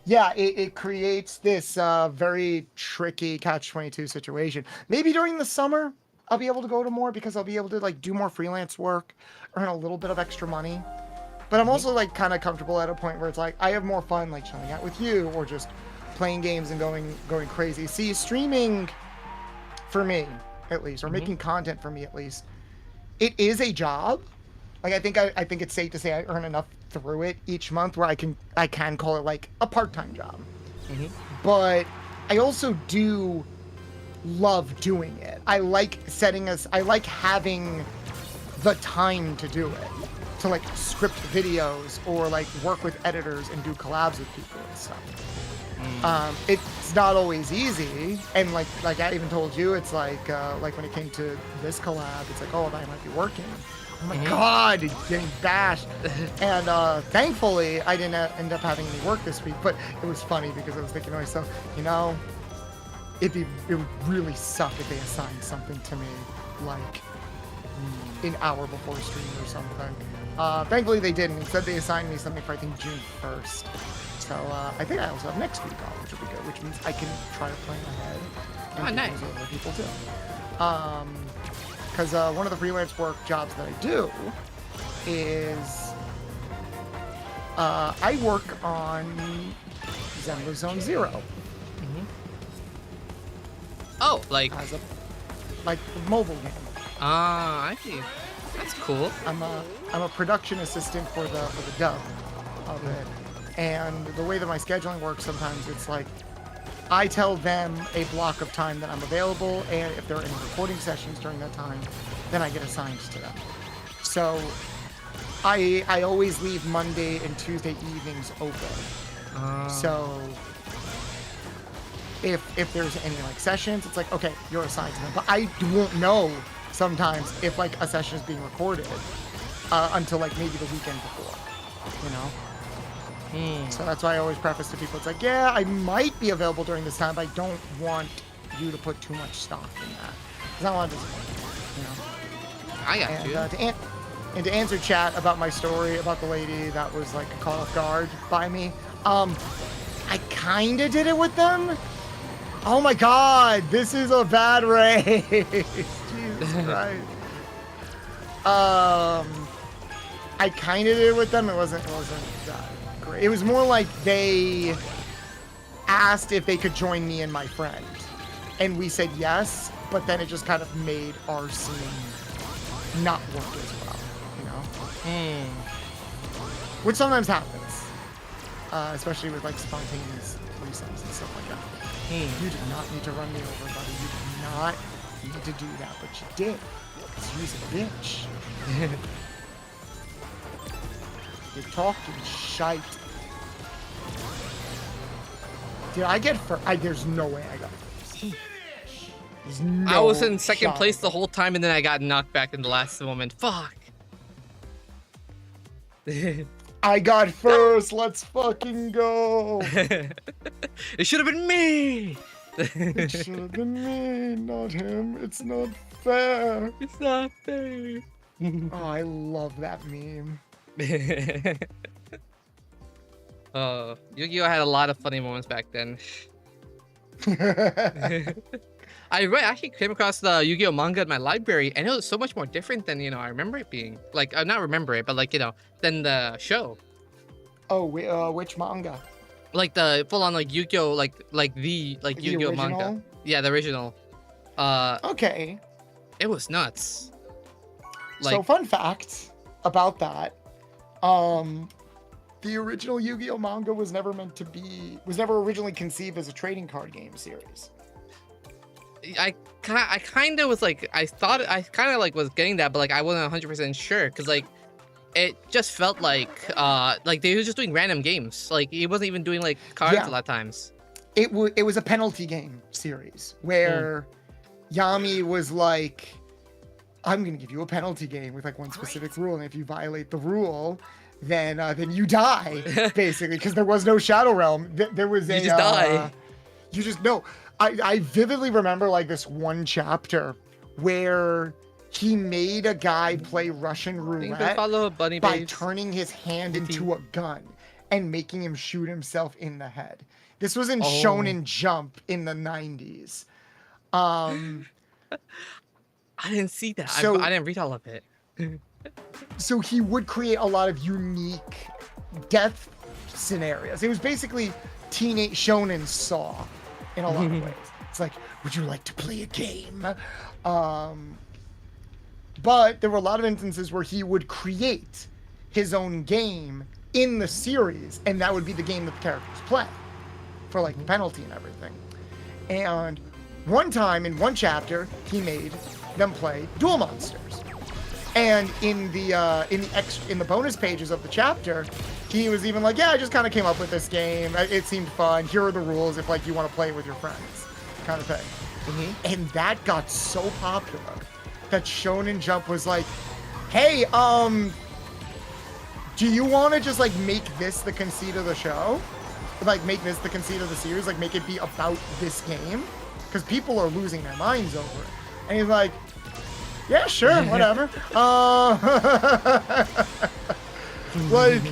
yeah, it creates this very tricky catch-22 situation. Maybe during the summer I'll be able to go to more, because I'll be able to like do more freelance work, earn a little bit of extra money. But I'm also like kind of comfortable at a point where it's like I have more fun like chilling out with you, or just playing games and going crazy. See, streaming for me at least, or making content for me at least, it is a job. Like I think it's safe to say I earn enough through it each month where I can call it like a part-time job. But I also do love doing it. I like I like having the time to do it, to like script videos or like work with editors and do collabs with people and stuff. It's not always easy, and like I even told you, it's like when it came to this collab, it's like, oh, I might be working. Oh my god, getting bashed. And thankfully, I didn't end up having any work this week, but it was funny because I was thinking to myself, you know, it would really suck if they assigned something to me like an hour before stream or something. Thankfully they didn't. Instead they assigned me something for I think June 1st. So I think I also have next week off, which will be good, which means I can try to plan ahead. And nice. do other people too. Because one of the freelance work jobs that I do is I work on Zenless Zone Zero. Oh, like As a mobile game. I see. That's cool. I'm a production assistant for the dub of it. And the way that my scheduling works, sometimes it's like I tell them a block of time that I'm available, and if there are any recording sessions during that time, then I get assigned to them. So I always leave Monday and Tuesday evenings open. So if there's any like sessions, it's like, okay, you're assigned to them. But I won't know sometimes if like a session is being recorded until like maybe the weekend before, you know? So that's why I always preface to people, it's like, yeah, I might be available during this time, but I don't want you to put too much stock in that. Because I don't want to disappoint you, you know? I got you. And to answer chat about my story about the lady that was like caught off guard by me, I kind of did it with them. Oh my god, this is a bad race. Jesus Christ. I kind of did it with them. It wasn't that great. It was more like they asked if they could join me and my friend, and we said yes, but then it just kind of made our scene not work as well, you know? Which sometimes happens, especially with like spontaneous threesomes and stuff like that. You did not need to run me over, buddy. You did not need to do that, but you did. Because you're a bitch. You're talking shite. Did I get first? There's no way I got first. There's no I was in second shot. place the whole time, and then I got knocked back in the last moment. Fuck. I got first. Let's fucking go. It should have been me. It should have been me, not him. It's not fair. It's not fair. Oh, I love that meme. Yu-Gi-Oh had a lot of funny moments back then. I actually came across the Yu-Gi-Oh manga in my library, and it was so much more different than, you know, I remember it being. Like, not remember it, but like, you know, than the show. Oh, which manga? Like the full-on like Yu-Gi-Oh, like the Yu-Gi-Oh manga. original? Yeah, the original. Okay. It was nuts. So fun fact about that. The original Yu-Gi-Oh manga was never originally conceived as a trading card game series. I kind of was like, I kind of like was getting that, but like I wasn't 100% sure, because like it just felt like they were just doing random games. Like he wasn't even doing like cards a lot of times. It was a penalty game series where Yami was like, I'm gonna give you a penalty game with like one specific rule, and if you violate the rule, then you die, basically, because there was no Shadow Realm. There was You just die. You just no. I vividly remember like this one chapter where he made a guy play Russian roulette by turning his hand into a gun and making him shoot himself in the head. This was in Shonen Jump in the 90s. I didn't see that. So- I didn't read all of it. So he would create a lot of unique death scenarios. It was basically teenage shonen saw in a lot of ways. It's like, would you like to play a game? But there were a lot of instances where he would create his own game in the series, and that would be the game that the characters play for like the penalty and everything. And one time in one chapter, he made them play Duel Monsters. And in the bonus pages of the chapter, he was even like, yeah, I just kind of came up with this game. It seemed fun. Here are the rules if like you want to play it with your friends, kind of thing. And that got so popular that Shonen Jump was like, hey, do you want to just like make this the conceit of the show? Like make this the conceit of the series? Like make it be about this game? Because people are losing their minds over it. And he's like, yeah, sure, whatever. Like,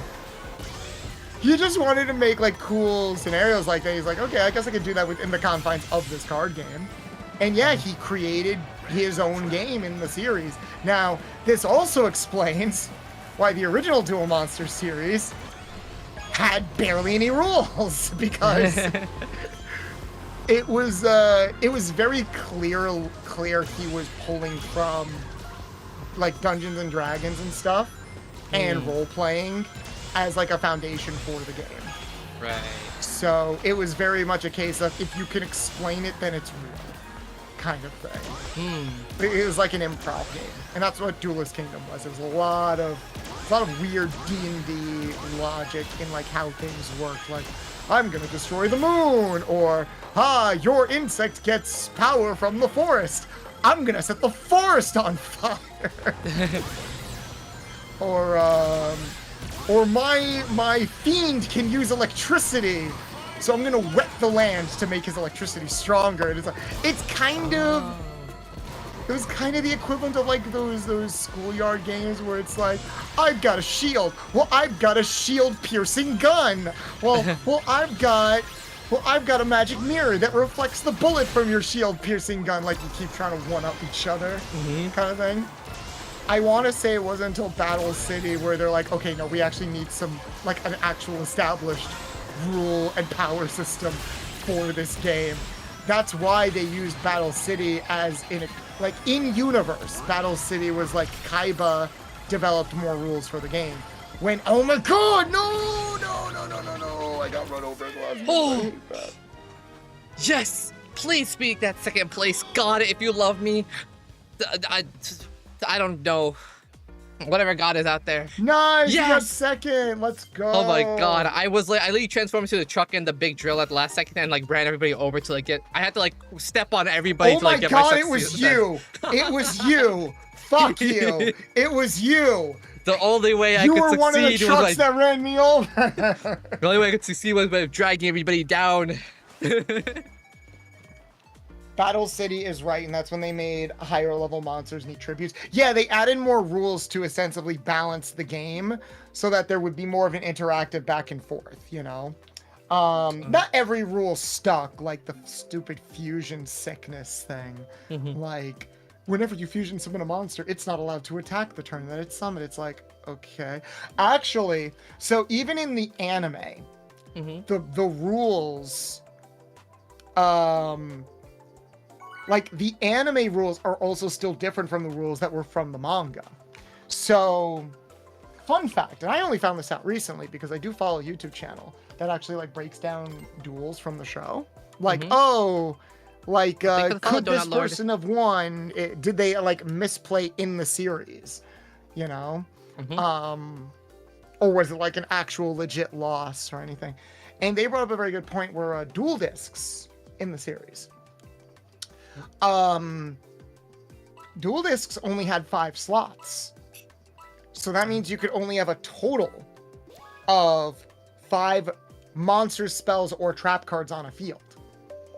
he just wanted to make like cool scenarios like that. He's like, okay, I guess I could do that within the confines of this card game. And yeah, he created his own game in the series. Now, this also explains why the original Duel Monsters series had barely any rules, because it was very clear he was pulling from like Dungeons and Dragons and stuff and role playing as like a foundation for the game. Right. So it was very much a case of if you can explain it, then it's real, kind of thing. It was like an improv game, and that's what Duelist Kingdom was. It was a lot of weird D&D logic in like how things work. Like, I'm gonna destroy the moon, or your insect gets power from the forest. I'm gonna set the forest on fire. Or my fiend can use electricity, so I'm gonna wet the land to make his electricity stronger. And it's kind of. It was kind of the equivalent of like those schoolyard games where it's like, I've got a shield. Well, I've got a shield-piercing gun. Well, I've got a magic mirror that reflects the bullet from your shield-piercing gun. Like you keep trying to one-up each other, kind of thing. I want to say it wasn't until Battle City where they're like, okay, no, we actually need some like an actual established rule and power system for this game. That's why they used Battle City as in universe. Battle City was like Kaiba developed more rules for the game. When oh my god, no, I got run over in the last Oh, yes, please speak that second place. God, if you love me, I don't know. Whatever god is out there. Nice, Yes! you got second. Let's go. Oh my god, I literally transformed into the truck and the big drill at the last second and like ran everybody over to like I had to like step on everybody oh to like my get god, myself it was to you. It was you. Fuck you. It was you. The only way I You could were one of the succeed was trucks like, that ran me over. the only way I could succeed was by dragging everybody down. Battle City is right, and that's when they made higher level monsters need tributes. Yeah, they added more rules to ostensibly balance the game so that there would be more of an interactive back and forth, you know? Not every rule stuck, like the stupid fusion sickness thing. Like, whenever you fusion summon a monster, it's not allowed to attack the turn that it's summoned. It's like, okay. Actually, so even in the anime, the rules, like the anime rules are also still different from the rules that were from the manga. So, fun fact, and I only found this out recently because I do follow a YouTube channel that actually like breaks down duels from the show. Like, could this person have won? Did they like misplay in the series? You know? Or was it like an actual legit loss or anything? And they brought up a very good point where dual discs in the series. Dual discs only had 5 slots. So that means you could only have a total of 5 monster spells or trap cards on a field.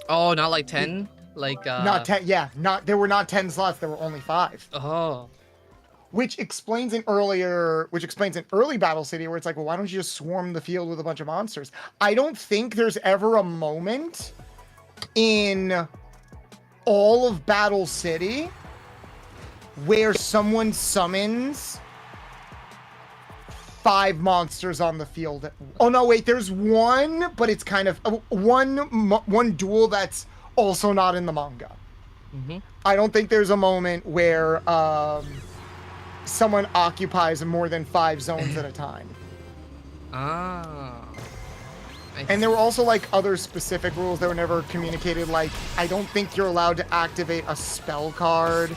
Oh, not like 10? Like Not 10, yeah. There were not 10 slots, there were only 5. Oh. Which explains an early Battle City where it's like, well, why don't you just swarm the field with a bunch of monsters? I don't think there's ever a moment in all of Battle City where someone summons 5 monsters on the field. Oh no, wait, there's one, but it's kind of one duel that's also not in the manga. Mm-hmm. I don't think there's a moment where someone occupies more than 5 zones at a time. Ah. And there were also like other specific rules that were never communicated. Like, I don't think you're allowed to activate a spell card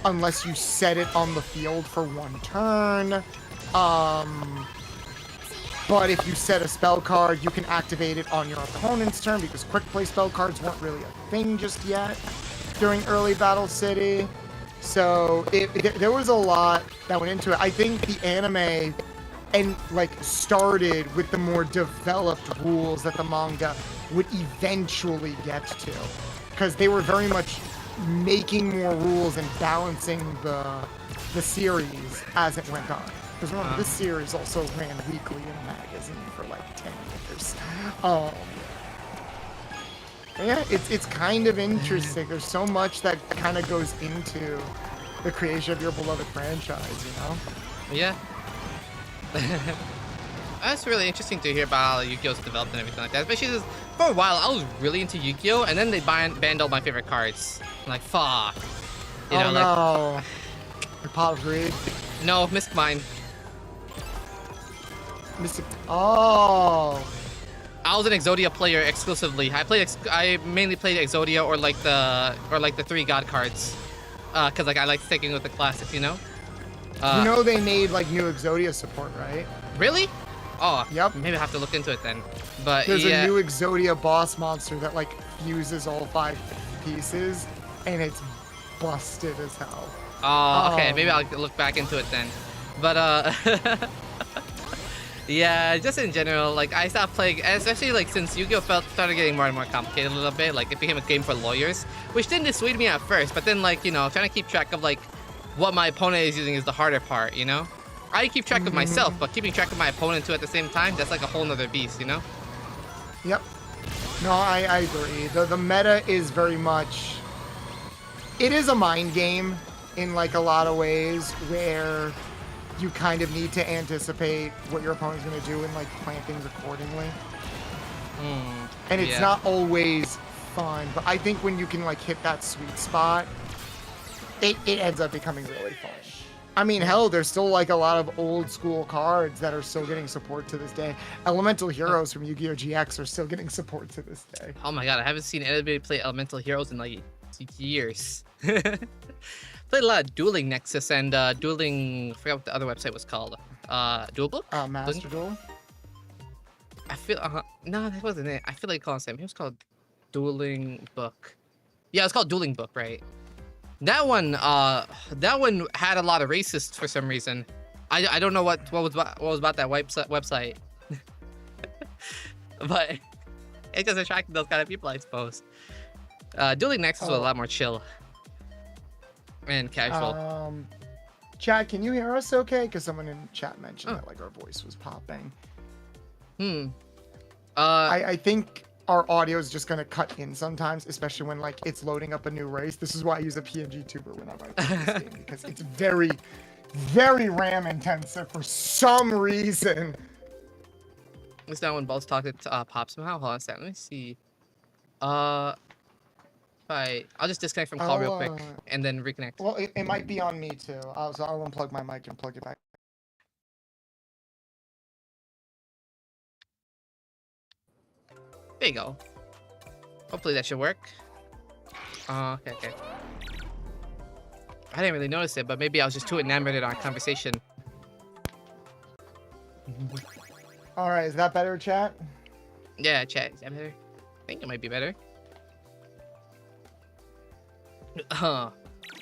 unless you set it on the field for 1 turn. But if you set a spell card, you can activate it on your opponent's turn because quick play spell cards weren't really a thing just yet during early Battle City. So there was a lot that went into it. I think the anime started with the more developed rules that the manga would eventually get to, because they were very much making more rules and balancing the series as it went on. Because remember, this series also ran weekly in a magazine for like 10 years. Yeah, it's kind of interesting. There's so much that kind of goes into the creation of your beloved franchise, you know? Yeah. That's really interesting to hear about how Yu-Gi-Oh's developed and everything like that. Especially because for a while, I was really into Yu-Gi-Oh! And then they banned all my favorite cards. I'm like, fuck. You know, no. Your pot of greed. No, Misk Mine. Oh. I was an Exodia player exclusively. I mainly played Exodia or like the 3 god cards. Cause like I like sticking with the classics, you know? You know they made like new Exodia support, right? Really? Oh, yep. Maybe I have to look into it then. But there's yeah. a new Exodia boss monster that like fuses all 5 pieces, and it's busted as hell. Oh, okay. Maybe I'll look back into it then. But yeah, just in general, like I stopped playing, especially like since Yu-Gi-Oh started getting more and more complicated a little bit. Like it became a game for lawyers, which didn't dissuade me at first. But then like, you know, trying to keep track of like what my opponent is using is the harder part, you know? I keep track of myself, but keeping track of my opponent too at the same time, that's like a whole nother beast, you know? Yep. No, I agree. The meta is very much... It is a mind game in like a lot of ways where you kind of need to anticipate what your opponent's going to do and like plan things accordingly. And it's not always fun, but I think when you can like hit that sweet spot, it ends up becoming really fun. I mean, hell, there's still like a lot of old school cards that are still getting support to this day. Elemental Heroes from Yu-Gi-Oh! GX are still getting support to this day. Oh my god, I haven't seen anybody play Elemental Heroes in like years. Played a lot of Dueling Nexus and Dueling... I forgot what the other website was called. Duel Book? Master Duel? I feel... no, that wasn't it. I feel like calling it. It was called Dueling Book. Yeah, it's called Dueling Book, right? That one had a lot of racists for some reason. I don't know what was about that website, but it just attracted those kind of people, I suppose. Dueling Nexus was a lot more chill and casual. Chat, can you hear us okay? Because someone in chat mentioned that like our voice was popping. I think our audio is just gonna cut in sometimes, especially when like it's loading up a new race. This is why I use a PNG tuber whenever I play this game, because it's very, very RAM intensive for some reason. Is that when Balls talk to Pop somehow? Hold on a second. Let me see. I'll just disconnect from call real quick and then reconnect. Well, it might be on me too. I'll unplug my mic and plug it back. There you go. Hopefully that should work. Okay. I didn't really notice it, but maybe I was just too enamored in our conversation. All right, is that better, chat? Yeah, chat. Is that better? I think it might be better.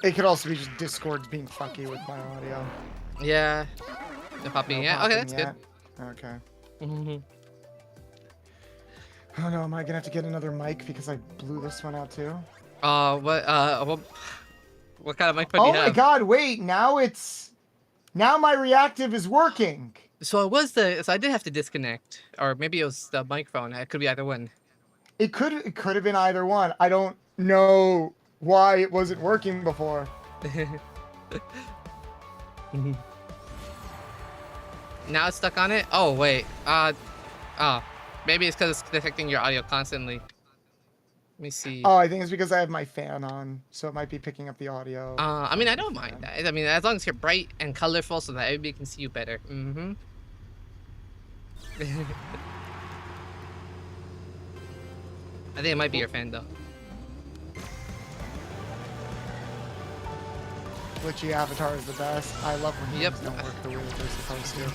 It could also be just Discord's being funky with my audio. Yeah. No popping yet? Okay, that's good. Okay. Oh no, am I gonna have to get another mic because I blew this one out too? What kind of mic do you have? Oh my god, wait, now my reactive is working. So I did have to disconnect, or maybe it was the microphone. It could be either one. It could have been either one. I don't know why it wasn't working before. Now it's stuck on it? Oh, wait. Oh. Maybe it's because it's detecting your audio constantly. Let me see. Oh, I think it's because I have my fan on, so it might be picking up the audio. I mean, I don't mind that. I mean, as long as you're bright and colorful so that everybody can see you better. Mm-hmm. I think it might be your fan, though. Glitchy avatar is the best. I love when Yep. games don't work the way that they're supposed to.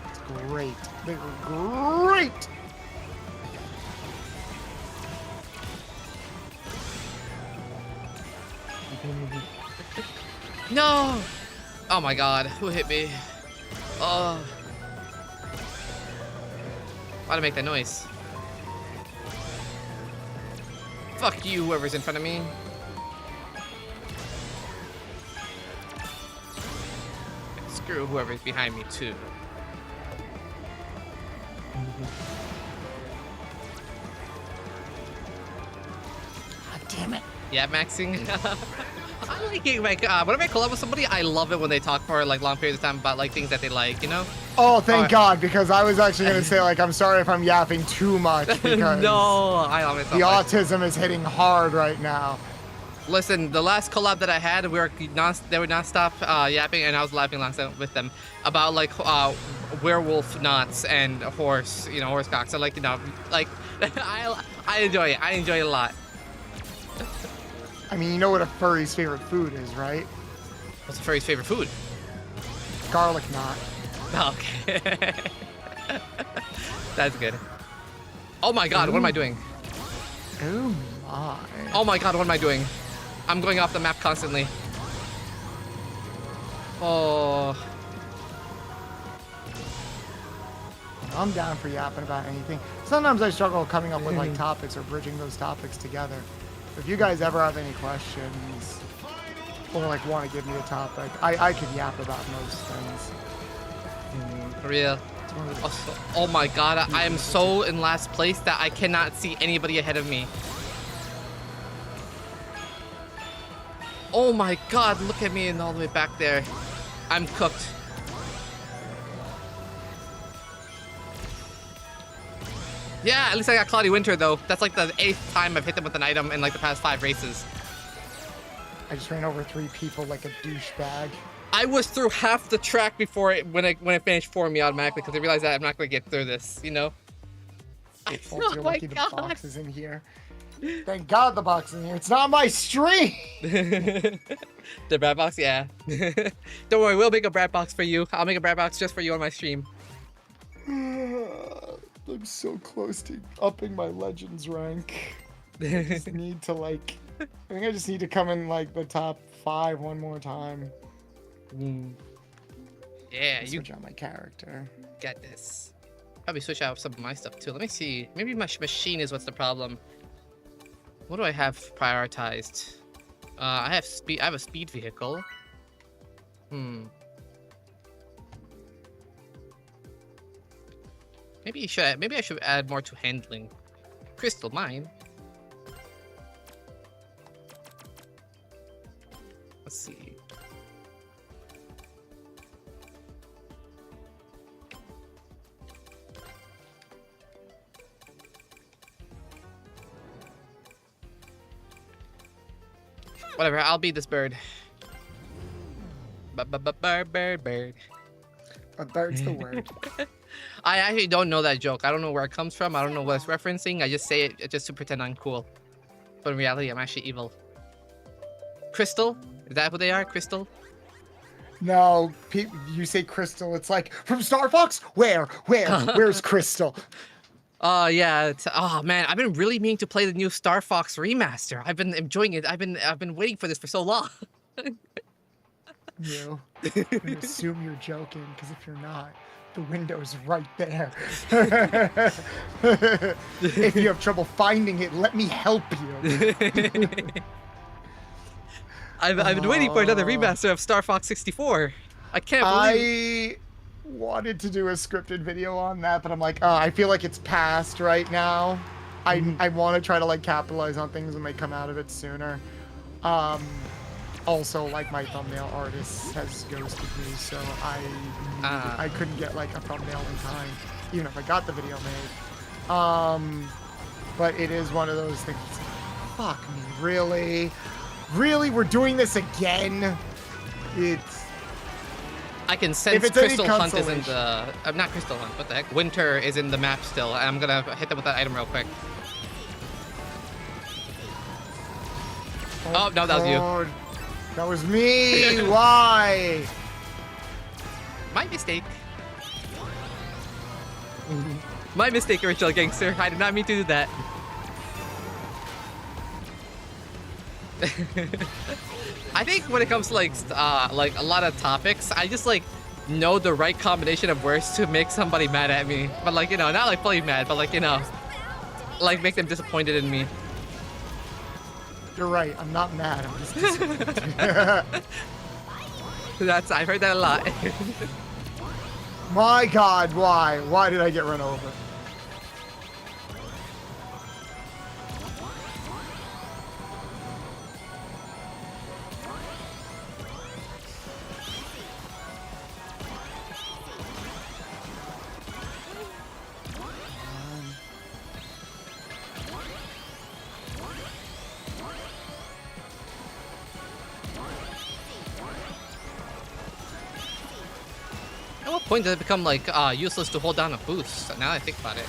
It's great. They're great! No! Oh my god, who hit me? Oh. Why'd I make that noise? Fuck you, whoever's in front of me. Screw whoever's behind me, too. God damn it. Yeah, maxing. I like it, like, whenever I collab with somebody, I love it when they talk for like long periods of time about like things that they like, you know? Oh, thank Alright. God, because I was actually going to say, like, I'm sorry if I'm yapping too much, because No, I love it so the much. autism is hitting hard right now. Listen, the last collab that I had, they were non-stop yapping, and I was laughing alongside with them about like werewolf knots and horse, you know, horse cocks. So like, you know, like I enjoy it. I enjoy it a lot. I mean, you know what a furry's favorite food is, right? What's a furry's favorite food? Garlic knot. Okay. That's good. Oh my god, what am I doing? Oh my. Oh my god, what am I doing? I'm going off the map constantly. Oh. I'm down for yapping about anything. Sometimes I struggle coming up with like topics or bridging those topics together. If you guys ever have any questions or like want to give me a topic, I could yap about most things. For real. It's one of the- Also, oh my god, I am so in last place that I cannot see anybody ahead of me. Oh my god, look at me and all the way back there. I'm cooked. Yeah, at least I got Cloudy Winter though. That's like the 8th time I've hit them with an item in like the past 5 races. I just ran over 3 people like a douchebag. I was through half the track before when it finished for me automatically because I realized that I'm not gonna get through this, you know? Well, Oh you're my lucky the god. box is in here. Thank God the box is in here. It's not my stream! The Brad box, yeah. Don't worry, we'll make a Brad box for you. I'll make a Brad box just for you on my stream. I'm so close to upping my Legends rank. I just need to like... I think I just need to come in like the top 5 one more time. Yeah, you Switch out my character. got this. Probably switch out some of my stuff too. Let me see. Maybe my machine is what's the problem. What do I have prioritized? I have speed. I have a speed vehicle. Maybe I should add more to handling. Crystal mine. Let's see. Whatever, I'll be this bird. Bird. A bird's the word. I actually don't know that joke. I don't know where it comes from. I don't know what it's referencing. I just say it just to pretend I'm cool. But in reality, I'm actually evil. Crystal? Is that what they are? Crystal? No, you say Crystal. It's like, from Star Fox? Where? Where's Crystal? Oh, yeah. Oh, man. I've been really meaning to play the new Star Fox remaster. I've been enjoying it. I've been waiting for this for so long. You. I assume you're joking, because if you're not, the window's right there. If you have trouble finding it, let me help you. I've been waiting for another remaster of Star Fox 64. I can't believe I wanted to do a scripted video on that, but I'm like, I feel like it's past right now. I want to try to like capitalize on things when they come out of it sooner. Also, like, my thumbnail artist has ghosted me, so I couldn't get like a thumbnail in time, even if I got the video made. But it is one of those things. Fuck me, really? Really, we're doing this again? It's. I can sense it's any Crystal Hunt is in consolation. the. Not Crystal Hunt. What the heck? Winter is in the map still. And I'm gonna hit them with that item real quick. Oh, no, that was you. God. That was me. Why? My mistake. My mistake, original gangster. I did not mean to do that. I think when it comes to like a lot of topics, I just like know the right combination of words to make somebody mad at me. But like, you know, not like fully mad, but like, you know, like make them disappointed in me. You're right. I'm not mad. I'm just disappointed. I've heard that a lot. My God, why? Why did I get run over? At what point did it become like useless to hold down a boost? Now that I think about it.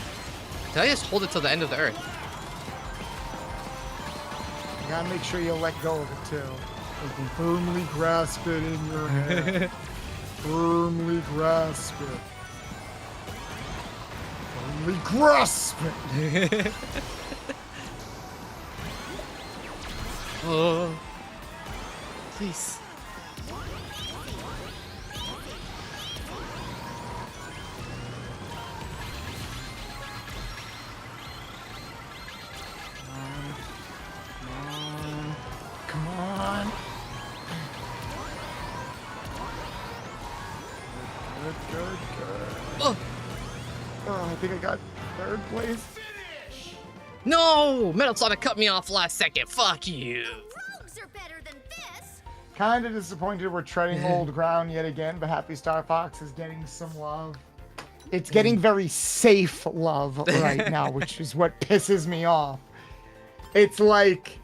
Did I just hold it till the end of the earth? You gotta make sure you let go of it too. You can firmly grasp it in your hand. Firmly grasp it. Firmly grasp it. Oh, please. Come on. Good. Oh. Oh, I think I got third place. No! Metal Sonic cut me off last second. Fuck you. Rogues are better than this. Kind of disappointed we're treading old ground yet again, but Happy Star Fox is getting some love. It's getting very safe love right now, which is what pisses me off. It's like,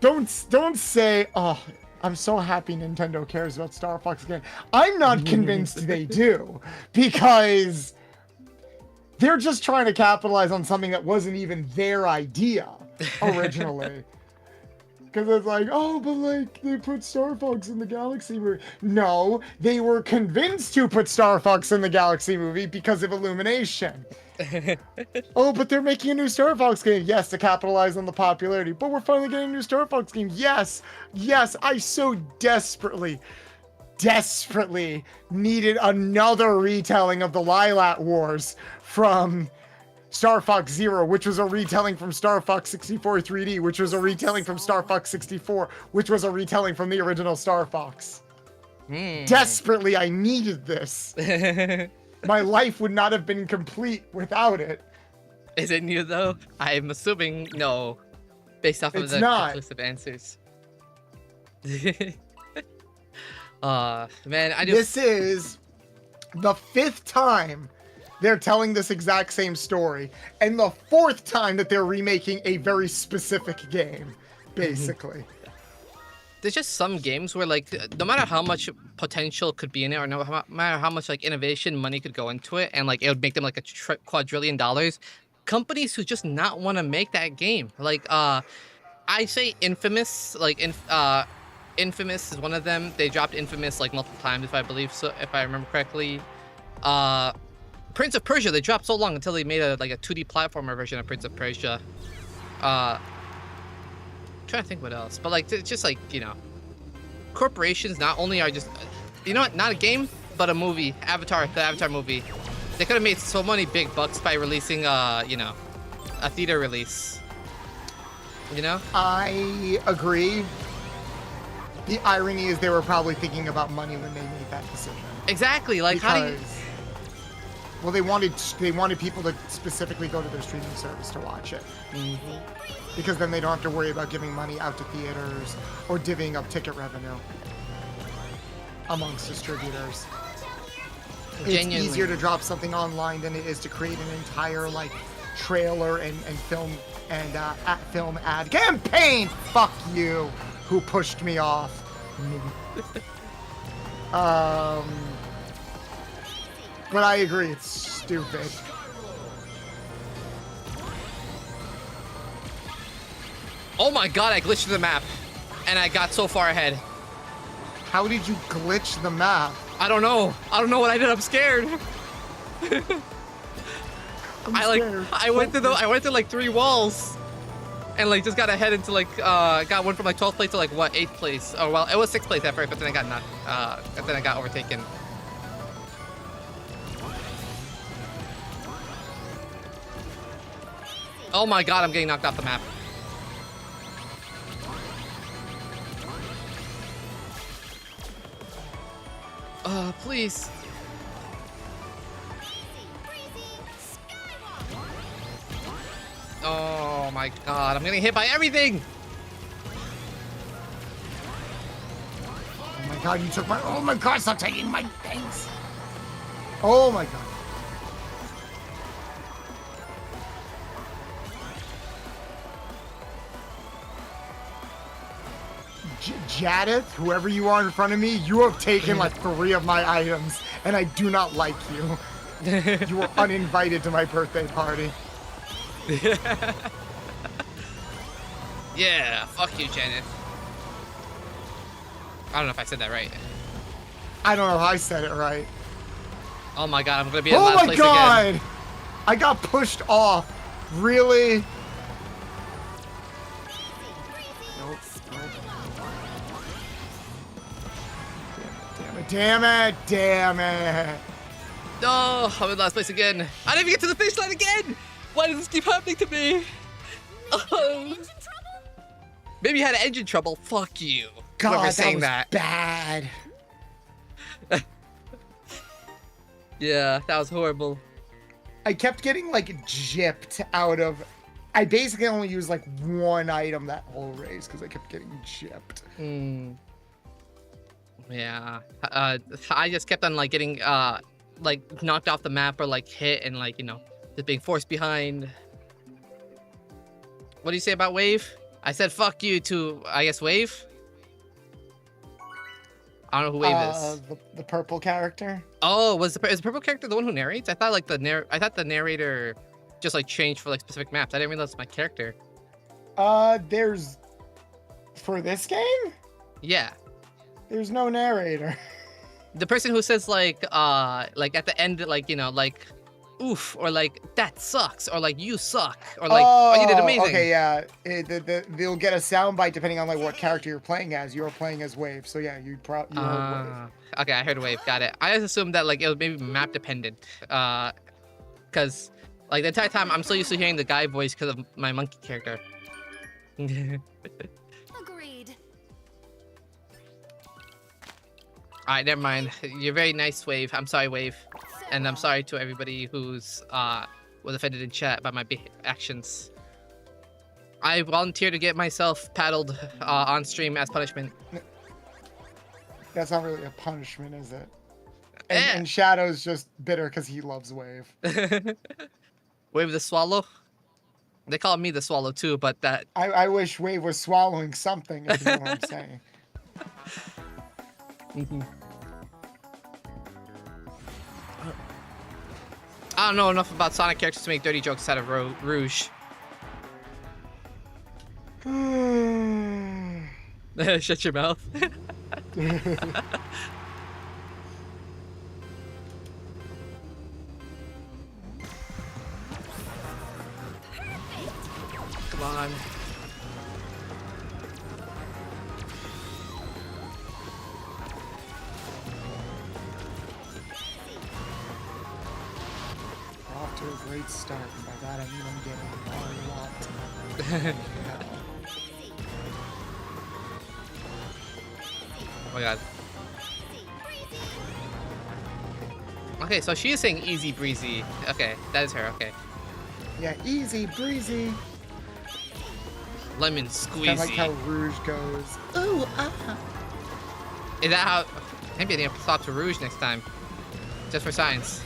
don't say, oh, I'm so happy Nintendo cares about Star Fox again. I'm not convinced they do, because they're just trying to capitalize on something that wasn't even their idea originally. Because it's like, oh, but like, they put Star Fox in the Galaxy movie. No, they were convinced to put Star Fox in the Galaxy movie because of Illumination. Oh, but they're making a new Star Fox game. Yes, to capitalize on the popularity. But we're finally getting a new Star Fox game. Yes, I so desperately needed another retelling of the Lilat Wars from Star Fox Zero, which was a retelling from Star Fox 64 3D, which was a retelling from Star Fox 64, which was a retelling from the original Star Fox. Desperately, I needed this. My life would not have been complete without it. Is it new though? I'm assuming no, based off of It's the not. conclusive answers. Man, I do. This is the 5th time they're telling this exact same story, and the 4th time that they're remaking a very specific game, basically. There's just some games where like no matter how much potential could be in it, or no matter how much like innovation money could go into it, and like it would make them like a quadrillion dollars, companies who just not want to make that game. Like I say Infamous, like Infamous is one of them. They dropped Infamous like multiple times, if I remember correctly. Prince of Persia, they dropped so long until they made a 2D platformer version of Prince of Persia. Trying to think what else, but like it's just like, you know, corporations not only are just, you know what, not a game but a movie. Avatar, the Avatar movie, they could have made so many big bucks by releasing you know, a theater release, you know. I agree. The irony is they were probably thinking about money when they made that decision. Exactly, like how do you, Because Well, they wanted people to specifically go to their streaming service to watch it, because then they don't have to worry about giving money out to theaters or divvying up ticket revenue amongst distributors. It's Genuinely. easier to drop something online than it is to create an entire like trailer and film and film ad campaign. Fuck you, who pushed me off. But I agree, it's stupid. Oh my god, I glitched the map. And I got so far ahead. How did you glitch the map? I don't know. I don't know what I did. I'm scared. I went through like 3 walls. And like just got ahead into like got one from like 12th place to like what 8th place. Oh well, it was 6th place at first, but then I got knocked and then I got overtaken. Oh my god, I'm getting knocked off the map. Please. Oh my god, I'm getting hit by everything! Oh my god, you took my. Oh my god, stop taking my things! Oh my god. Jadith, whoever you are in front of me, you have taken like 3 of my items, and I do not like you. You were uninvited to my birthday party. Yeah, fuck you, Janet. I don't know if I said that right. I don't know if I said it right. Oh my god, I'm gonna be in Oh last my place god! again. I got pushed off. Really? Nope. Damn it! Damn it! No, I'm in last place again. I didn't even get to the finish line again! Why does this keep happening to me? Maybe you had engine trouble. Fuck you. God, Whoever that saying was that. bad. Yeah, that was horrible. I kept getting like gypped out of. I basically only used like 1 item that whole race because I kept getting gypped. Yeah. I just kept on like getting like knocked off the map or like hit and like, you know, just being forced behind. What do you say about Wave? I said fuck you to, I guess, Wave? I don't know who Wave is. The purple character. Oh, is the purple character the one who narrates? I thought like the narrator just like changed for like specific maps. I didn't realize it's my character. There's for this game. Yeah. There's no narrator. The person who says like at the end, like, you know, like oof, or like that sucks, or like you suck, or like oh, you did amazing. Okay, yeah. They'll get a soundbite depending on like what character you're playing as. You're playing as Wave, so yeah, you heard Wave. Okay, I heard Wave. Got it. I just assumed that like it was maybe map dependent, because like the entire time I'm still used to hearing the guy voice because of my monkey character. Agreed. All right, never mind. You're very nice, Wave. I'm sorry, Wave. And I'm sorry to everybody who's was offended in chat by my actions. I volunteer to get myself paddled on stream as punishment. That's not really a punishment, is it? And Shadow's just bitter because he loves Wave. Wave the Swallow? They call me the Swallow too, but that... I wish Wave was swallowing something, if you know what I'm saying. I don't know enough about Sonic characters to make dirty jokes out of Rouge. Shut your mouth. Come on. Off to a great start, and by that I mean I'm getting a lot. Oh my god. Okay, so she is saying easy breezy. Okay, that is her. Okay. Yeah, easy breezy. Lemon Kind squeezy. of like how Rouge goes. Ooh, Is that how? Maybe I need to swap to Rouge next time, just for science.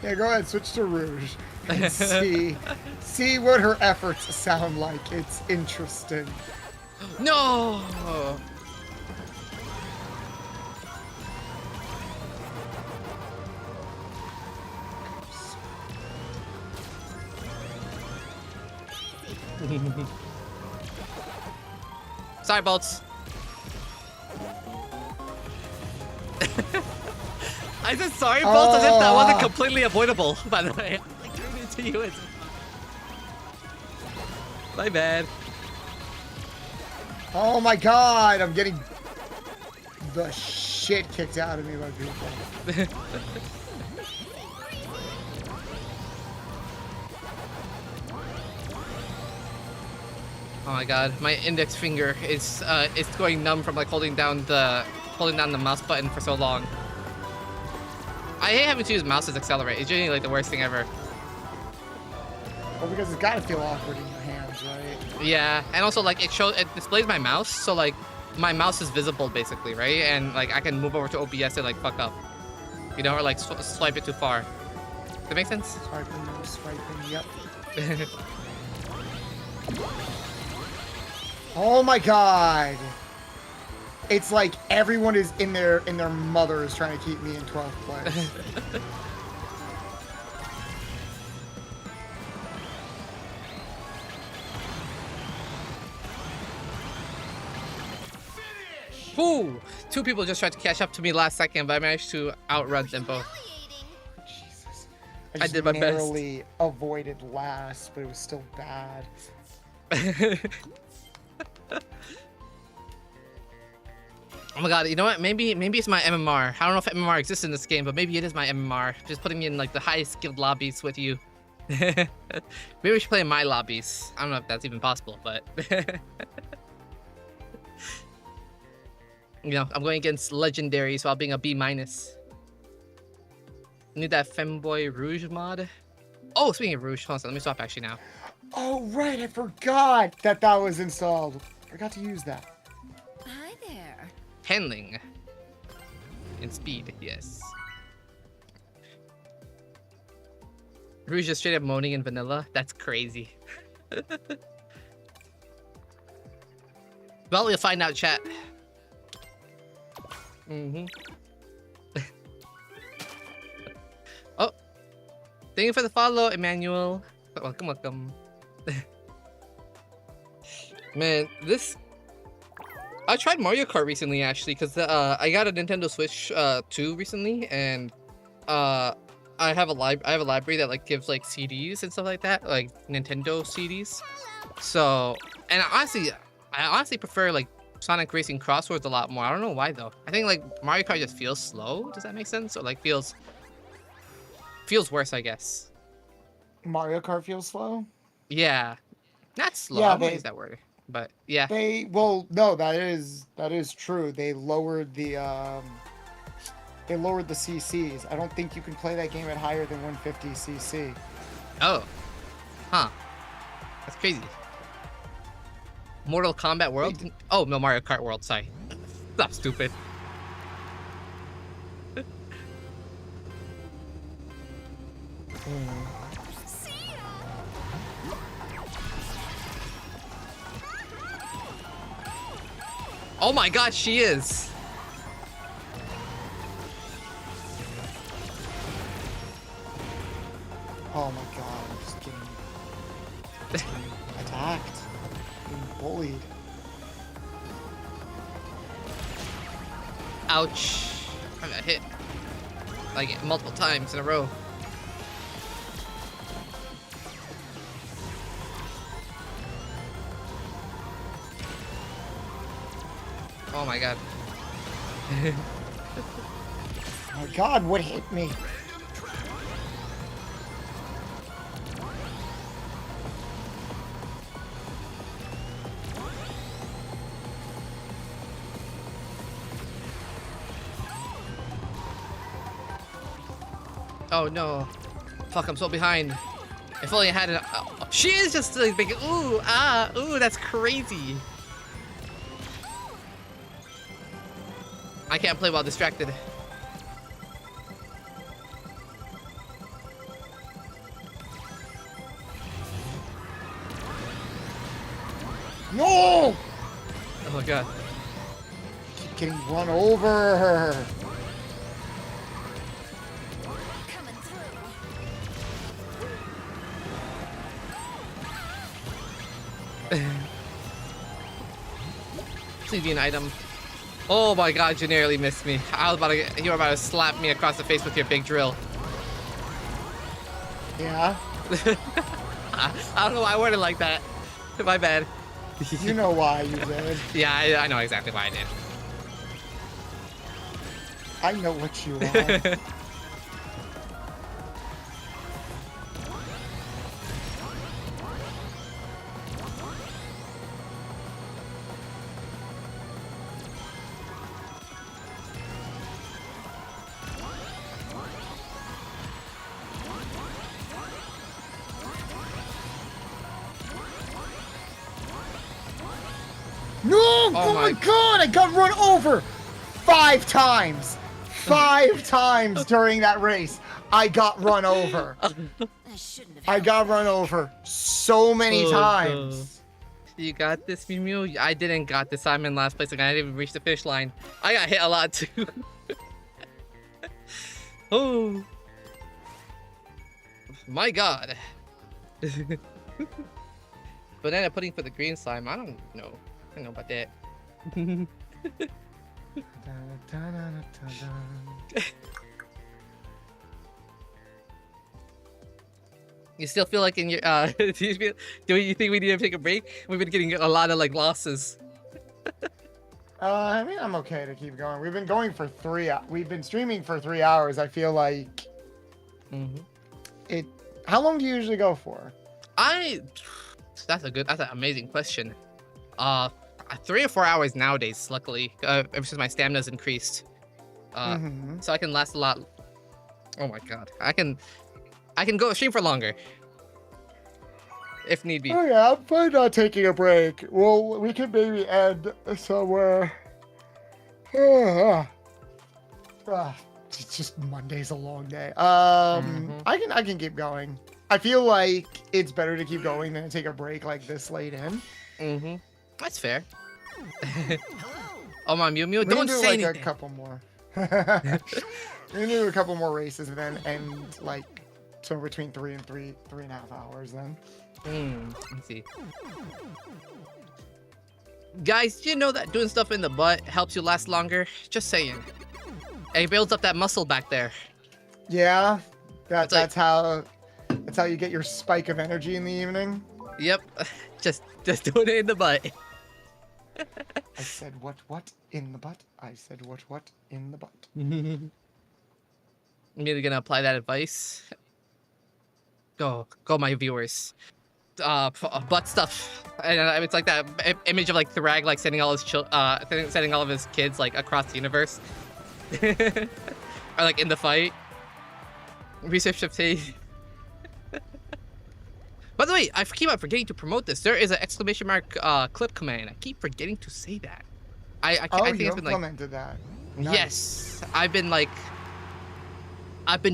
Yeah, go ahead, switch to Rouge. And see what her efforts sound like. It's interesting. No. Sorry, bolts. I said sorry, bolts, as if that wasn't completely avoidable. By the way, like turning into you is. My bad. Oh my god, I'm getting the shit kicked out of me by people. Oh my god, my index finger is it's going numb from like holding down the mouse button for so long. I hate having to use mouse as accelerate. It's usually like the worst thing ever. Well, because it's gotta feel awkward in your hands, right? Yeah, and also like it displays my mouse, so like my mouse is visible basically, right? And like I can move over to OBS and like fuck up, you know, or like swipe it too far. Does that make sense? Swiping, yep. Oh my god! It's like everyone is in their mothers trying to keep me in 12th place. Ooh, two people just tried to catch up to me last second, but I managed to outrun them both. Jesus. I just did my best. narrowly avoided last, but it was still bad. Oh my god, you know what? Maybe it's my MMR. I don't know if MMR exists in this game, but maybe it is my MMR. Just putting me in like the highest skilled lobbies with you. Maybe we should play in my lobbies. I don't know if that's even possible, but you know, I'm going against legendaries while being a B-. Need that Femboy Rouge mod. Oh, speaking of Rouge, hold on, let me swap actually now. Oh right, I forgot that was installed. Forgot to use that. Hi there. Handling and speed, yes. Rouge is straight up moaning in vanilla. That's crazy. Well, we'll find out, chat. Oh, thank you for the follow, Emmanuel. Welcome. Man, I tried Mario Kart recently actually, because I got a Nintendo Switch 2 recently, and I have a library that like gives like CDs and stuff like that, like Nintendo CDs. So, and I honestly prefer like Sonic Racing Crosswords a lot more. I don't know why though. I think like Mario Kart just feels slow. Does that make sense? Or like feels worse, I guess. Mario Kart feels slow? Yeah, not slow. Yeah, I won't use that word, but yeah. No, that is true. They lowered the CCs. I don't think you can play that game at higher than 150 CC. Oh, huh. That's crazy. Mortal Kombat World? Oh no, Mario Kart World. Sorry. Stop, stupid. Oh my god, she is! Oh my god, I'm just getting attacked. Being bullied. Ouch. I got hit. Like multiple times in a row. Oh my god. Oh my god, what hit me? Oh no. Fuck, I'm so behind. If only I had an. She is just like big. Ooh, ooh, that's crazy. I can't play while distracted. No! Oh my god. Keep getting run over. Coming through. Please be an item. Oh my god, you nearly missed me. You were about to slap me across the face with your big drill. Yeah. I don't know why I worded like that. My bad. You know why you did. Yeah, I know exactly why I did. I know what you want. No! Oh my god! I got run over 5 times. 5 times during that race, I got run over. I shouldn't have. I got run over so many Oh, times. You got this, Mew Mew? I didn't got this. I'm in last place again. I didn't even reach the finish line. I got hit a lot too. Oh. My god. Banana pudding for the green slime. I don't know. I don't know about that. You still feel like in your do you think we need to take a break? We've been getting a lot of like losses. I mean, I'm okay to keep going. We've been going for we've been streaming for 3 hours. I feel like it. How long do you usually go for? That's an amazing question. 3 or 4 hours nowadays, luckily, ever since my stamina's increased. So I can last a lot. Oh my god, I can go stream for longer if need be. Oh yeah, I'm fine not taking a break. Well, we can maybe end somewhere. It's just Monday's a long day. I can keep going. I feel like it's better to keep going than to take a break like this late in. That's fair. Oh my Mew Mew, We can don't do say like anything. a couple more. We can do a couple more races and then end like somewhere between 3 and 3.5 hours then. Let's see. Guys, do you know that doing stuff in the butt helps you last longer? Just saying. It builds up that muscle back there. Yeah, It's like- that's how you get your spike of energy in the evening. Yep. Just doing it in the butt. I said what in the butt? I said what in the butt? I'm either gonna apply that advice. Go, my viewers. Butt stuff, and it's like that image of like Thrag like sending all his sending all of his kids like across the universe, or like in the fight. Research of tea. By the way, I keep on forgetting to promote this. There is an exclamation mark clip command. I keep forgetting to say that. I think you it's been like implemented that. Nice. yes, I've been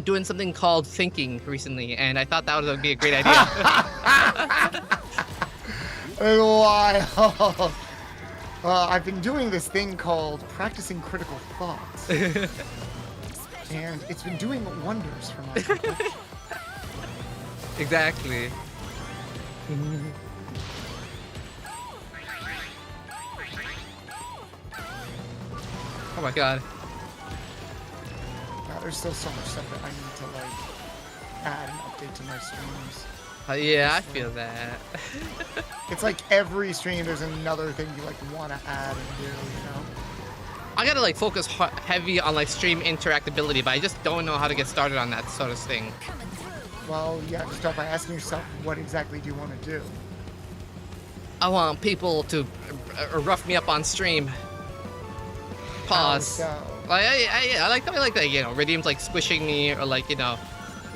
doing something called thinking recently, and I thought that would be a great idea. Wow. I've been doing this thing called practicing critical thoughts, and it's been doing wonders for my complexion. Exactly. Oh my god. Now, there's still so much stuff that I need to like add and update to my streams. Yeah, I feel that. It's like every stream there's another thing you like want to add and do, you know? I gotta like focus heavy on like stream interactability, but I just don't know how to get started on that sort of thing. Coming through. Well, you have to start by asking yourself, what exactly do you want to do? I want people to rough me up on stream. Pause. How so? Like I like something like that, you know, Redeem's like squishing me or like, you know,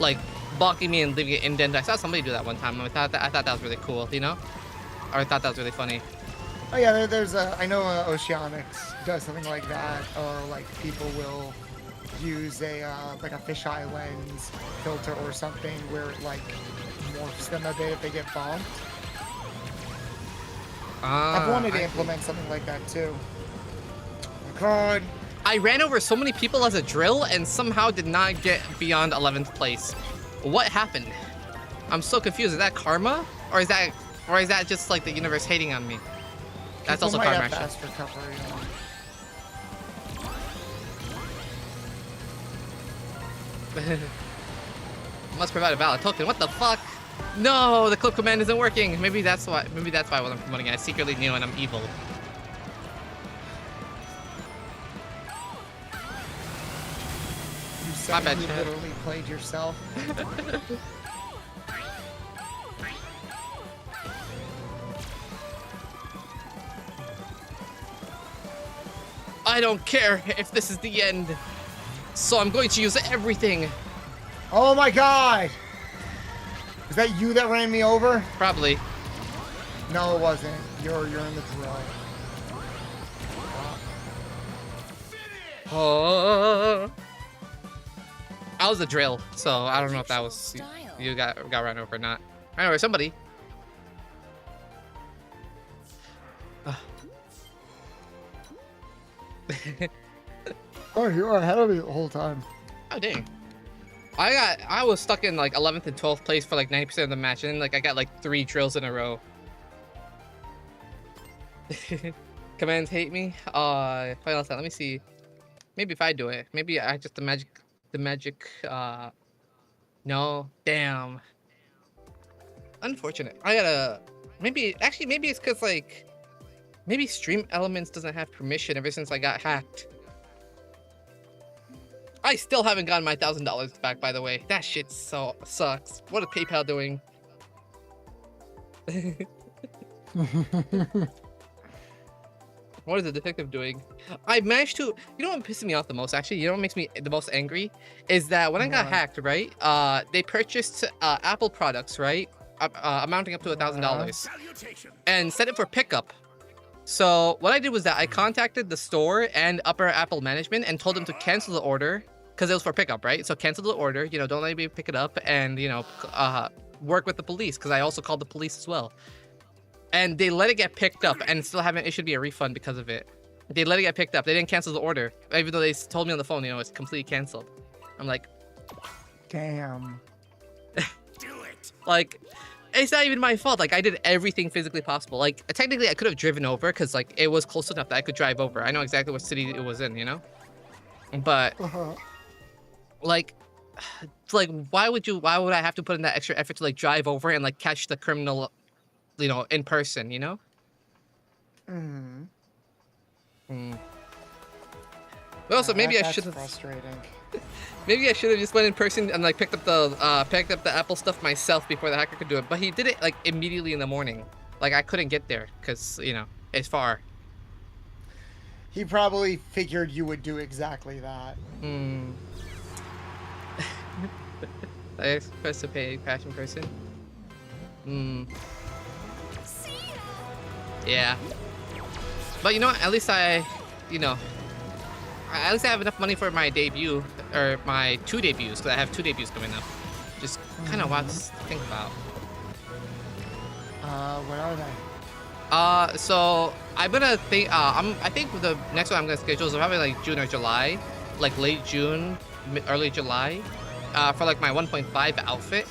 like blocking me and leaving it indent. I saw somebody do that one time. And I thought that was really cool, you know, or I thought that was really funny. Oh yeah, there's a. I know Oceanics does something like that, or like people will use a like a fisheye lens filter or something where it like morphs them a bit if they get bumped. I've wanted to implement something like that too. Oh God. I ran over so many people as a drill and somehow did not get beyond 11th place. What happened? I'm so confused. Is that karma, or is that just like the universe hating on me? That's People also might karma, have actually. fast recovery. Must provide a valid token. What the fuck? No, the clip command isn't working. Maybe that's why. Maybe that's why I wasn't promoting it. I secretly knew, and I'm evil. You My said bad, you chat. literally played yourself. I don't care if this is the end. So I'm going to use everything. Oh my God! Is that you that ran me over? Probably. No, it wasn't. You're in the drill. Oh. I was a drill, so I don't know if that was Style. you got run over or not. Ran over somebody. Oh, you were ahead of me the whole time. Oh dang. I was stuck in like 11th and 12th place for like 90% of the match, and then like I got like 3 drills in a row. Commands hate me. Final set. Let me see. Maybe if I do it. Maybe I just the magic. No. Damn. Unfortunate. I gotta. Maybe it's because like maybe Stream Elements doesn't have permission ever since I got hacked. I still haven't gotten my $1,000 back, by the way. That shit so sucks. What is PayPal doing? What is the detective doing? I managed to. You know what pisses me off the most? Actually, you know what makes me the most angry is that when I got What? hacked, right? They purchased Apple products, right? Amounting up to $1,000, and set it for pickup. So what I did was that I contacted the store and upper Apple management and told them to cancel the order because it was for pickup, right? So cancel the order, you know, don't let anybody pick it up, and you know, work with the police because I also called the police as well. And they let it get picked up and still haven't issued me a refund because of it. They let it get picked up. They didn't cancel the order, even though they told me on the phone, you know, it's completely canceled. I'm like, Damn. like, it's not even my fault. Like, I did everything physically possible. Like, technically, I could have driven over because, like, it was close enough that I could drive over. I know exactly what city it was in, you know? But, like, why would I have to put in that extra effort to, like, drive over and, like, catch the criminal, you know, in person, you know? Mm. But also, maybe I That's should have. frustrating. Maybe I should have just went in person and like picked up the Apple stuff myself before the hacker could do it. But he did it like immediately in the morning. Like I couldn't get there because you know it's far. He probably figured you would do exactly that. I express to pay cash in person. See ya. Yeah. But you know what? At least I have enough money for my debut or my 2 debuts because I have 2 debuts coming up. Just kind of wild to think about. What are they? So I'm gonna think. I think the next one I'm gonna schedule is probably like June or July, like late June, early July, for like my 1.5 outfit,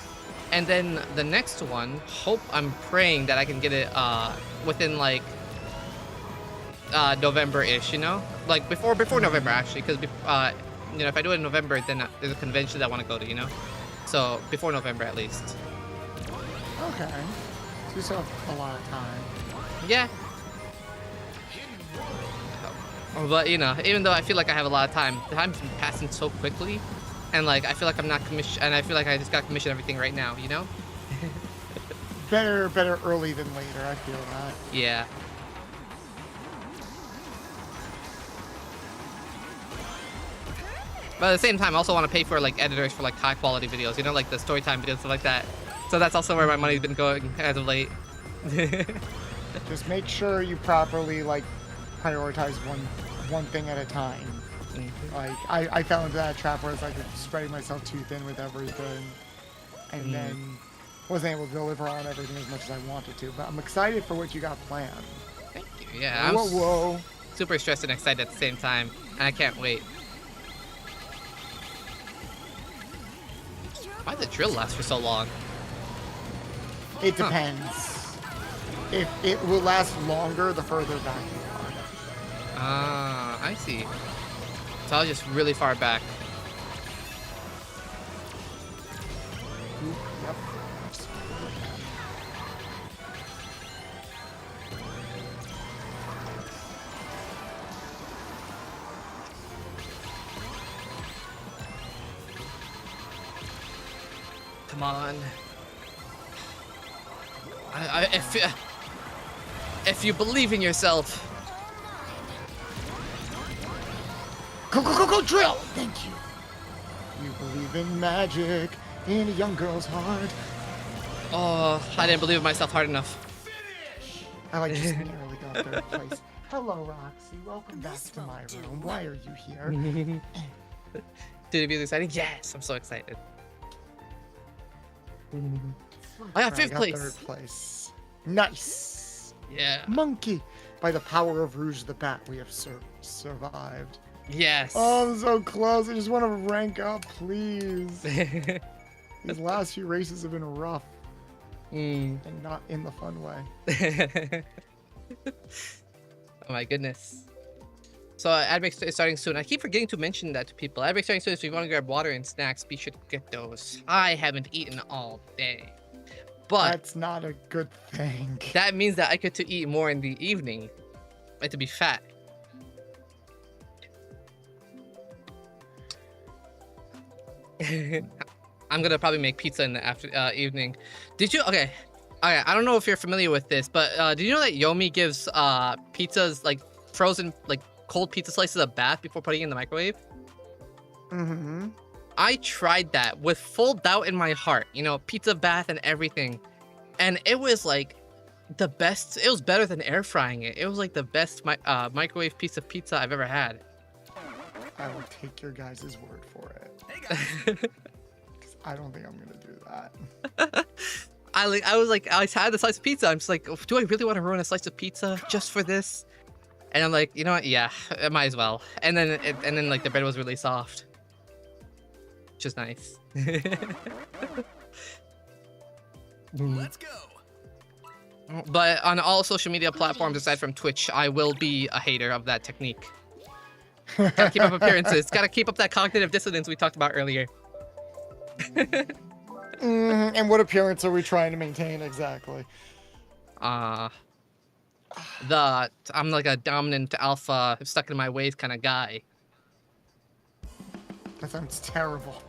and then the next one. I'm praying that I can get it within like November-ish. You know, like before November actually, because you know if I do it in November, then there's a convention that I want to go to. You know, so before November at least. Okay. So you still have a lot of time. Yeah. But you know, even though I feel like I have a lot of time, time's passing so quickly, and like I feel like I'm not commissioned, and I feel like I just got commissioned everything right now. You know? Better early than later. I feel that. Yeah. But at the same time, I also want to pay for like editors for like high quality videos, you know, like the story time videos, stuff like that. So that's also where my money's been going as of late. Just make sure you properly like prioritize one thing at a time. Like I fell into that trap where it's like spreading myself too thin with everything, and then wasn't able to deliver on everything as much as I wanted to. But I'm excited for what you got planned. Thank you. Yeah, I'm Whoa. super stressed and excited at the same time, and I can't wait. Why does the drill last for so long? It depends. If it will last longer, the further back you are. Ah, I see. So I was just really far back. Oop, yep. Come on. If you believe in yourself. Go, drill! Thank you. You believe in magic in a young girl's heart. Oh, I didn't believe in myself hard enough. I like just narrowly got third place. Hello, Roxy. Welcome back to my room. Why are you here? Did it feel exciting? Yes, I'm so excited. I got fifth place. Third place. Nice. Yeah. Monkey. By the power of Rouge the Bat, we have survived. Yes. Oh, I'm so close. I just want to rank up, please. These last few races have been rough. And not in the fun way. Oh my goodness. So AdBreak is starting soon. I keep forgetting to mention that to people. AdBreak starting soon, so if you want to grab water and snacks, be sure to get those. I haven't eaten all day. But that's not a good thing. that means that I get to eat more in the evening. Like to be fat. I'm gonna probably make pizza in the evening. Did you? Okay. I don't know if you're familiar with this, but did you know that Yomi gives pizzas, like frozen, like cold pizza slices, a bath before putting it in the microwave? Mm-hmm. I tried that with full doubt in my heart, you know, pizza bath and everything, and it was like the best. It was better than air frying it. It was like the best microwave piece of pizza I've ever had. I will take your guys' word for it. I don't think I'm gonna do that. I had the slice of pizza. I'm just like, do I really want to ruin a slice of pizza just for this? And I'm like, you know what? Yeah, I might as well. And then like the bread was really soft, which is nice. Let's go. But on all social media platforms aside from Twitch, I will be a hater of that technique. Gotta keep up appearances. Gotta keep up that cognitive dissonance we talked about earlier. And what appearance are we trying to maintain exactly? I'm like a dominant alpha, stuck in my ways kind of guy. That sounds terrible.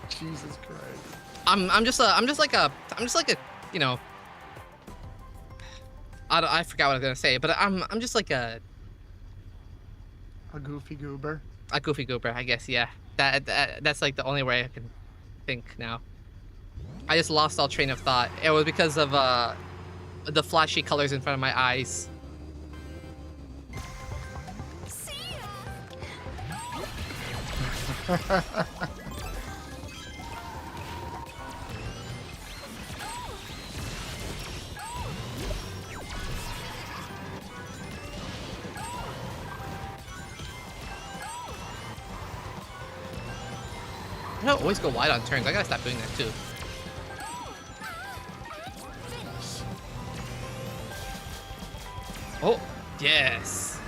Jesus Christ. I'm just like a you know. I forgot what I was gonna say, but I'm just like a goofy goober. A goofy goober, I guess. Yeah, that's like the only way I can think now. I just lost all train of thought. It was because of the flashy colors in front of my eyes. See ya. I don't always go wide on turns. I gotta stop doing that too. Oh, yes.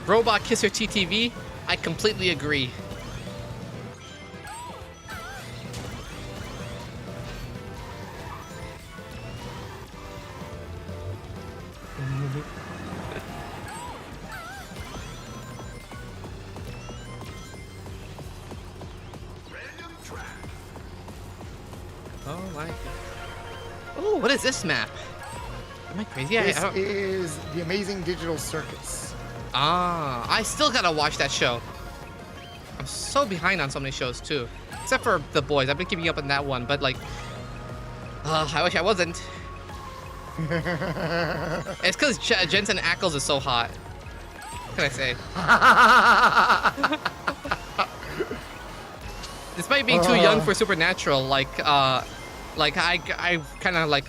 Robot Kisser TTV, I completely agree. Oh my god. Oh, what is this map? Am I crazy? This is the Amazing Digital Circus. Ah, I still gotta watch that show. I'm so behind on so many shows too. Except for The Boys. I've been keeping up on that one, but like, I wish I wasn't. It's because Jensen Ackles is so hot. What can I say? Despite being too young for Supernatural, like I kind of like,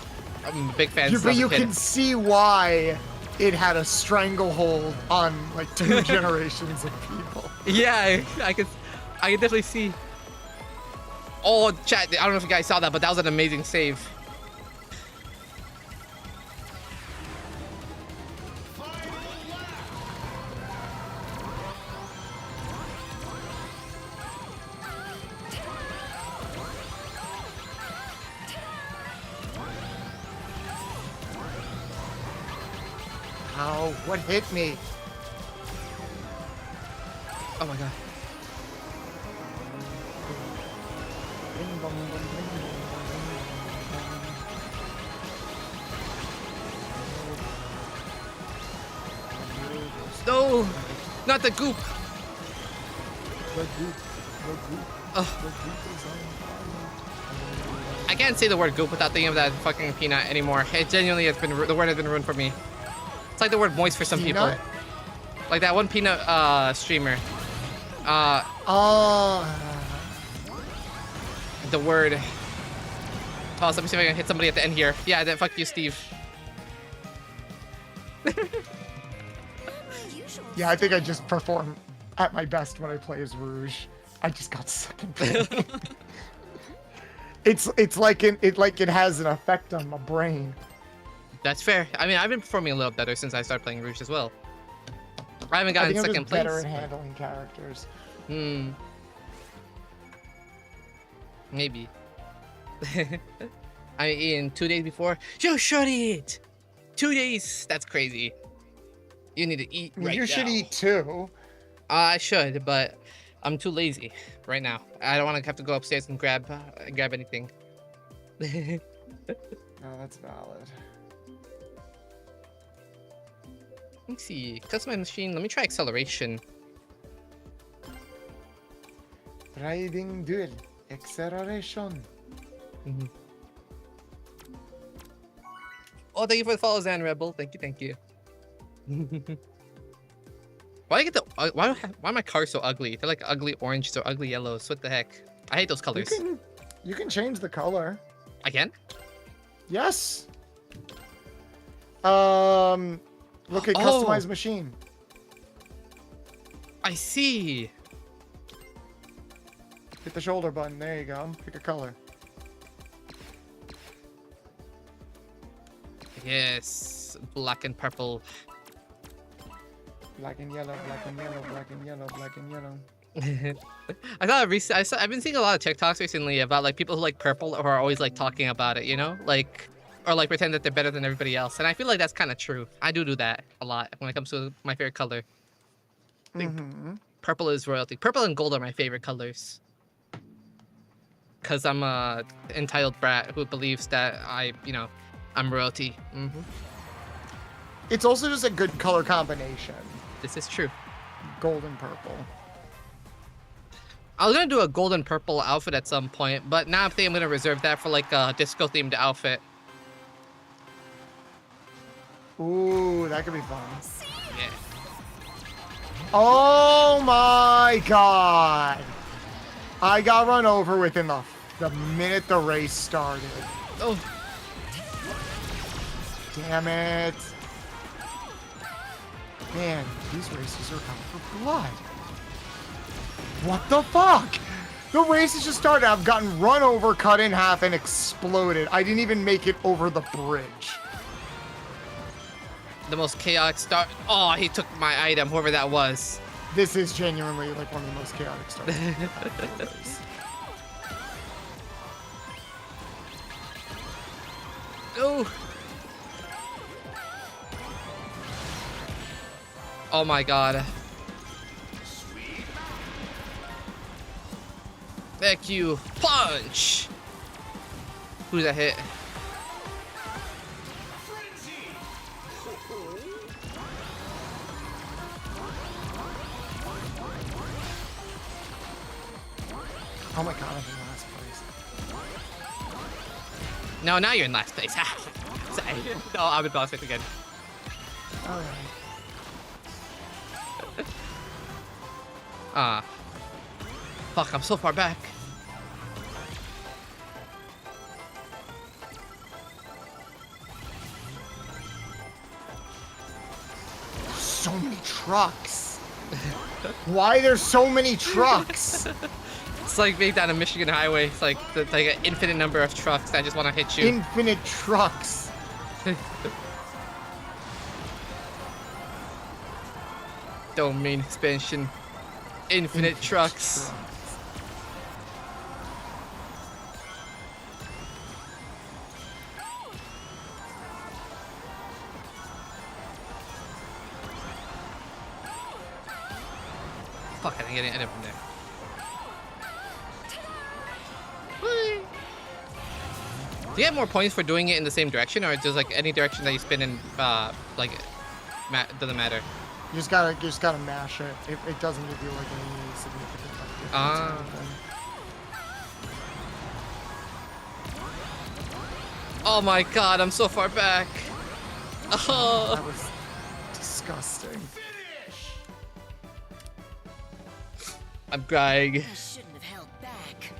I'm a big fan. Yeah, since I but was a you kid. can see why it had a stranglehold on like 2 generations of people. Yeah, I can definitely see. Oh, chat! I don't know if you guys saw that, but that was an amazing save. Ow, what hit me? Oh my god. No, not the goop. I can't say the word goop without thinking of that fucking peanut anymore. It genuinely has been, the word has been ruined for me. It's like the word moist for some Peanut? people. Like that one peanut streamer. The word. Pause, let me see if I can hit somebody at the end here. Yeah, then fuck you, Steve. Yeah, I think I just perform at my best when I play as Rouge. I just got second place. It's like it has an effect on my brain. That's fair. I mean, I've been performing a little better since I started playing Rouge as well. I haven't I gotten think I'm second just better place. at handling characters. Maybe. I mean, Ian, 2 days before, you should eat. 2 days. That's crazy. You need to eat right You should now. eat too. I should, but I'm too lazy right now. I don't want to have to go upstairs and grab anything. No, that's valid. Let me see. Customize machine. Let me try acceleration. Riding duel. Acceleration. Oh, thank you for the follow, Zan Rebel. Thank you, thank you. Why I get the why are my cars so ugly? They're like ugly oranges or ugly yellows. What the heck? I hate those colors. You can change the color. I can? Yes. Look at customize machine. I see. Hit the shoulder button. There you go. Pick a color. Yes, black and purple. Black and yellow, black and yellow, black and yellow, black and yellow. I've been seeing a lot of TikToks recently about like people who like purple or are always like talking about it, you know, like or like pretend that they're better than everybody else. And I feel like that's kind of true. I do that a lot when it comes to my favorite color. I think purple is royalty. Purple and gold are my favorite colors. Cause I'm a entitled brat who believes that I'm royalty. It's also just a good color combination. This is true. Gold and purple. I was gonna do a gold and purple outfit at some point, but now I think I'm gonna reserve that for like a disco themed outfit. Ooh, that could be fun. Yeah. Oh my god! I got run over within the minute the race started. Oh. Damn it. Man, these races are out for blood. What the fuck? The races just started. I've gotten run over, cut in half, and exploded. I didn't even make it over the bridge. The most chaotic start. Oh, he took my item, whoever that was. This is genuinely like one of the most chaotic starts. Oh. Oh my god. Thank you. Punch! Who's that hit? Oh my god, I'm in last place. No, now you're in last place. Sorry. No, I'm in boss fight again. Alright. Ah. Fuck, I'm so far back. So many trucks. Why there's so many trucks? It's like being down a Michigan highway. It's like an infinite number of trucks that just want to hit you. Infinite trucks. Domain expansion. Infinite trucks. Fuck, I didn't get it from there. Whee! Do you get more points for doing it in the same direction, or just like any direction that you spin in, like, doesn't matter? You just gotta mash it. It doesn't give you like any significant like, difference or anything. Oh my god, I'm so far back. Oh. That was disgusting. I'm crying. I shouldn't have held back.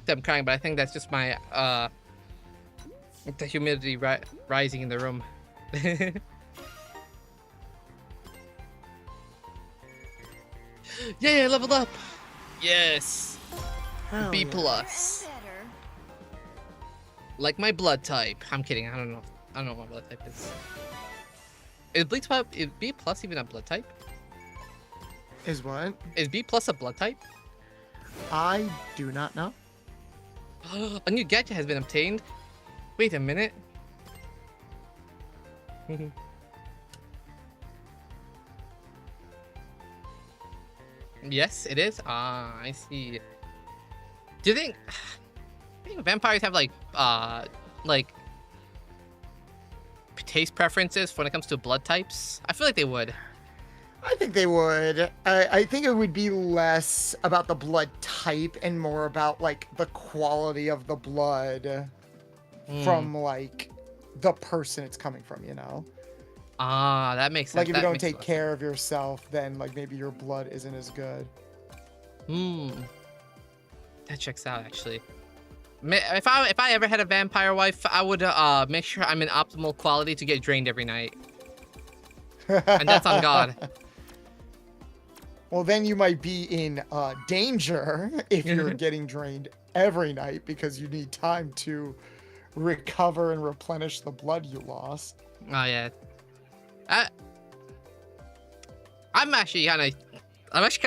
I'm crying, but I think that's just my the humidity rising in the room. Yeah, leveled up. Yes. Hell B yeah. plus. Better. Like my blood type. I'm kidding. I don't know what my blood type is. Is B type? Is B plus even a blood type? Is what? Is B plus a blood type? I do not know. A new gadget has been obtained. Wait a minute. Yes, it is. Ah, I see. Do you think vampires have like taste preferences when it comes to blood types? I feel like they would. I think they would. I think it would be less about the blood type and more about like the quality of the blood from like the person it's coming from, you know? Ah, that makes sense. Like if you That don't makes a take lot of care of yourself, then like maybe your blood isn't as good. sense. That checks out actually. If I ever had a vampire wife, I would make sure I'm in optimal quality to get drained every night. And that's on God. Well, then you might be in danger if you're getting drained every night because you need time to recover and replenish the blood you lost. Oh yeah. I'm actually kind of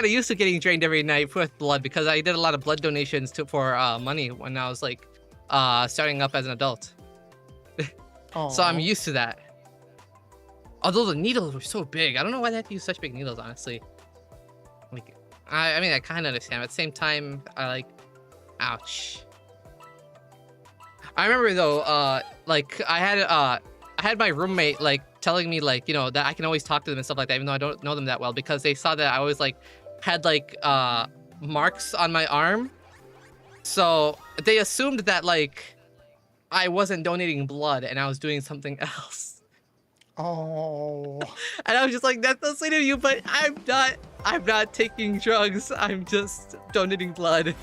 used to getting drained every night with blood because I did a lot of blood donations for money when I was like starting up as an adult. So I'm Aw. used to that. Although the needles were so big, I don't know why they had to use such big needles, honestly. Like, I mean, I kind of understand. But at the same time, I like, ouch. I remember though, like I had my roommate like telling me like, you know, that I can always talk to them and stuff like that, even though I don't know them that well, because they saw that I always like had like marks on my arm. So they assumed that like I wasn't donating blood and I was doing something else. Oh. And I was just like, that's so sweet of you, but I'm not taking drugs. I'm just donating blood.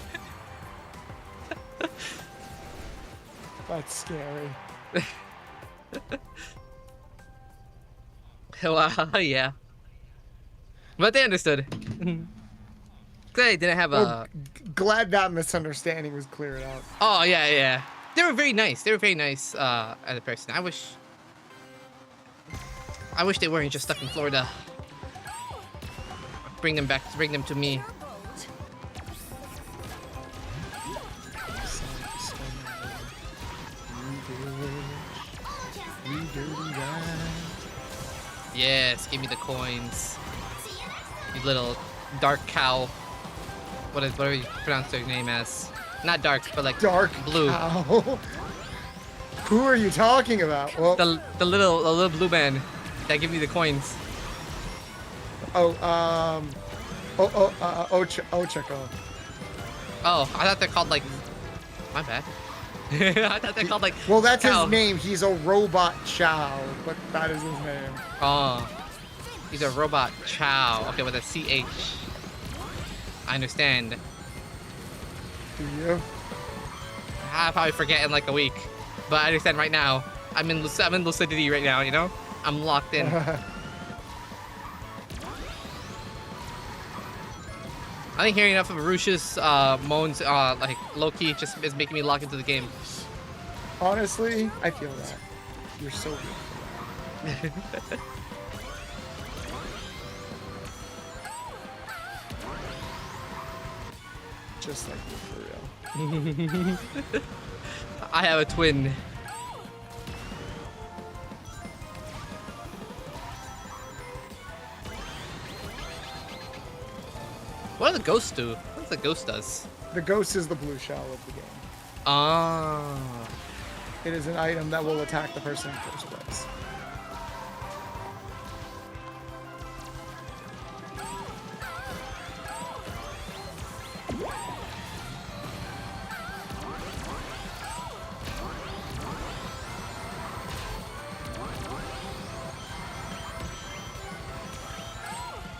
That's scary. Wow, yeah. But they understood. They didn't have a... Glad that misunderstanding was cleared out. Oh, yeah, yeah. They were very nice. They were very nice as a person. I wish they weren't just stuck in Florida. Bring them to me. Yes, give me the coins. You little dark cow. Whatever you pronounce their name as. Not dark, but like Dark blue. cow. Who are you talking about? Well, The little blue man that give me the coins. Ochako. Oh, I thought they're called like. My bad. I thought they're called like. Well, that's cow. his name. He's a robot Chow, but that is his name. Oh, he's a robot Chow. Okay, with a CH. I understand. Do you? I'll probably forget in like a week, but I understand right now. I'm in lucidity right now. You know, I'm locked in. I think hearing enough of Arush's moans, like low-key, just is making me lock into the game. Honestly, I feel that. You're so good. Just like you, for real. I have a twin. What do the ghosts do? What does the ghost does? The ghost is the blue shell of the game. Ah. It is an item that will attack the person in first place.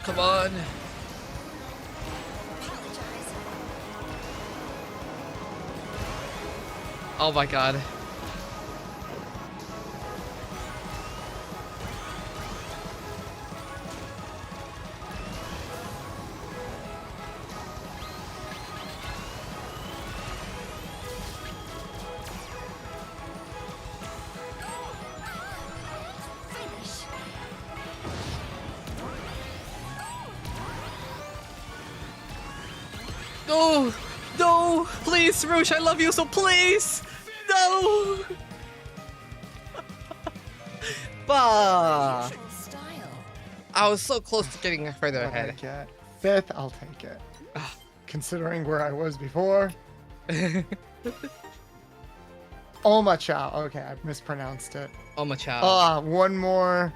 Come on. Oh my god. No! No! Please, Roosh, I love you, so please! No! Bah! Style. I was so close to getting further What I ahead. get. Fifth, I'll take it. Considering where I was before. Oma Chow. Okay, I mispronounced it. Oh my child. Ah, one more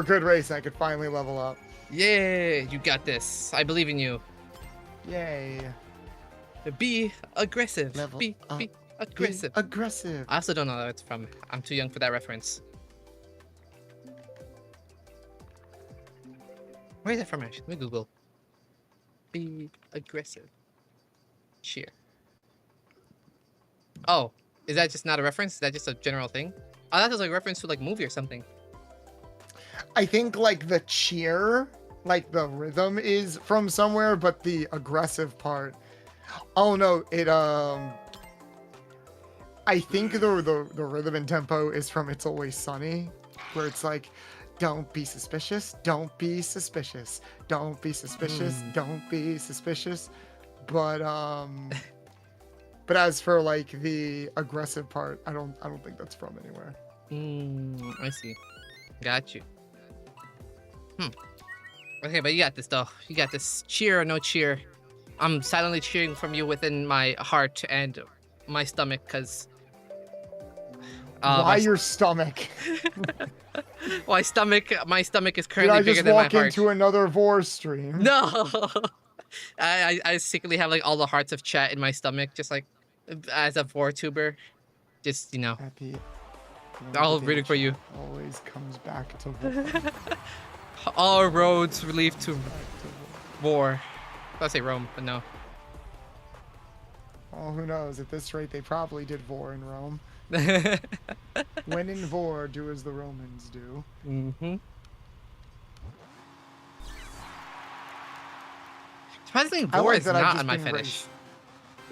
good race, and I could finally level up. Yeah, you got this. I believe in you. Yay. Be aggressive. Level Be up. aggressive. Be aggressive. I also don't know where it's from. I'm too young for that reference. Where is that from, actually? Let me Google. Be aggressive. Cheer. Oh, is that just not a reference? Is that just a general thing? I thought it was like a reference to like movie or something. I think like the cheer, like the rhythm is from somewhere, but the aggressive part. Oh no, it I think the rhythm and tempo is from It's Always Sunny, where it's like, don't be suspicious, don't be suspicious, don't be suspicious, don't be suspicious. But but as for like the aggressive part, I don't think that's from anywhere. I see. Got you. Okay, but you got this though. You got this. Cheer or no cheer. I'm silently cheering from you within my heart and my stomach, cause Why your stomach? my stomach is Did currently I bigger just than my walk heart. into another Vor stream? No, I secretly have like all the hearts of chat in my stomach, just like as a VorTuber, just you know, At the all rooting for you. always comes back to Vor. All roads lead to Back to war. I'll say Rome, but no. Vor. Oh, who knows? At this rate, they probably did Vor in Rome. When in Vor, do as the Romans do. Mm-hmm. Surprisingly, I Vor like is that I've not just on my been fetish. raced.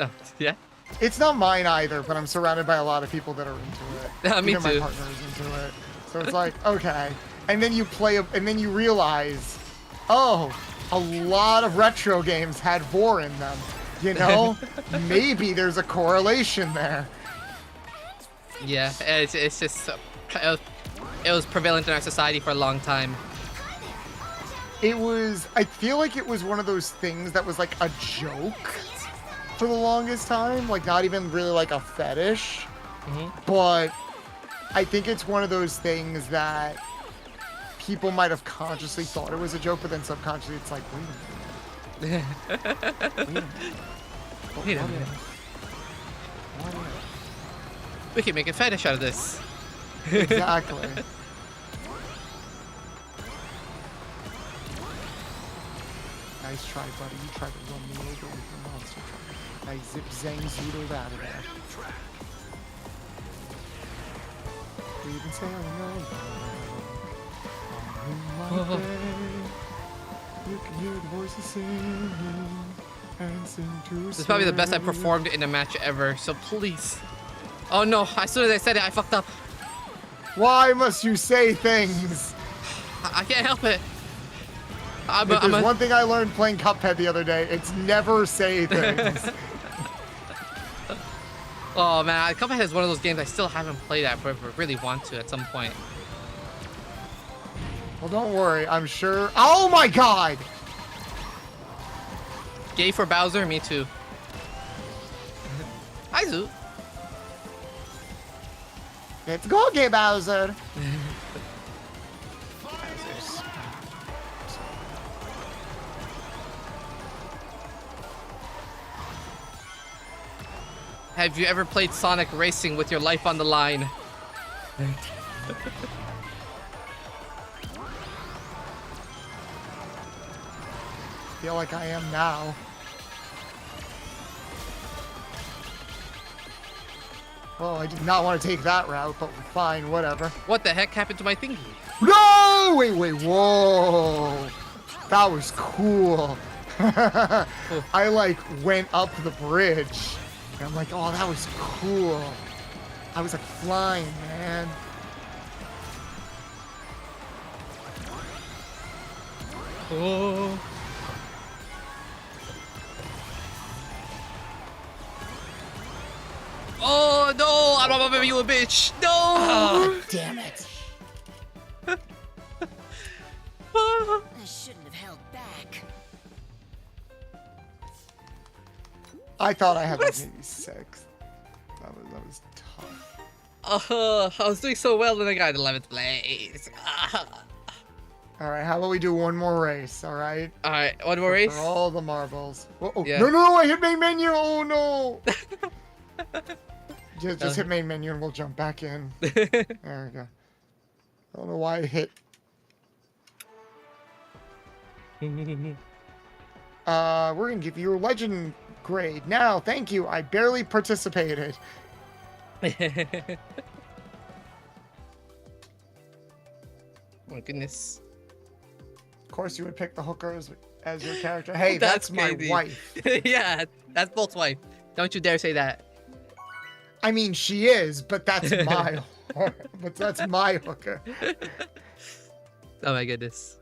Oh, yeah? It's not mine either, but I'm surrounded by a lot of people that are into it. Me Even too. my partner is into it. So it's like, okay. And then you play, and then you realize, oh, a lot of retro games had Vor in them. You know? Maybe there's a correlation there. Yeah, it's just it was prevalent in our society for a long time. It was, I feel like it was one of those things that was like a joke for the longest time. Like not even really like a fetish. But I think it's one of those things that people might have consciously thought it was a joke, but then subconsciously it's like, wait a minute. Wait a minute. Wait a What minute. if? What We can make a fetish out of this. if? Exactly. Nice try, buddy. You tried to run me over with your monster truck. I zip zang zoodled out of there. We've been sailing along on moonlight day. You can hear the voices singing and sing to This is probably the best I've performed in a match ever, so please. Oh no, as soon as I said it, I fucked up. Why must you say things? I can't help it. If there's one thing I learned playing Cuphead the other day, it's never say things. Oh man, Cuphead is one of those games I still haven't played at, but I really want to at some point. Well, don't worry. I'm sure. Oh my god! Gay for Bowser? Me too. Hi, Zoo. Let's go, Gay Bowser. Have you ever played Sonic Racing with your life on the line? Feel like I am now. Well, I did not want to take that route, but fine, whatever. What the heck happened to my thingy? No! Wait, whoa! That was cool. I like went up the bridge. And I'm like, oh, that was cool. I was like flying, man. Oh. Oh no! I'm not gonna you a bitch. No! Oh, damn it. I shouldn't have held back. I thought I had like maybe 6. That was tough. I was doing so well and I got 11th place. All right, how about we do one more race? All right. All right, one more race. For all the marbles. Oh, Yeah. no! I hit main menu. Oh no! just hit main menu and we'll jump back in. There we go. I don't know why I hit. We're gonna give you a legend grade now. Thank you. I barely participated. My goodness. Of course, you would pick the hooker as your character. Hey, That's that's my crazy. wife. Yeah, that's Bolt's wife. Don't you dare say that. I mean, she is, but that's my, but that's my hooker. Oh my goodness.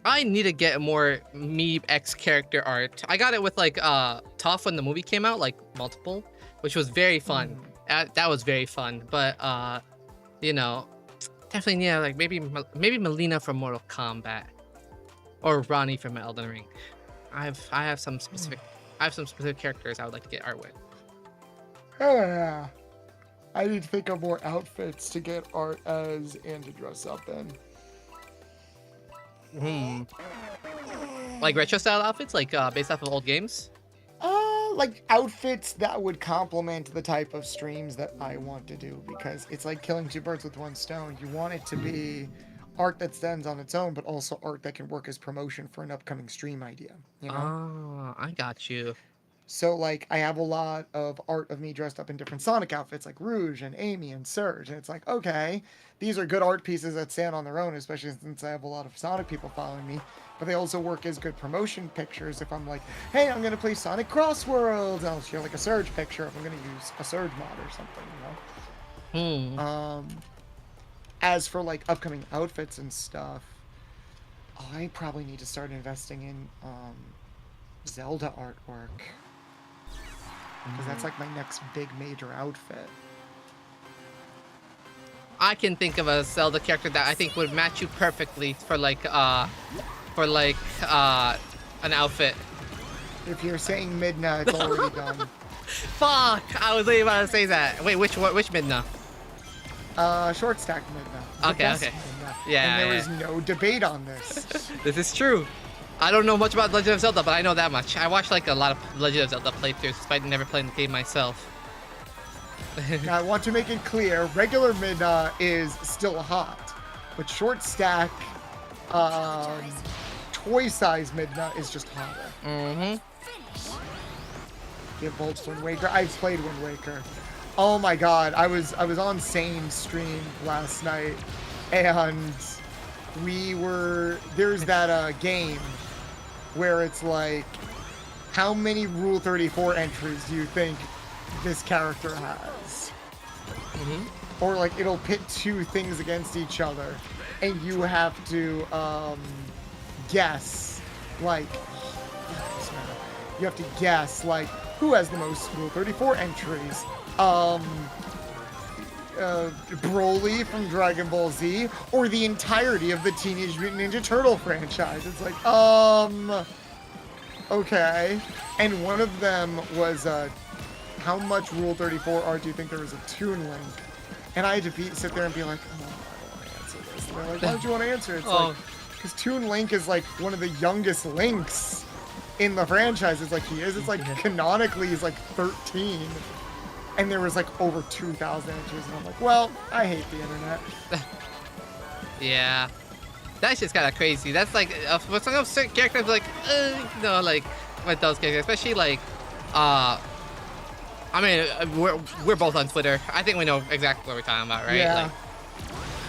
I need to get more Meeb X character art. I got it with like Toph when the movie came out, like multiple, which was very fun. That was very fun. But you know, definitely yeah, like maybe Melina from Mortal Kombat, or Ronnie from Elden Ring. I have some specific characters I would like to get art with. Oh yeah. I need to think of more outfits to get art as and to dress up in. Like retro style outfits, like based off of old games. Like outfits that would complement the type of streams that I want to do, because it's like killing 2 birds with 1 stone. You want it to be art that stands on its own, but also art that can work as promotion for an upcoming stream idea. You know? Oh, I got you. So like I have a lot of art of me dressed up in different Sonic outfits, like Rouge and Amy and Surge, and it's like, okay, these are good art pieces that stand on their own, especially since I have a lot of Sonic people following me. But they also work as good promotion pictures if I'm like, hey, I'm gonna play Sonic Cross Worlds, I'll share like a Surge picture if I'm gonna use a Surge mod or something, you know. As for like upcoming outfits and stuff, I probably need to start investing in Zelda artwork. Because that's like my next big major outfit. I can think of a Zelda character that I think would match you perfectly for like an outfit. If you're saying Midna, it's already done. Fuck! I was about to say that. Wait, which Midna? Short stack Midna. The Okay, best okay. Midna. Yeah, And there yeah. is no debate on this. This is true. I don't know much about Legend of Zelda, but I know that much. I watched like a lot of Legend of Zelda playthroughs, despite never playing the game myself. Now, I want to make it clear, regular Midna is still hot, but short stack, toy size Midna is just hotter. Mm-hmm. Get Bolts Wind Waker. I've played Wind Waker. Oh my god, I was on Sane's stream last night, and there's that game where it's like, how many Rule 34 entries do you think this character has? Mm-hmm. Or like it'll pit two things against each other, and you have to guess like who has the most Rule 34 entries. Broly from Dragon Ball Z, or the entirety of the Teenage Mutant Ninja Turtle franchise. It's like, okay. And one of them was, how much Rule 34 art do you think there was a Toon Link? And I had to sit there and be like, oh, I don't want to answer this. And they're like, why don't you want to answer? It's like, because Toon Link is like one of the youngest Links in the franchise. It's like he is. It's like canonically he's like 13. And there was like over 2,000 entries, and I'm like, well, I hate the internet. Yeah, that's just kind of crazy. That's like with some certain characters, like like with those characters, especially like, I mean, we're both on Twitter. I think we know exactly what we're talking about, right? Yeah.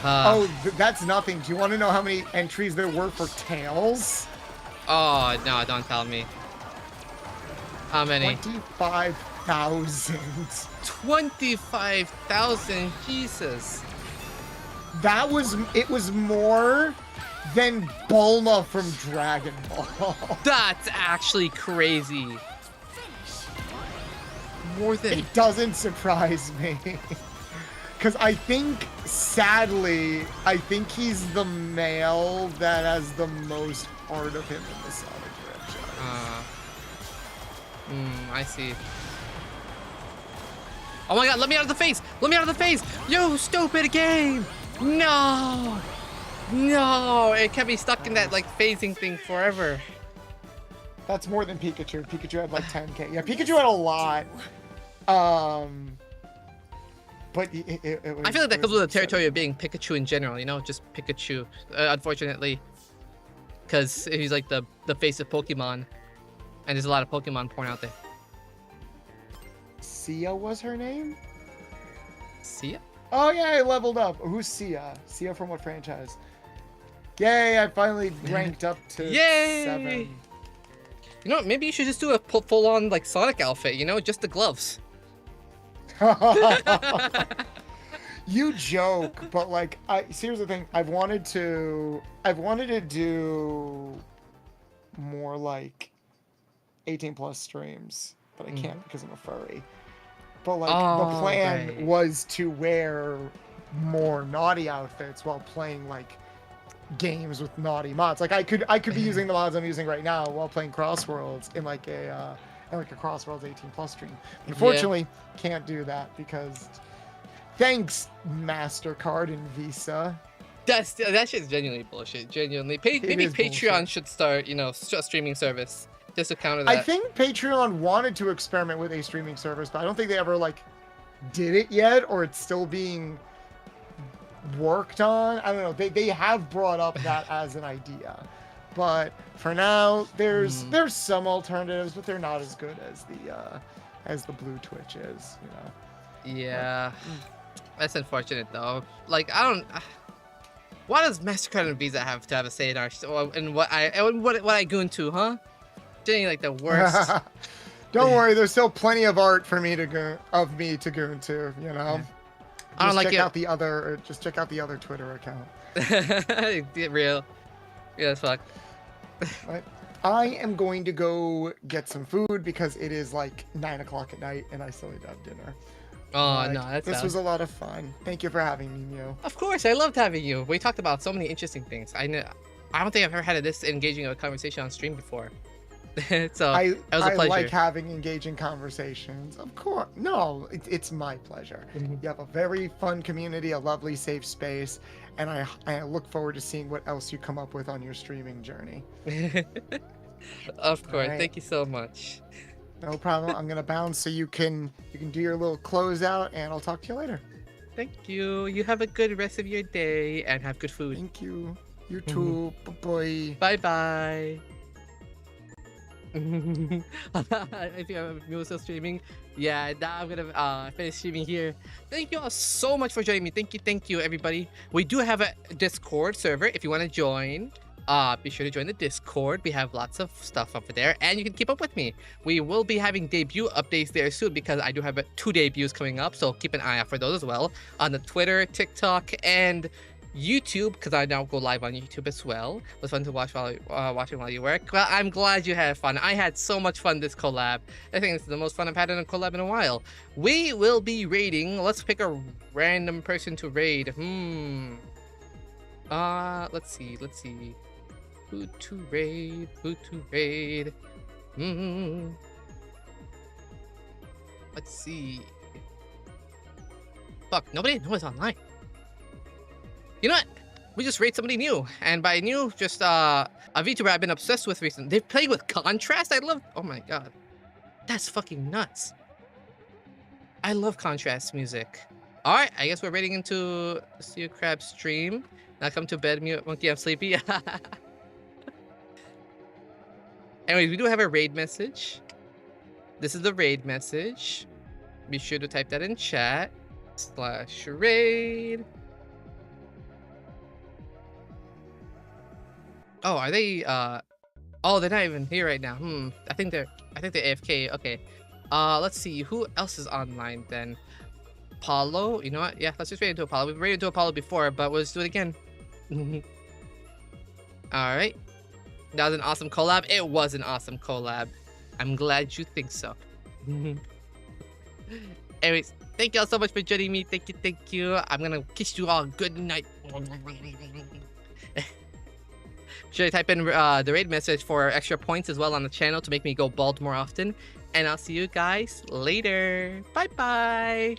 Like, that's nothing. Do you want to know how many entries there were for Tails? Oh no, don't tell me. How many? 25,000. 25,000, Jesus. It was more than Bulma from Dragon Ball. That's actually crazy. More than... It doesn't surprise me. Because I think, sadly, he's the male that has the most part of him in the Sonic franchise. I see. Oh my god, let me out of the face! Let me out of the face! You stupid game! No! No! It kept me stuck in that, like, phasing thing forever. That's more than Pikachu. Pikachu had like 10k. Yeah, Pikachu had a lot. But it was, I feel like that comes with the territory of being Pikachu in general, you know? Just Pikachu, unfortunately. Because he's like the face of Pokemon. And there's a lot of Pokemon porn out there. Sia was her name? Sia? Oh yeah, I leveled up. Who's Sia? Sia from what franchise? Yay, I finally ranked up to 7. You know what, maybe you should just do a full-on like Sonic outfit, you know? Just the gloves. You joke, but like, here's the thing. I've wanted to do more like 18 plus streams, but I can't because I'm a furry. But like the plan was to wear more naughty outfits while playing like games with naughty mods. Like I could be using the mods I'm using right now while playing Crossworlds in like a Crossworlds 18 plus stream. Unfortunately, can't do that because thanks MasterCard and Visa. That shit's genuinely bullshit. Genuinely, maybe Patreon bullshit. should start, you know, a streaming service just to counter that. I think Patreon wanted to experiment with a streaming service, but I don't think they ever like did it yet, or it's still being worked on. I don't know. They have brought up that as an idea, but for now, there's some alternatives, but they're not as good as the Blue Twitch is. You know. Yeah, that's unfortunate though. Like I don't. Why does MasterCard and Visa have to have a say in our and what I go into, huh? Doing like the worst. Don't worry, there's still plenty of art for me to go into, you know. I don't like check out the other Twitter account. Get real. Yeah, that's fuck. But I am going to go get some food because it is like 9 o'clock at night and I still need to have dinner. Oh no, that's this was a lot of fun. Thank you for having me, Mew. Of course, I loved having you. We talked about so many interesting things. I don't think I've ever had this engaging of a conversation on stream before. So I it was a I pleasure. like having engaging conversations. Of course, no, it's my pleasure. Mhm. You have a very fun community, a lovely safe space, and I look forward to seeing what else you come up with on your streaming journey. Of course. Alright. Thank you so much. No problem. I'm gonna bounce so you can do your little closeout, and I'll talk to you later. Thank you. You have a good rest of your day and have good food. Thank you. You too. Bye. Bye bye. If you're still streaming, yeah, now I'm gonna finish streaming here. Thank you all so much for joining me. Thank you, everybody. We do have a Discord server if you want to join. Be sure to join the Discord. We have lots of stuff over there, and you can keep up with me. We will be having debut updates there soon because I do have 2 debuts coming up, so keep an eye out for those as well on the Twitter, TikTok, and YouTube, because I now go live on YouTube as well. It was fun to watch watching while you work. Well, I'm glad you had fun. I had so much fun this collab. I think this is the most fun I've had in a collab in a while. We will be raiding. Let's pick a random person to raid. Let's see. Who to raid? Let's see. Fuck, nobody knows online. You know what? We just raid somebody new. And by new, just a VTuber I've been obsessed with recently. They've played with Contrast. Oh my god. That's fucking nuts. I love Contrast music. Alright, I guess we're raiding into Steel Crab stream. Now come to bed, Monkey, I'm sleepy. Anyways, we do have a raid message. This is the raid message. Be sure to type that in chat. /raid. Oh, are they oh, they're not even here right now. I think they're AFK. Okay. Let's see. Who else is online then? Apollo. You know what? Yeah, let's just raid into Apollo. We've raided into Apollo before, but let's do it again. Alright. That was an awesome collab. It was an awesome collab. I'm glad you think so. Anyways, thank you all so much for joining me. Thank you. I'm gonna kiss you all good night. Should I type in the raid message for extra points as well on the channel to make me go bald more often? And I'll see you guys later. Bye.